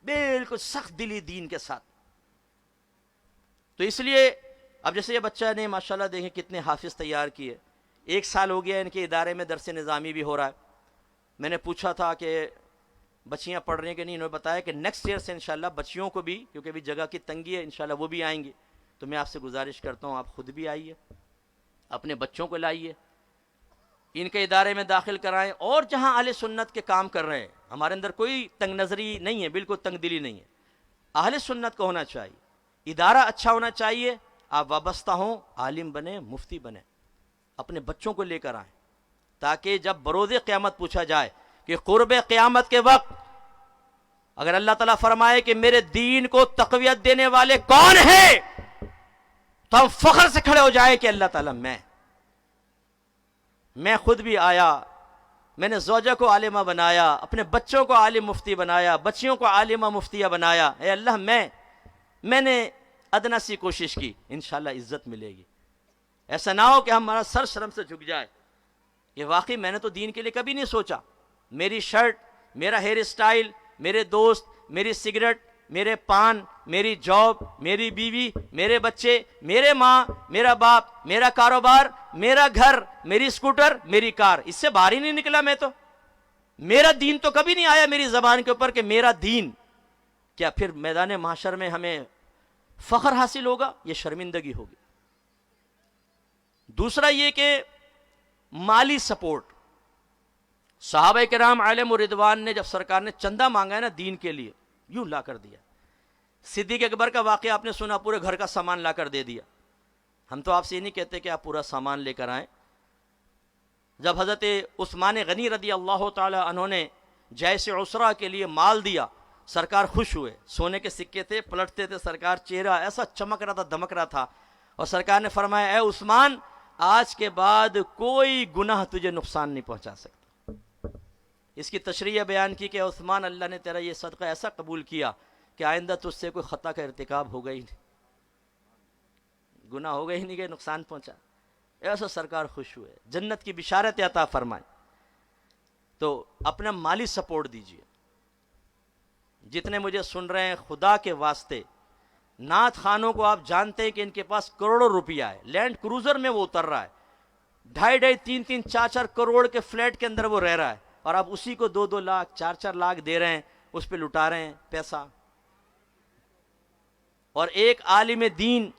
Speaker 1: بالکل سخت دلی دین کے ساتھ. تو اس لیے اب جیسے یہ بچہ نے ماشاءاللہ دیکھیں کتنے حافظ تیار کیے. 1 سال ہو گیا ان کے ادارے میں درس نظامی بھی ہو رہا ہے. میں نے پوچھا تھا کہ بچیاں پڑھ رہی ہیں کہ نہیں، انہوں نے بتایا کہ نیکسٹ ایئر سے انشاءاللہ بچیوں کو بھی، کیونکہ ابھی جگہ کی تنگی ہے، انشاءاللہ وہ بھی آئیں گی. تو میں آپ سے گزارش کرتا ہوں آپ خود بھی آئیے، اپنے بچوں کو لائیے، ان کے ادارے میں داخل کرائیں. اور جہاں اہل سنت کے کام کر رہے ہیں، ہمارے اندر کوئی تنگ نظری نہیں ہے، بالکل تنگ دلی نہیں ہے. اہل سنت کو ہونا چاہیے، ادارہ اچھا ہونا چاہیے، آپ وابستہ ہوں، عالم بنیں، مفتی بنیں، اپنے بچوں کو لے کر آئیں، تاکہ جب بروز قیامت پوچھا جائے کہ قرب قیامت کے وقت اگر اللہ تعالیٰ فرمائے کہ میرے دین کو تقویت دینے والے کون ہیں، تو ہم فخر سے کھڑے ہو جائیں کہ اللہ تعالیٰ میں خود بھی آیا، میں نے زوجہ کو عالمہ بنایا، اپنے بچوں کو عالم مفتی بنایا، بچیوں کو عالمہ مفتیہ بنایا. اے اللہ میں نے ادنا سی کوشش کی، انشاءاللہ عزت ملے گی. ایسا نہ ہو کہ ہمارا سر شرم سے جھک جائے کہ واقعی میں نے تو دین کے لیے کبھی نہیں سوچا. میری شرٹ، میرا ہیئر اسٹائل، میرے دوست، میری سگریٹ، میرے پان، میری جاب، میری بیوی، میرے بچے، میرے ماں، میرا باپ، میرا کاروبار، میرا گھر، میری اسکوٹر، میری کار، اس سے باہر ہی نہیں نکلا میں تو. میرا دین تو کبھی نہیں آیا میری زبان کے اوپر کہ میرا دین. کیا پھر میدان محشر میں ہمیں فخر حاصل ہوگا؟ یہ شرمندگی ہوگی. دوسرا یہ کہ مالی سپورٹ. صحابہ کرام علیہم رضوان نے جب سرکار نے چندہ مانگا ہے نا دین کے لیے، یوں لا کر دیا. صدیق اکبر کا واقعہ آپ نے سنا، پورے گھر کا سامان لا کر دے دیا. ہم تو آپ سے یہ نہیں کہتے کہ آپ پورا سامان لے کر آئیں. جب حضرت عثمان غنی رضی اللہ تعالی عنہ نے جیش عسرہ کے لیے مال دیا، سرکار خوش ہوئے. سونے کے سکے تھے، پلٹتے تھے، سرکار چہرہ ایسا چمک رہا تھا، دمک رہا تھا، اور سرکار نے فرمایا اے عثمان، آج کے بعد کوئی گناہ تجھے نقصان نہیں پہنچا سکتا. اس کی تشریح بیان کی کہ عثمان، اللہ نے تیرا یہ صدقہ ایسا قبول کیا کہ آئندہ تجھ سے کوئی خطا کا ارتکاب ہوگا ہی نہیں، گناہ ہوگا ہی نہیں کہ نقصان پہنچا. ایسا سرکار خوش ہوئے، جنت کی بشارت عطا فرمائے. تو اپنا مالی سپورٹ دیجیے. جتنے مجھے سن رہے ہیں خدا کے واسطے، نعت خانوں کو آپ جانتے ہیں کہ ان کے پاس کروڑوں روپیہ ہے، لینڈ کروزر میں وہ اتر رہا ہے، 2.5 4 کروڑ کے فلیٹ کے اندر وہ رہ رہا ہے، اور آپ اسی کو 2 لاکھ 4 لاکھ دے رہے ہیں، اس پہ لٹا رہے ہیں پیسہ. اور ایک عالم دین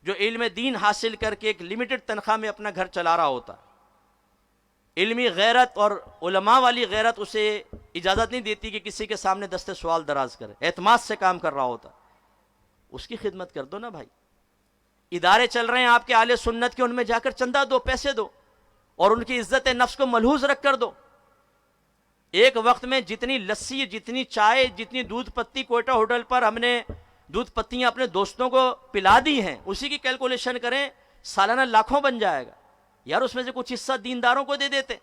Speaker 1: جو علم دین حاصل کر کے ایک لمیٹڈ تنخواہ میں اپنا گھر چلا رہا ہوتا، علمی غیرت اور علماء والی غیرت اسے اجازت نہیں دیتی کہ کسی کے سامنے دستے سوال دراز کرے، اعتماد سے کام کر رہا ہوتا، اس کی خدمت کر دو نا بھائی. ادارے چل رہے ہیں آپ کے اہل سنت کے، ان میں جا کر چندہ دو، پیسے دو، اور ان کی عزت نفس کو ملحوظ رکھ کر دو. ایک وقت میں جتنی لسی، جتنی چائے، جتنی دودھ پتی کوئٹہ ہوٹل پر ہم نے دودھ پتیاں اپنے دوستوں کو پلا دی ہیں، اسی کی کیلکولیشن کریں، سالانہ لاکھوں بن جائے گا. یار اس میں سے کچھ حصہ دینداروں کو دے دیتے،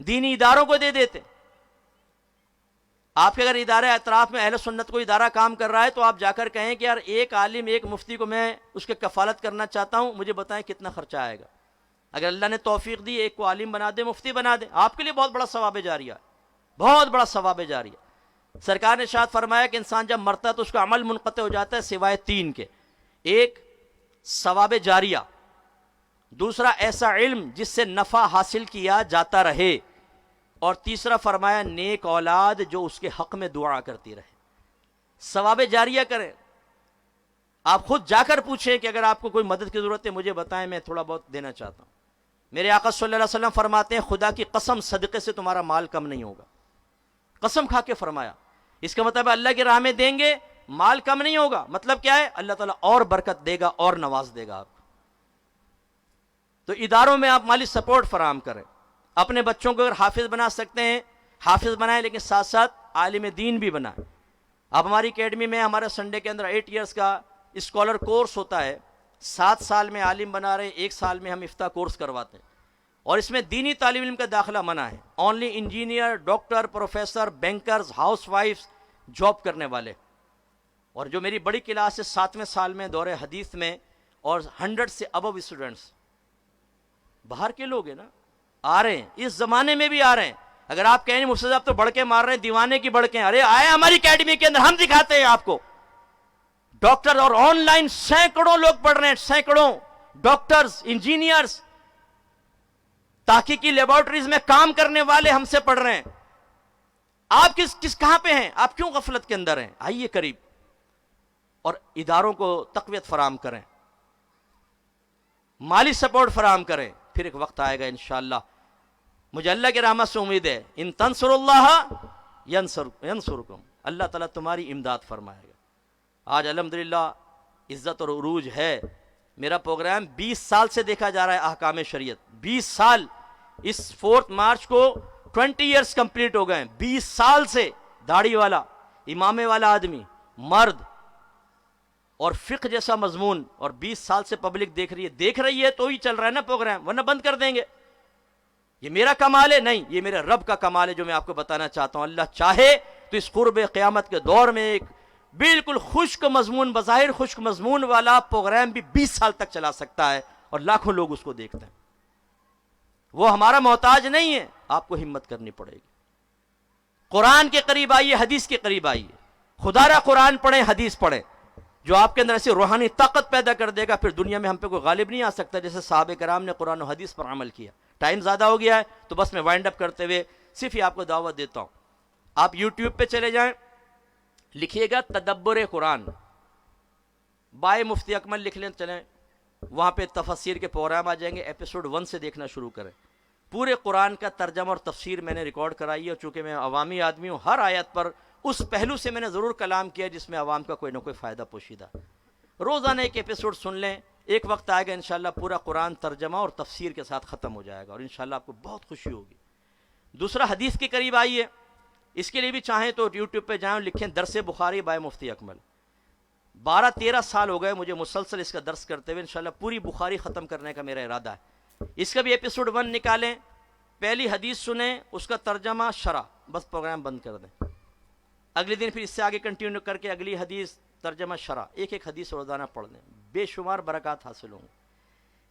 Speaker 1: دینی اداروں کو دے دیتے. آپ کے اگر ادارے اطراف میں اہل سنت کو ادارہ کام کر رہا ہے تو آپ جا کر کہیں کہ یار ایک عالم، ایک مفتی کو میں اس کے کفالت کرنا چاہتا ہوں، مجھے بتائیں کتنا خرچہ آئے گا. اگر اللہ نے توفیق دی ایک کو عالم بنا دے، مفتی بنا دے، آپ کے لیے بہت بڑا ثواب جاریہ، بہت بڑا ثواب جاریہ. سرکار نے ارشاد فرمایا کہ انسان جب مرتا ہے تو اس کا عمل منقطع ہو جاتا ہے سوائے 3 کے: ایک ثواب جاریہ، دوسرا ایسا علم جس سے نفع حاصل کیا جاتا رہے، اور تیسرا فرمایا نیک اولاد جو اس کے حق میں دعا کرتی رہے. ثواب جاریہ کریں. آپ خود جا کر پوچھیں کہ اگر آپ کو کوئی مدد کی ضرورت ہے مجھے بتائیں، میں تھوڑا بہت دینا چاہتا ہوں. میرے آقا صلی اللہ علیہ وسلم فرماتے ہیں خدا کی قسم صدقے سے تمہارا مال کم نہیں ہوگا. قسم کھا کے فرمایا. اس کا مطلب اللہ کی راہ میں دیں گے مال کم نہیں ہوگا. مطلب کیا ہے؟ اللہ تعالیٰ اور برکت دے گا اور نواز دے گا آپ کو. تو اداروں میں آپ مالی سپورٹ فراہم کریں. اپنے بچوں کو اگر حافظ بنا سکتے ہیں حافظ بنائیں، لیکن ساتھ ساتھ عالم دین بھی بنائیں. اب ہماری اکیڈمی میں ہمارے سنڈے کے اندر 8 ایئرس کا اسکالر کورس ہوتا ہے. 7 سال میں عالم بنا رہے ہیں، 1 سال میں ہم افتاح کورس کرواتے ہیں، اور اس میں دینی طالب علم کا داخلہ منع ہے. Only engineer, doctor, professor, bankers, ہاؤس وائفز، جاب کرنے والے. اور جو میری بڑی کلاس ہے 7ویں سال میں دور حدیث میں، اور 100 سے ابو اسٹوڈنٹس باہر کے لوگ ہیں نا، آ رہے ہیں، اس زمانے میں بھی آ رہے ہیں. اگر آپ کہیں مفتی صاحب تو بڑھ کے مار رہے ہیں، دیوانے کی بڑھ کے، ارے آئے ہماری اکیڈمی کے اندر، ہم دکھاتے ہیں آپ کو. ڈاکٹر اور آن لائن سینکڑوں لوگ پڑھ رہے ہیں، سینکڑوں ڈاکٹرز، انجینئرز، تحقیقی لیبارٹریز میں کام کرنے والے ہم سے پڑھ رہے ہیں. آپ کہاں پہ ہیں؟ آپ کیوں غفلت کے اندر ہیں؟ آئیے قریب اور اداروں کو تقویت فراہم کریں، مالی سپورٹ فراہم کریں. پھر ایک وقت آئے گا انشاءاللہ، مجھے اللہ کی رحمت سے امید ہے، ان تنصر اللہ ینصرکم، اللہ تعالیٰ تمہاری امداد فرمائے گا. آج الحمدللہ عزت اور عروج ہے. میرا پروگرام 20 سال سے دیکھا جا رہا ہے، احکام شریعت 20 سال. اس 4 مارچ کو 20 ایئرس کمپلیٹ ہو گئے. 20 سال سے داڑھی والا، امامے والا آدمی، مرد، اور فقہ جیسا مضمون، اور 20 سال سے پبلک دیکھ رہی ہے تو ہی چل رہا ہے نا پروگرام، ورنہ بند کر دیں گے. یہ میرا کمال ہے؟ نہیں، یہ میرے رب کا کمال ہے جو میں آپ کو بتانا چاہتا ہوں. اللہ چاہے تو اس قرب قیامت کے دور میں ایک بالکل خشک مضمون، بظاہر خشک مضمون والا پروگرام بھی 20 سال تک چلا سکتا ہے، اور لاکھوں لوگ اس کو دیکھتے ہیں. وہ ہمارا محتاج نہیں ہے. آپ کو ہمت کرنی پڑے گی. قرآن کے قریب آئیے، حدیث کے قریب آئیے. خدا را قرآن پڑھیں، حدیث پڑھیں، جو آپ کے اندر ایسی روحانی طاقت پیدا کر دے گا. پھر دنیا میں ہم پہ کوئی غالب نہیں آ سکتا، جیسے صحابہ کرام نے قرآن و حدیث پر عمل کیا. ٹائم زیادہ ہو گیا ہے تو بس میں وائنڈ اپ کرتے ہوئے صرف ہی آپ کو دعوت دیتا ہوں. آپ یوٹیوب پہ چلے جائیں، لکھیے گا تدبر قرآن، بائے مفتی اکمل لکھ لیں، چلیں وہاں پہ تفسیر کے پروگرام آ جائیں گے. ایپیسوڈ 1 سے دیکھنا شروع کریں. پورے قرآن کا ترجمہ اور تفسیر میں نے ریکارڈ کرائی ہے، اور چونکہ میں عوامی آدمی ہوں، ہر آیت پر اس پہلو سے میں نے ضرور کلام کیا جس میں عوام کا کوئی نہ کوئی فائدہ پوشیدہ. روزانہ ایک ایپیسوڈ سن لیں. ایک وقت آئے گا انشاءاللہ پورا قرآن ترجمہ اور تفسیر کے ساتھ ختم ہو جائے گا، اور انشاءاللہ آپ کو بہت خوشی ہوگی. دوسرا، حدیث کے قریب آئیے. اس کے لیے بھی چاہیں تو یوٹیوب پہ جائیں، لکھیں درس بخاری بائے مفتی اکمل. 12-13 سال ہو گئے مجھے مسلسل اس کا درس کرتے ہوئے. انشاءاللہ پوری بخاری ختم کرنے کا میرا ارادہ ہے. اس کا بھی ایپیسوڈ 1 نکالیں، پہلی حدیث سنیں، اس کا ترجمہ شرح، بس پروگرام بند کر دیں. اگلے دن پھر اس سے آگے کنٹینیو کر کے اگلی حدیث، ترجمہ شرح، ایک حدیث روزانہ پڑھ دیں، بے شمار برکات حاصل ہوں گے.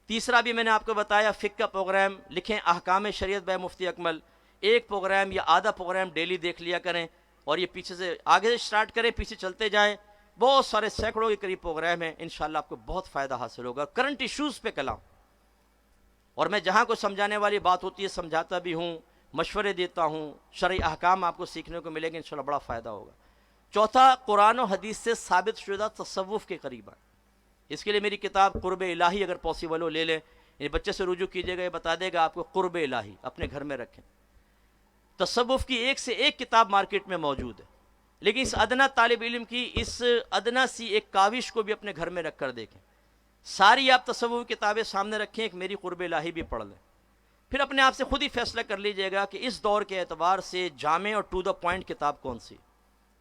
Speaker 1: تیسرا بھی میں نے آپ کو بتایا، فقہ کا پروگرام لکھیں، احکام شریعت بائے مفتی اکمل. ایک پروگرام یا آدھا پروگرام ڈیلی دیکھ لیا کریں، اور یہ پیچھے سے آگے سے سٹارٹ کریں، پیچھے چلتے جائیں. بہت سارے سینکڑوں کے قریب پروگرام ہیں، انشاءاللہ آپ کو بہت فائدہ حاصل ہوگا. کرنٹ ایشوز پہ کلام، اور میں جہاں کو سمجھانے والی بات ہوتی ہے سمجھاتا بھی ہوں، مشورے دیتا ہوں، شرعی احکام آپ کو سیکھنے کو ملے گا، انشاءاللہ بڑا فائدہ ہوگا. چوتھا، قرآن و حدیث سے ثابت شدہ تصوف کے قریب آئیں. اس کے لیے میری کتاب قرب الہی اگر پاسبل ہو لے لیں، یعنی بچے سے رجوع کیجیے گا، یہ بتا دے گا آپ کو قرب الہی، اپنے گھر میں رکھیں. تصوف کی ایک سے ایک کتاب مارکیٹ میں موجود ہے، لیکن اس ادنا طالب علم کی اس ادنا سی ایک کاوش کو بھی اپنے گھر میں رکھ کر دیکھیں. ساری آپ تصوف کتابیں سامنے رکھیں، ایک میری قرب الہی بھی پڑھ لیں، پھر اپنے آپ سے خود ہی فیصلہ کر لیجئے گا کہ اس دور کے اعتبار سے جامع اور ٹو دا پوائنٹ کتاب کون سی.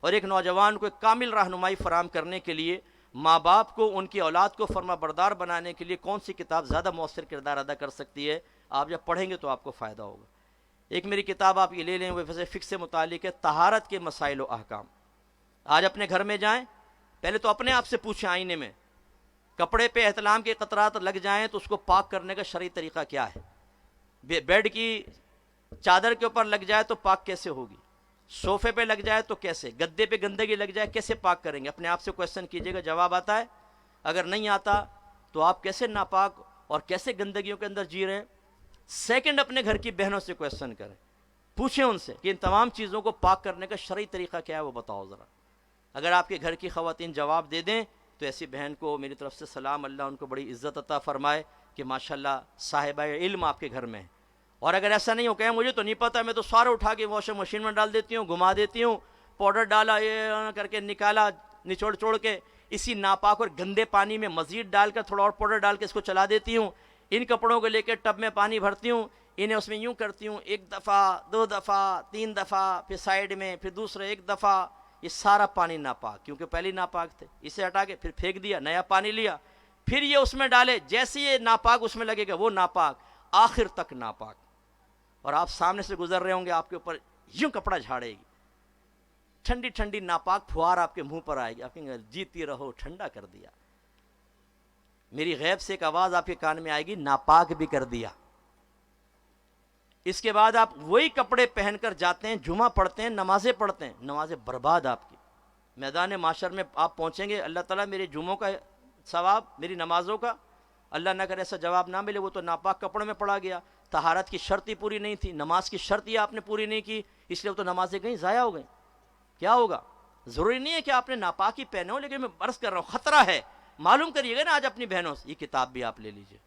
Speaker 1: اور ایک نوجوان کو ایک کامل رہنمائی فراہم کرنے کے لیے، ماں باپ کو ان کی اولاد کو فرما بردار بنانے کے لیے کون سی کتاب زیادہ مؤثر کردار ادا کر سکتی ہے، آپ جب پڑھیں گے تو آپ کو فائدہ ہوگا. ایک میری کتاب آپ یہ لے لیں، وہ فقہ سے متعلق ہے، طہارت کے مسائل و احکام. آج اپنے گھر میں جائیں، پہلے تو اپنے آپ سے پوچھیں آئینے میں، کپڑے پہ احتلام کے قطرات لگ جائیں تو اس کو پاک کرنے کا شرعی طریقہ کیا ہے؟ بیڈ کی چادر کے اوپر لگ جائے تو پاک کیسے ہوگی؟ صوفے پہ لگ جائے تو کیسے؟ گدے پہ گندگی لگ جائے کیسے پاک کریں گے؟ اپنے آپ سے کویسچن کیجئے گا، جواب آتا ہے؟ اگر نہیں آتا تو آپ کیسے ناپاک اور کیسے گندگیوں کے اندر جی رہے ہیں؟ سیکنڈ، اپنے گھر کی بہنوں سے کویسچن کریں، پوچھیں ان سے کہ ان تمام چیزوں کو پاک کرنے کا شرعی طریقہ کیا ہے، وہ بتاؤ ذرا. اگر آپ کے گھر کی خواتین جواب دے دیں تو ایسی بہن کو میری طرف سے سلام، اللہ ان کو بڑی عزت عطا فرمائے کہ ماشاءاللہ صاحبہ علم آپ کے گھر میں ہے. اور اگر ایسا نہیں ہو کہ مجھے تو نہیں پتہ، میں تو سارا اٹھا کے واشنگ مشین میں ڈال دیتی ہوں، گھما دیتی ہوں، پاؤڈر ڈالا، یہ کر کے نکالا نچوڑ کے، اسی ناپاک اور گندے پانی میں مزید ڈال کر تھوڑا اور پاؤڈر ڈال کے اس کو چلا دیتی ہوں، ان کپڑوں کو لے کے ٹب میں پانی بھرتی ہوں، انہیں اس میں یوں کرتی ہوں، ایک دفعہ، دو دفعہ، تین دفعہ، پھر سائیڈ میں، پھر دوسرے ایک دفعہ، یہ سارا پانی ناپاک، کیونکہ پہلے ناپاک تھے، اسے ہٹا کے پھر پھینک دیا، نیا پانی لیا، پھر یہ اس میں ڈالے، جیسے یہ ناپاک اس میں لگے گا وہ ناپاک، آخر تک ناپاک. اور آپ سامنے سے گزر رہے ہوں گے، آپ کے اوپر یوں کپڑا جھاڑے گی، ٹھنڈی ٹھنڈی ناپاک پھوار آپ کے منہ پر آئے گی، آپ کہیں گے جیتی رہو، ٹھنڈا کر دیا. میری غیب سے ایک آواز آپ کے کان میں آئے گی، ناپاک بھی کر دیا. اس کے بعد آپ وہی کپڑے پہن کر جاتے ہیں، جمعہ پڑھتے ہیں، نمازیں پڑھتے ہیں، نمازیں برباد آپ کی. میدان معاشر میں آپ پہنچیں گے، اللہ تعالیٰ میرے جمعوں کا ثواب، میری نمازوں کا، اللہ نہ کرے ایسا جواب نہ ملے، وہ تو ناپاک کپڑوں میں پڑا گیا، طہارت کی شرط ہی پوری نہیں تھی، نماز کی شرط ہی آپ نے پوری نہیں کی، اس لیے وہ تو نمازیں گئیں، ضائع ہو گئیں. کیا ہوگا؟ ضروری نہیں ہے کہ آپ نے ناپاک ہی پہنے ہو، لیکن میں عرض کر رہا ہوں خطرہ ہے. معلوم کریے گا نا آج اپنی بہنوں سے، یہ کتاب بھی آپ لے لیجئے.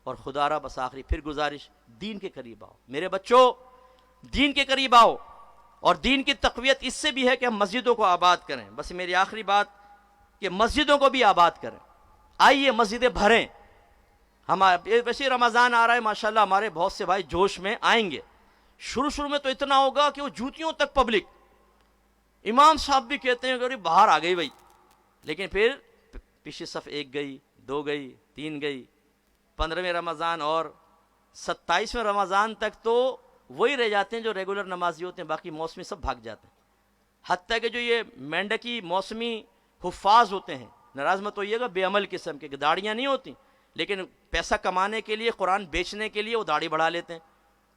Speaker 1: اور خدا را بس آخری پھر گزارش، دین کے قریب آؤ میرے بچوں، دین کے قریب آؤ. اور دین کی تقویت اس سے بھی ہے کہ ہم مسجدوں کو آباد کریں. بس میری آخری بات کہ مسجدوں کو بھی آباد کریں. آئیے مسجدیں بھریں. ویسے رمضان آ رہا ہے، ماشاءاللہ ہمارے بہت سے بھائی جوش میں آئیں گے. شروع میں تو اتنا ہوگا کہ وہ جوتیوں تک پبلک، امام صاحب بھی کہتے ہیں کہ باہر آ گئی بھائی، لیکن پھر پیچھے صف 1 گئی، 2 گئی، 3 گئی، 15ویں رمضان اور 27ویں رمضان تک تو وہی رہ جاتے ہیں جو ریگولر نمازی ہوتے ہیں، باقی موسمی سب بھاگ جاتے ہیں. حتیٰ کہ جو یہ مینڈکی موسمی حفاظ ہوتے ہیں، ناراض مت ہوئیے گا، بے عمل قسم کے، داڑیاں نہیں ہوتی لیکن پیسہ کمانے کے لیے، قرآن بیچنے کے لیے وہ داڑھی بڑھا لیتے ہیں،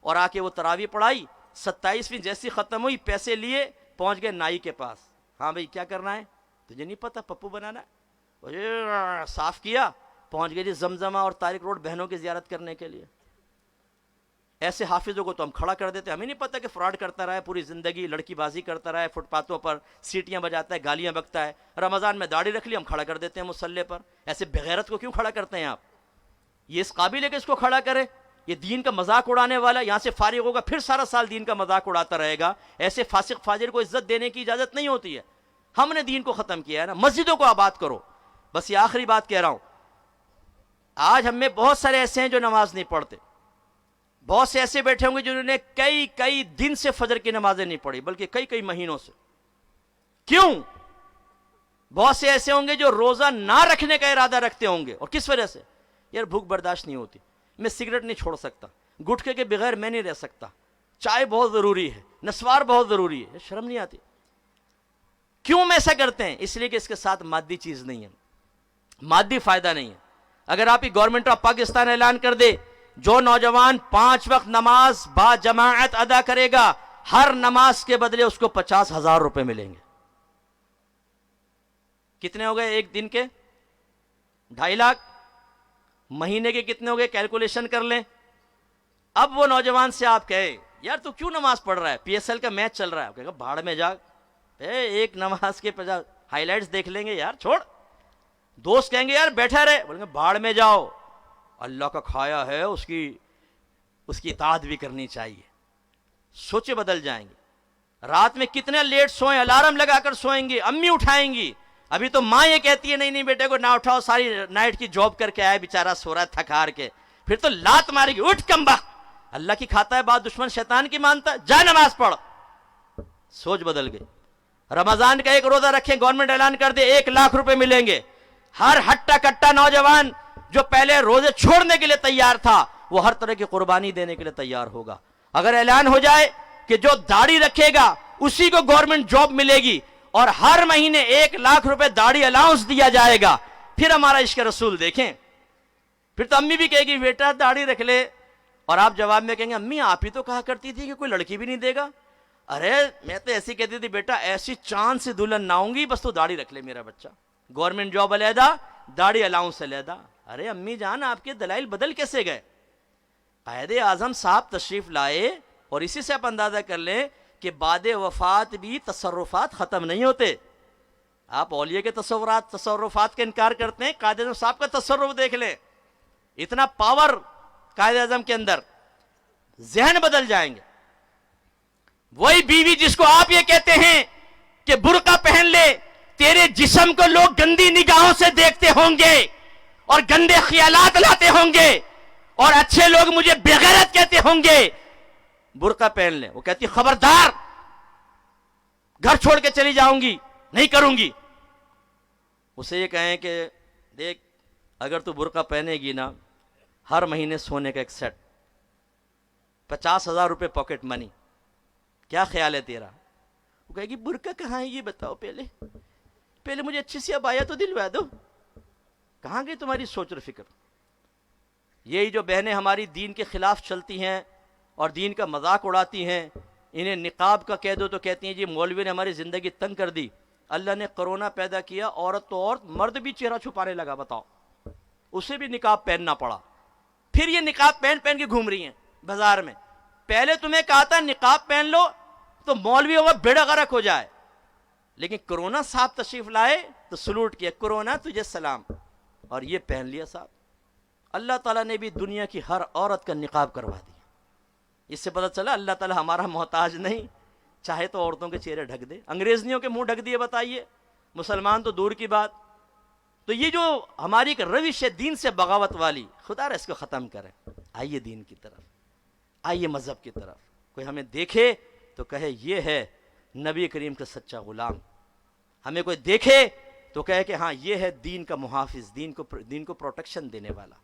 Speaker 1: اور آ کے وہ تراویح پڑھائی، 27ویں جیسی ختم ہوئی، پیسے لیے، پہنچ گئے نائی کے پاس. ہاں بھائی کیا کرنا ہے تجھے نہیں پتہ، پپو بنانا ہے، صاف کیا، پہنچ گئے جی زمزمہ اور طارق روڈ بہنوں کی زیارت کرنے کے لیے. ایسے حافظوں کو تو ہم کھڑا کر دیتے ہیں، ہمیں نہیں پتہ کہ فراڈ کرتا رہا ہے پوری زندگی، لڑکی بازی کرتا رہا ہے، فٹ پاتھوں پر سیٹیاں بجاتا ہے، گالیاں بکتا ہے، رمضان میں داڑھی رکھ لی ہم کھڑا کر دیتے ہیں مصلی پر. ایسے بغیرت کو کیوں کھڑا کرتے ہیں آپ؟ یہ اس قابل ہے کہ اس کو کھڑا کرے؟ یہ دین کا مذاق اڑانے والا یہاں سے فارغ ہوگا پھر سارا سال دین کا مذاق اڑاتا رہے گا. ایسے فاسق فاجر کو عزت دینے کی اجازت نہیں ہوتی ہے. ہم نے دین کو ختم کیا ہے نا. مسجدوں کو آباد کرو. بس یہ آخری بات کہہ رہا ہوں، آج ہم میں بہت سارے ایسے ہیں جو نماز نہیں پڑھتے، بہت سے ایسے بیٹھے ہوں گے جنہوں نے کئی دن سے فجر کی نمازیں نہیں پڑھی، بلکہ کئی مہینوں سے. کیوں؟ بہت سے ایسے ہوں گے جو روزہ نہ رکھنے کا ارادہ رکھتے ہوں گے، اور کس وجہ سے؟ یار بھوک برداشت نہیں ہوتی، میں سگریٹ نہیں چھوڑ سکتا، گٹکے کے بغیر میں نہیں رہ سکتا، چائے بہت ضروری ہے، نسوار بہت ضروری ہے. شرم نہیں آتی؟ کیوں میں ایسا کرتے ہیں؟ اس لیے کہ اس کے ساتھ مادی چیز نہیں ہے، مادی فائدہ نہیں ہے. اگر آپ کی گورنمنٹ آف پاکستان اعلان کر دے جو نوجوان 5 وقت نماز با جماعت ادا کرے گا ہر نماز کے بدلے اس کو 50,000 روپے ملیں گے. کتنے ہو گئے ایک دن کے؟ 2.5 لاکھ. مہینے کے کتنے ہو گئے کیلکولیشن کر لیں. اب وہ نوجوان سے آپ کہے یار تو کیوں نماز پڑھ رہا ہے, پی ایس ایل کا میچ چل رہا ہے, کہے گا بھاڑ میں جا, ایک نماز کے 50 ہائی لائٹس دیکھ لیں گے یار چھوڑ. دوست کہیں گے یار بیٹھا رہے, بولیں گے بھاڑ میں جاؤ, اللہ کا کھایا ہے اس کی اطاعت بھی کرنی چاہیے. سوچے بدل جائیں گے. رات میں کتنے لیٹ سوئیں, الارم لگا کر سوئیں گے, امی اٹھائیں گی. ابھی تو ماں یہ کہتی ہے نہیں بیٹے کو نہ اٹھاؤ, ساری نائٹ کی جاب کر کے آیا بیچارہ سو رہا ہے تھک ہار کے, پھر تو لات مارے گی, اٹھ کمبا, اللہ کی کھاتا ہے بات, دشمن شیطان کی مانتا ہے, جا نماز پڑھ. سوچ بدل گئی. رمضان کا ایک روزہ رکھیں, گورنمنٹ اعلان کر دے 1 لاکھ روپے ملیں گے. ہر ہٹا کٹا نوجوان جو پہلے روزے چھوڑنے کے لیے تیار تھا وہ ہر طرح کی قربانی دینے کے لیے تیار ہوگا. اگر اعلان ہو جائے کہ جو داڑھی رکھے گا اسی کو گورنمنٹ جاب ملے گی اور ہر مہینے 1 لاکھ روپے داڑھی الاؤنس دیا جائے گا, پھر ہمارا عشق رسول دیکھیں. پھر تو امی بھی کہے گی بیٹا داڑھی رکھ لے, اور آپ جواب میں کہیں گے امی آپ ہی تو کہا کرتی تھی کہ کوئی لڑکی بھی نہیں دے گا. ارے میں تو ایسی کہتی تھی بیٹا ایسی چاند سے دلہن نہ ہوں گی, بس تو داڑھی رکھ لے میرا بچہ, گورنمنٹ جاب علیحدہ داڑھی الاؤنس علیحدہ. ارے امی جان آپ کے دلائل بدل کیسے گئے؟ قائد اعظم صاحب تشریف لائے اور اسی سے آپ اندازہ کر لیں کہ بعد وفات بھی تصرفات ختم نہیں ہوتے. آپ اولیاء کے تصرفات کا انکار کرتے ہیں, قائد اعظم صاحب کا تصرف دیکھ لیں, اتنا پاور قائد اعظم کے اندر, ذہن بدل جائیں گے. وہی بیوی جس کو آپ یہ کہتے ہیں کہ برقع پہن لے, تیرے جسم کو لوگ گندی نگاہوں سے دیکھتے ہوں گے اور گندے خیالات لاتے ہوں گے اور اچھے لوگ مجھے بےغیرت کہتے ہوں گے, برقع پہن لے. وہ کہتی خبردار, گھر چھوڑ کے چلی جاؤں گی, نہیں کروں گی. اسے یہ کہیں کہ دیکھ اگر تو برقع پہنے گی نا, ہر مہینے سونے کا ایک سیٹ, 50,000 روپے پاکٹ منی, کیا خیال ہے تیرا؟ وہ کہے گی برقع کہاں ہے یہ بتاؤ, پہلے مجھے اچھی سی عبایا تو دلوا دو. کہاں گئی تمہاری سوچ اور فکر؟ یہی جو بہنیں ہماری دین کے خلاف چلتی ہیں اور دین کا مذاق اڑاتی ہیں, انہیں نقاب کا کہہ دو تو کہتی ہیں جی مولوی نے ہماری زندگی تنگ کر دی. اللہ نے کرونا پیدا کیا, عورت تو عورت, مرد بھی چہرہ چھپانے لگا, بتاؤ اسے بھی نقاب پہننا پڑا. پھر یہ نقاب پہن کے گھوم رہی ہیں بازار میں. پہلے تمہیں کہا تھا نقاب پہن لو تو مولوی ہوگا بیڑا غرق ہو جائے, لیکن کرونا صاحب تشریف لائے تو سلوٹ کیا, کرونا تجھے سلام, اور یہ پہن لیا صاحب. اللہ تعالیٰ نے بھی دنیا کی ہر عورت کا نقاب کروا دیا. اس سے پتہ چلا اللہ تعالیٰ ہمارا محتاج نہیں, چاہے تو عورتوں کے چہرے ڈھک دے. انگریزنیوں کے منہ ڈھک دیے بتائیے, مسلمان تو دور کی بات. تو یہ جو ہماری ایک روش ہے دین سے بغاوت والی, خدا را اس کو ختم کریں. آئیے دین کی طرف, آئیے مذہب کی طرف. کوئی ہمیں دیکھے تو کہے یہ ہے نبی کریم کا سچا غلام. ہمیں کوئی دیکھے تو کہے کہ ہاں یہ ہے دین کا محافظ, دین کو پروٹیکشن دینے والا.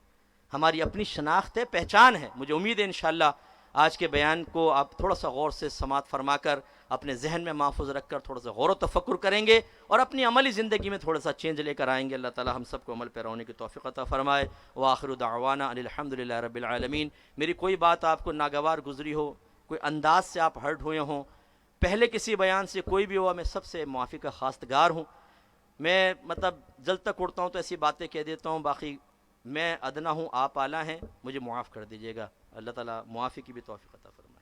Speaker 1: ہماری اپنی شناخت ہے, پہچان ہے. مجھے امید ہے انشاءاللہ آج کے بیان کو آپ تھوڑا سا غور سے سماعت فرما کر اپنے ذہن میں محفوظ رکھ کر تھوڑا سا غور و تفکر کریں گے اور اپنی عملی زندگی میں تھوڑا سا چینج لے کر آئیں گے. اللہ تعالی ہم سب کو عمل پیرا ہونے کی توفیق عطا فرمائے. وآخر دعوانا ان الحمدللہ رب العالمین. میری کوئی بات آپ کو ناگوار گزری ہو, کوئی انداز سے آپ ہرٹ ہوئے ہوں, پہلے کسی بیان سے کوئی بھی ہوا, میں سب سے معافی کا خواستگار ہوں. میں جلد تک اڑتا ہوں تو ایسی باتیں کہہ دیتا ہوں, باقی میں ادنا ہوں آپ اعلیٰ ہیں, مجھے معاف کر دیجیے گا. اللہ تعالیٰ معافی کی بھی توفیق عطا فرمائے.